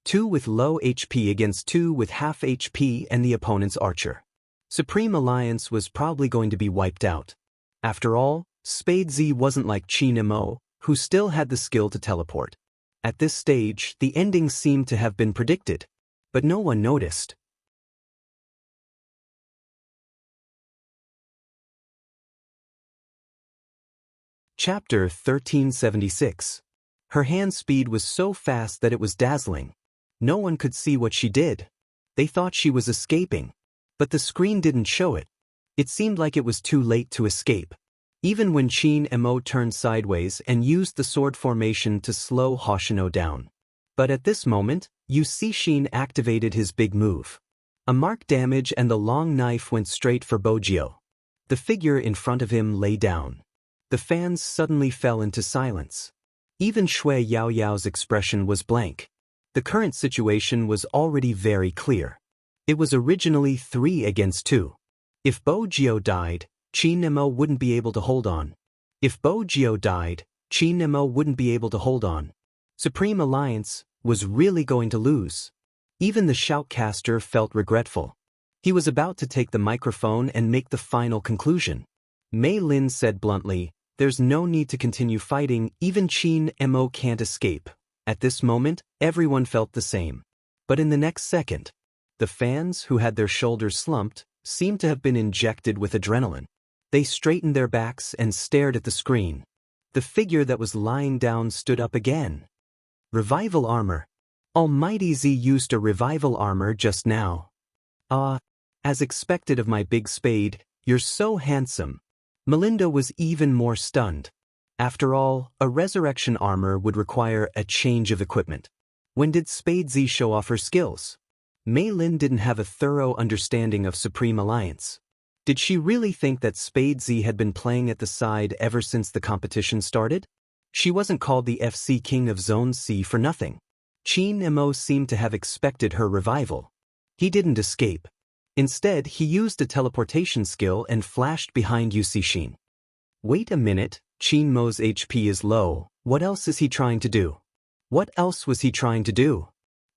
2 with low HP against 2 with half HP and the opponent's archer. Supreme Alliance was probably going to be wiped out. After all, Spade Z wasn't like Qin Mo, who still had the skill to teleport. At this stage, the ending seemed to have been predicted. But no one noticed. Chapter 1376. Her hand speed was so fast that it was dazzling. No one could see what she did. They thought she was escaping. But the screen didn't show it. It seemed like it was too late to escape. Even when Qin Mo turned sideways and used the sword formation to slow Hoshino down. But at this moment, Yu Cixin activated his big move. A mark damage and the long knife went straight for Bo Jiao. The figure in front of him lay down. The fans suddenly fell into silence. Even Shui Yaoyao's expression was blank. The current situation was already very clear. It was originally 3 against 2. If Bogio died, Chi Nemo wouldn't be able to hold on. If Bogio died, Chi Nemo wouldn't be able to hold on. Supreme Alliance was really going to lose. Even the shoutcaster felt regretful. He was about to take the microphone and make the final conclusion. Mei Lin said bluntly, "There's no need to continue fighting, even Chi Nemo can't escape." At this moment, everyone felt the same. But in the next second, the fans, who had their shoulders slumped, seemed to have been injected with adrenaline. They straightened their backs and stared at the screen. The figure that was lying down stood up again. Revival armor. Almighty Z used a revival armor just now. As expected of my big spade, you're so handsome. Melinda was even more stunned. After all, a resurrection armor would require a change of equipment. When did Spade Z show off her skills? Mei Lin didn't have a thorough understanding of Supreme Alliance. Did she really think that Spade Z had been playing at the side ever since the competition started? She wasn't called the FC King of Zone C for nothing. Chi Nemo seemed to have expected her revival. He didn't escape. Instead, he used a teleportation skill and flashed behind Yu Cixin. Wait a minute, Chi Nemo's HP is low. What else is he trying to do? What else was he trying to do?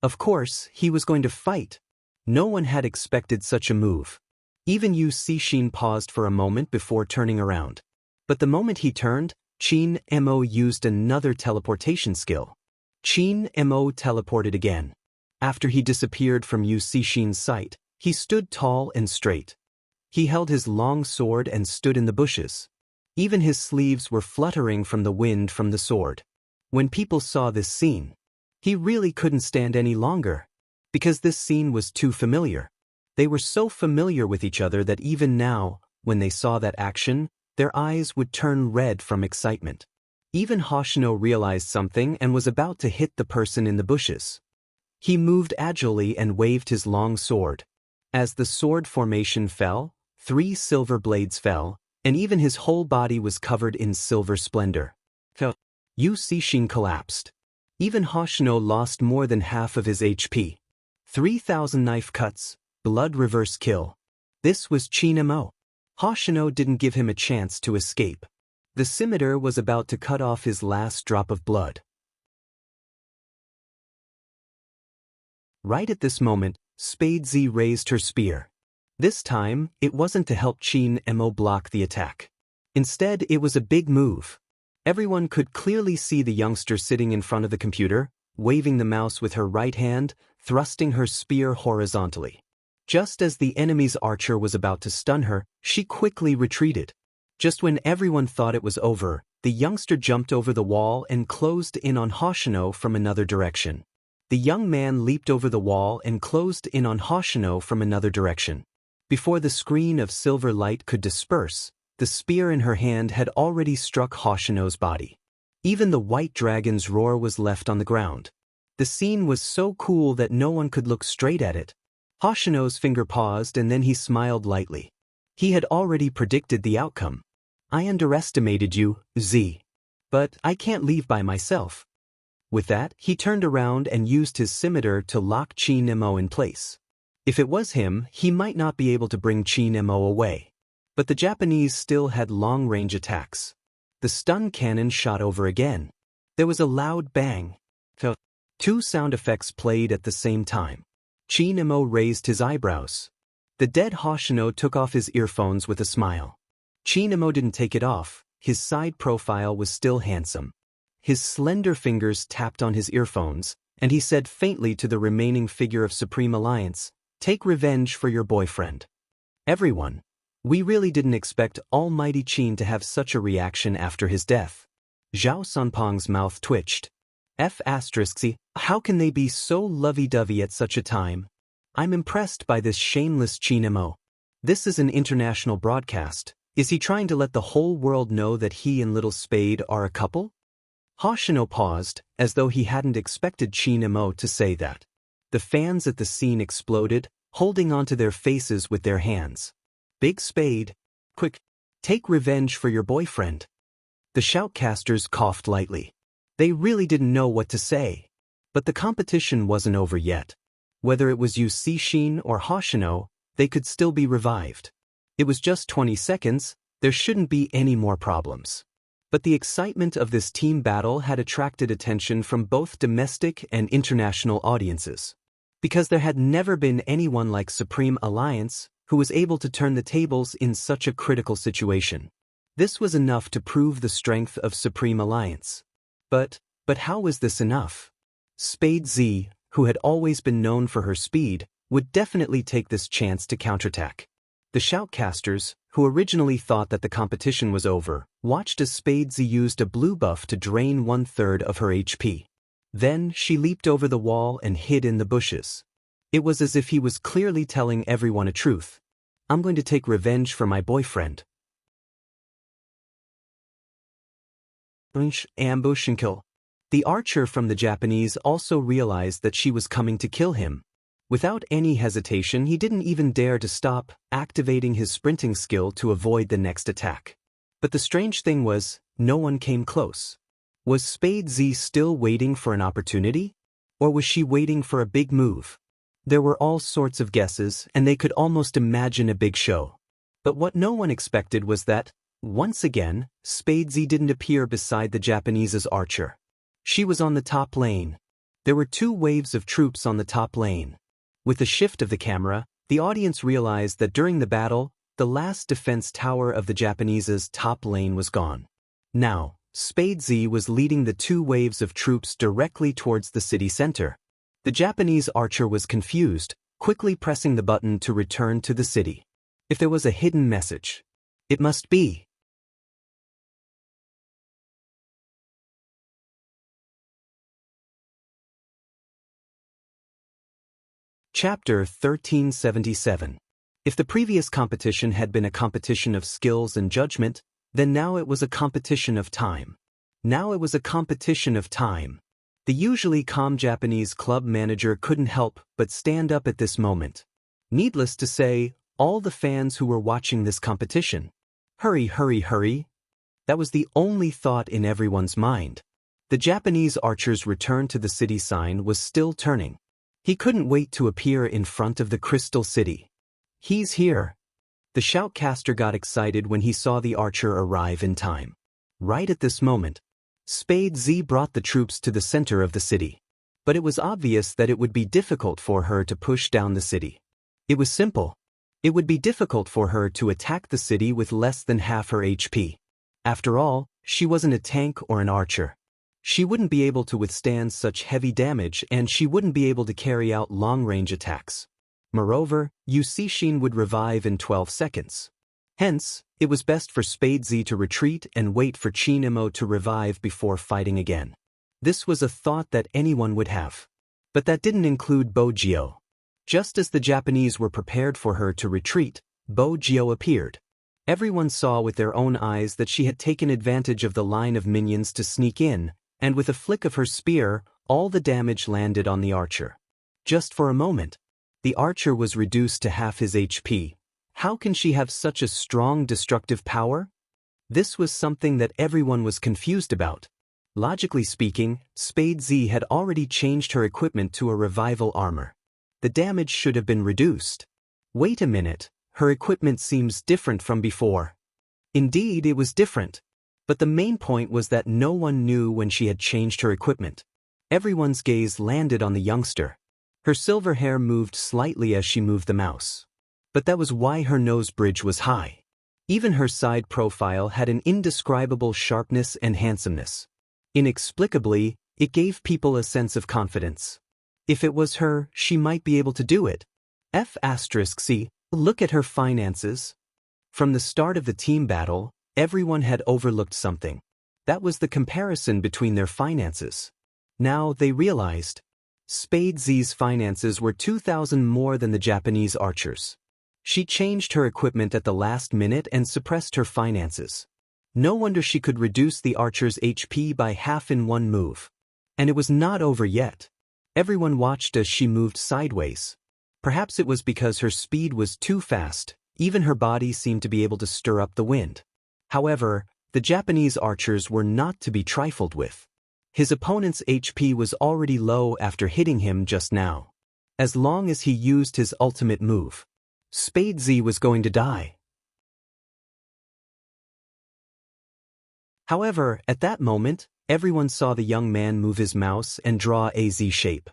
Of course, he was going to fight. No one had expected such a move. Even Yu Cixin paused for a moment before turning around. But the moment he turned, Chi Nemo used another teleportation skill. Chi Nemo teleported again. After he disappeared from Yu Cixin's sight, he stood tall and straight. He held his long sword and stood in the bushes. Even his sleeves were fluttering from the wind from the sword. When people saw this scene, he really couldn't stand any longer. Because this scene was too familiar. They were so familiar with each other that even now, when they saw that action, their eyes would turn red from excitement. Even Hoshino realized something and was about to hit the person in the bushes. He moved agilely and waved his long sword. As the sword formation fell, 3 silver blades fell, and even his whole body was covered in silver splendor. Yu Cixin collapsed. Even Hoshino lost more than half of his HP. 3,000 knife cuts, blood reverse kill. This was Chi Nemo. Hoshino didn't give him a chance to escape. The scimitar was about to cut off his last drop of blood. Right at this moment, Spade Z raised her spear. This time, it wasn't to help Chi Nemo block the attack. Instead, it was a big move. Everyone could clearly see the youngster sitting in front of the computer, waving the mouse with her right hand, thrusting her spear horizontally. Just as the enemy's archer was about to stun her, she quickly retreated. Just when everyone thought it was over, the youngster jumped over the wall and closed in on Hoshino from another direction. The young man leaped over the wall and closed in on Hoshino from another direction. Before the screen of silver light could disperse, the spear in her hand had already struck Hoshino's body. Even the white dragon's roar was left on the ground. The scene was so cool that no one could look straight at it. Hoshino's finger paused and then he smiled lightly. He had already predicted the outcome. I underestimated you, Z. But I can't leave by myself. With that, he turned around and used his scimitar to lock Chi Nemo in place. If it was him, he might not be able to bring Chi Nemo away. But the Japanese still had long-range attacks. The stun cannon shot over again. There was a loud bang. 2 sound effects played at the same time. Chi Nemo raised his eyebrows. The dead Hoshino took off his earphones with a smile. Chi Nemo didn't take it off. His side profile was still handsome. His slender fingers tapped on his earphones, and he said faintly to the remaining figure of Supreme Alliance, "Take revenge for your boyfriend." Everyone. We really didn't expect Almighty Qin to have such a reaction after his death. Zhao Sunpeng's mouth twitched. F***, how can they be so lovey-dovey at such a time? I'm impressed by this shameless Chi Nemo. This is an international broadcast. Is he trying to let the whole world know that he and Little Spade are a couple? Hoshino paused, as though he hadn't expected Chi Nemo to say that. The fans at the scene exploded, holding onto their faces with their hands. Big Spade. Quick. Take revenge for your boyfriend. The shoutcasters coughed lightly. They really didn't know what to say. But the competition wasn't over yet. Whether it was Yusishin or Hoshino, they could still be revived. It was just 20 seconds, there shouldn't be any more problems. But the excitement of this team battle had attracted attention from both domestic and international audiences. Because there had never been anyone like Supreme Alliance who was able to turn the tables in such a critical situation. This was enough to prove the strength of Supreme Alliance. But how was this enough? Spade Z, who had always been known for her speed, would definitely take this chance to counterattack. The shoutcasters, who originally thought that the competition was over, watched as Spade Z used a blue buff to drain 1/3 of her HP. Then she leaped over the wall and hid in the bushes. It was as if he was clearly telling everyone a truth. I'm going to take revenge for my boyfriend. Ambush and kill. The archer from the Japanese also realized that she was coming to kill him. Without any hesitation, he didn't even dare to stop, activating his sprinting skill to avoid the next attack. But the strange thing was, no one came close. Was Spade Z still waiting for an opportunity? Or was she waiting for a big move? There were all sorts of guesses, and they could almost imagine a big show. But what no one expected was that, once again, Spade Z didn't appear beside the Japanese's archer. She was on the top lane. There were 2 waves of troops on the top lane. With the shift of the camera, the audience realized that during the battle, the last defense tower of the Japanese's top lane was gone. Now, Spade Z was leading the 2 waves of troops directly towards the city center. The Japanese archer was confused, quickly pressing the button to return to the city. If there was a hidden message, it must be. Chapter 1377. If the previous competition had been a competition of skills and judgment, then now it was a competition of time. Now it was a competition of time. The usually calm Japanese club manager couldn't help but stand up at this moment. Needless to say, all the fans who were watching this competition. Hurry, hurry, hurry. That was the only thought in everyone's mind. The Japanese archer's return to the city sign was still turning. He couldn't wait to appear in front of the Crystal City. He's here. The shoutcaster got excited when he saw the archer arrive in time. Right at this moment, Spade Z brought the troops to the center of the city. But it was obvious that it would be difficult for her to push down the city. It was simple. It would be difficult for her to attack the city with less than half her HP. After all, she wasn't a tank or an archer. She wouldn't be able to withstand such heavy damage, and she wouldn't be able to carry out long-range attacks. Moreover, Yusishin would revive in 12 seconds. Hence, it was best for Spade Z to retreat and wait for Chinemo to revive before fighting again. This was a thought that anyone would have. But that didn't include Bojio. Just as the Japanese were prepared for her to retreat, Bojio appeared. Everyone saw with their own eyes that she had taken advantage of the line of minions to sneak in, and with a flick of her spear, all the damage landed on the archer. Just for a moment, the archer was reduced to half his HP. How can she have such a strong destructive power? This was something that everyone was confused about. Logically speaking, Spade Z had already changed her equipment to a revival armor. The damage should have been reduced. Wait a minute, her equipment seems different from before. Indeed, it was different. But the main point was that no one knew when she had changed her equipment. Everyone's gaze landed on the youngster. Her silver hair moved slightly as she moved the mouse. But that was why her nose bridge was high. Even her side profile had an indescribable sharpness and handsomeness. Inexplicably, it gave people a sense of confidence. If it was her, she might be able to do it. C. Look at her finances. From the start of the team battle, everyone had overlooked something. That was the comparison between their finances. Now they realized. Spade Z's finances were 2,000 more than the Japanese archers. She changed her equipment at the last minute and suppressed her finances. No wonder she could reduce the archer's HP by half in one move. And it was not over yet. Everyone watched as she moved sideways. Perhaps it was because her speed was too fast, even her body seemed to be able to stir up the wind. However, the Japanese archers were not to be trifled with. His opponent's HP was already low after hitting him just now. As long as he used his ultimate move, Spade Z was going to die. However, at that moment, everyone saw the young man move his mouse and draw a Z shape.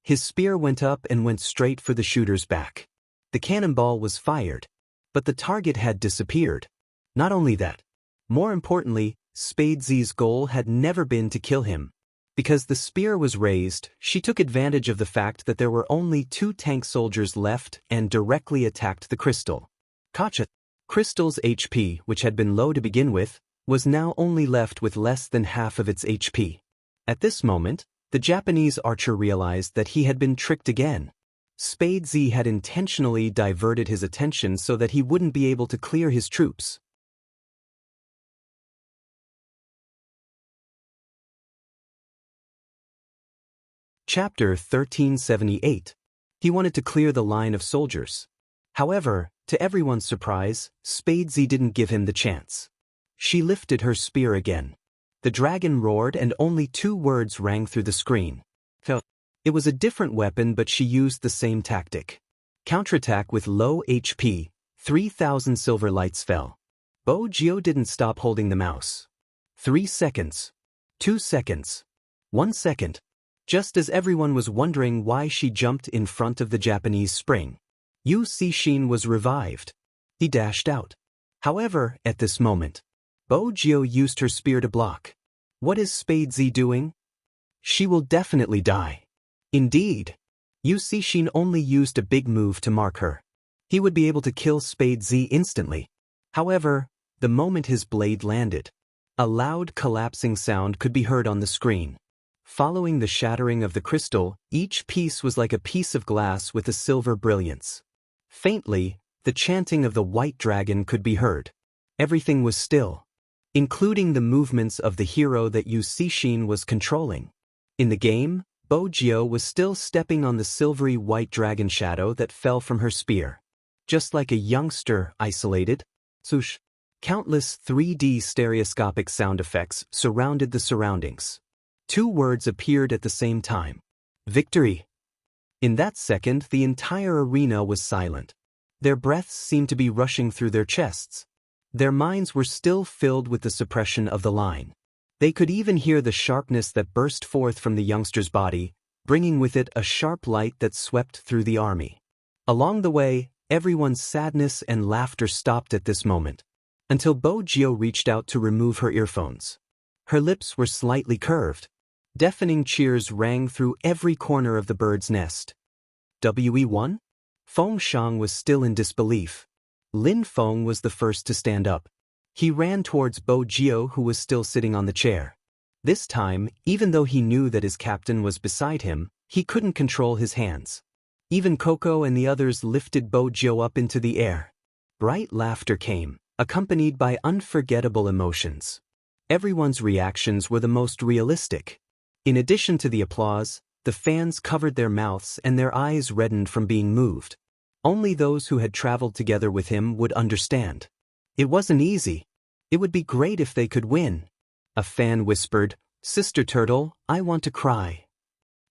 His spear went up and went straight for the shooter's back. The cannonball was fired, but the target had disappeared. Not only that, more importantly, Spade Z's goal had never been to kill him. Because the spear was raised, she took advantage of the fact that there were only 2 tank soldiers left and directly attacked the crystal. Gotcha. Crystal's HP, which had been low to begin with, was now only left with less than half of its HP. At this moment, the Japanese archer realized that he had been tricked again. Spade Z had intentionally diverted his attention so that he wouldn't be able to clear his troops. Chapter 1378. He wanted to clear the line of soldiers. However, to everyone's surprise, Spade Z didn't give him the chance. She lifted her spear again. The dragon roared and only 2 words rang through the screen. It was a different weapon, but she used the same tactic. Counterattack with low HP, 3,000 silver lights fell. Bo Gio didn't stop holding the mouse. 3 seconds. 2 seconds. 1 second. Just as everyone was wondering why she jumped in front of the Japanese spring, Yu Cixin was revived. He dashed out. However, at this moment, Bo Gio used her spear to block. What is Spade Z doing? She will definitely die. Indeed, Yu Cixin only used a big move to mark her. He would be able to kill Spade Z instantly. However, the moment his blade landed, a loud collapsing sound could be heard on the screen. Following the shattering of the crystal, each piece was like a piece of glass with a silver brilliance. Faintly, the chanting of the white dragon could be heard. Everything was still, including the movements of the hero that Yu Cixin was controlling. In the game, Bo Gio was still stepping on the silvery white dragon shadow that fell from her spear. Just like a youngster isolated, swoosh, countless 3D stereoscopic sound effects surrounded the surroundings. 2 words appeared at the same time. Victory. In that second, the entire arena was silent. Their breaths seemed to be rushing through their chests. Their minds were still filled with the suppression of the line. They could even hear the sharpness that burst forth from the youngster's body, bringing with it a sharp light that swept through the army. Along the way, everyone's sadness and laughter stopped at this moment, until Bo Gio reached out to remove her earphones. Her lips were slightly curved. Deafening cheers rang through every corner of the bird's nest. We1? Feng Shang was still in disbelief. Lin Feng was the first to stand up. He ran towards Bo Gio, who was still sitting on the chair. This time, even though he knew that his captain was beside him, he couldn't control his hands. Even Coco and the others lifted Bo Gio up into the air. Bright laughter came, accompanied by unforgettable emotions. Everyone's reactions were the most realistic. In addition to the applause, the fans covered their mouths and their eyes reddened from being moved. Only those who had traveled together with him would understand. It wasn't easy. It would be great if they could win. A fan whispered, "Sister Turtle, I want to cry."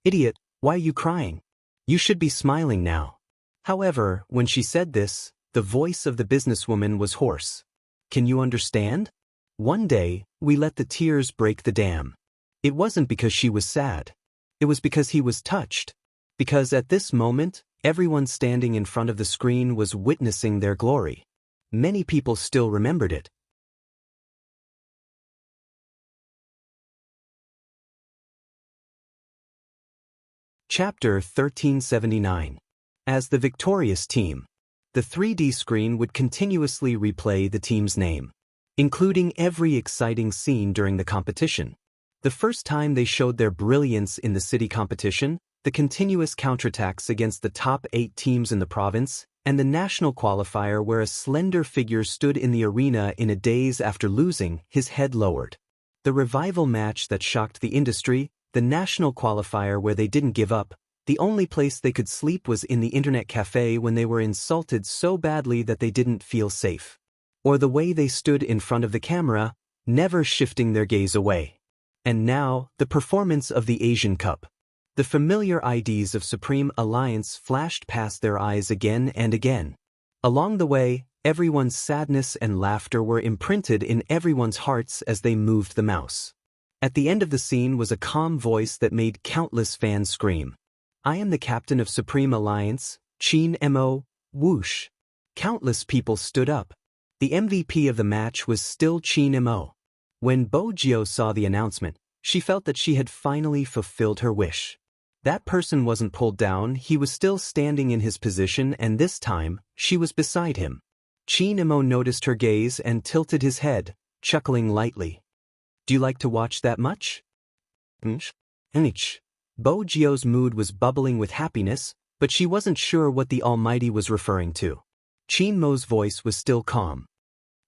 "Idiot, why are you crying? You should be smiling now." However, when she said this, the voice of the businesswoman was hoarse. "Can you understand? One day, we let the tears break the dam. It wasn't because she was sad. It was because he was touched. Because at this moment, everyone standing in front of the screen was witnessing their glory. Many people still remembered it. Chapter 1379. As the victorious team, the 3D screen would continuously replay the team's name, including every exciting scene during the competition. The first time they showed their brilliance in the city competition, the continuous counterattacks against the top 8 teams in the province, and the national qualifier where a slender figure stood in the arena in a daze after losing, his head lowered. The revival match that shocked the industry, the national qualifier where they didn't give up, the only place they could sleep was in the internet cafe when they were insulted so badly that they didn't feel safe. Or the way they stood in front of the camera, never shifting their gaze away. And now, the performance of the Asian Cup. The familiar IDs of Supreme Alliance flashed past their eyes again and again. Along the way, everyone's sadness and laughter were imprinted in everyone's hearts as they moved the mouse. At the end of the scene was a calm voice that made countless fans scream. "I am the captain of Supreme Alliance, Chin Mo, whoosh." Countless people stood up. The MVP of the match was still Chin Mo. When Bo Jio saw the announcement, she felt that she had finally fulfilled her wish. That person wasn't pulled down, he was still standing in his position, and this time, she was beside him. Chin Mo noticed her gaze and tilted his head, chuckling lightly. "Do you like to watch that much?" Bo Jio's mood was bubbling with happiness, but she wasn't sure what the Almighty was referring to. Chin Mo's voice was still calm.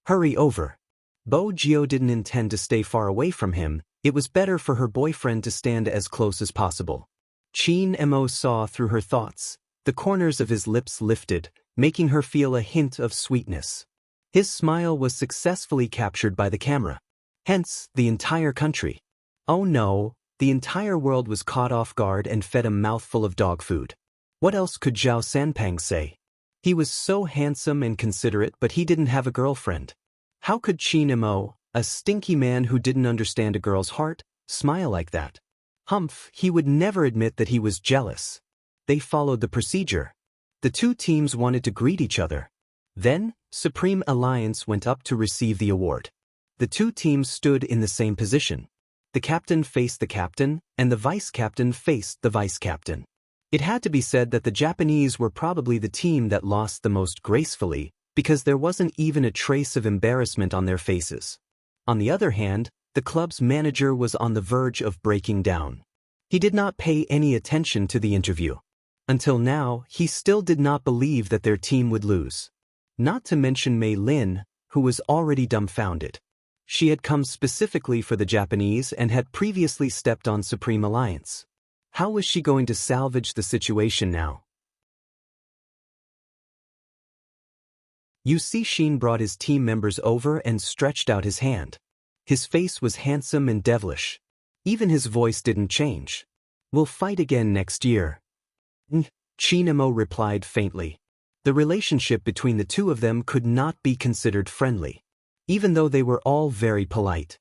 "Hurry over." Bo Jio didn't intend to stay far away from him, it was better for her boyfriend to stand as close as possible. Chin Mo saw through her thoughts. The corners of his lips lifted, making her feel a hint of sweetness. His smile was successfully captured by the camera. Hence, the entire country. Oh no, the entire world was caught off guard and fed a mouthful of dog food. What else could Zhao Sanpang say? He was so handsome and considerate, but he didn't have a girlfriend. How could Chin Mo, a stinky man who didn't understand a girl's heart, smile like that? Humph, he would never admit that he was jealous. They followed the procedure. The two teams wanted to greet each other. Then, Supreme Alliance went up to receive the award. The two teams stood in the same position. The captain faced the captain, and the vice-captain faced the vice-captain. It had to be said that the Japanese were probably the team that lost the most gracefully, because there wasn't even a trace of embarrassment on their faces. On the other hand, the club's manager was on the verge of breaking down. He did not pay any attention to the interview. Until now, he still did not believe that their team would lose. Not to mention Mei Lin, who was already dumbfounded. She had come specifically for the Japanese and had previously stepped on Supreme Alliance. How was she going to salvage the situation now? You see, Shin brought his team members over and stretched out his hand. His face was handsome and devilish. Even his voice didn't change. "We'll fight again next year." Chin Mo replied faintly. The relationship between the two of them could not be considered friendly. Even though they were all very polite.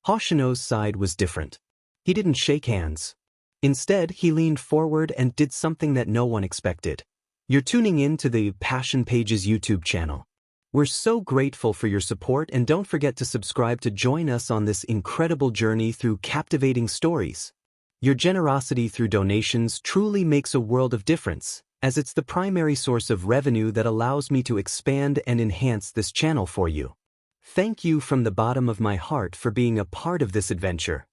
Hoshino's side was different. He didn't shake hands. Instead, he leaned forward and did something that no one expected. "You're tuning in to the Passion Pages YouTube channel. We're so grateful for your support, and don't forget to subscribe to join us on this incredible journey through captivating stories. Your generosity through donations truly makes a world of difference, as it's the primary source of revenue that allows me to expand and enhance this channel for you. Thank you from the bottom of my heart for being a part of this adventure."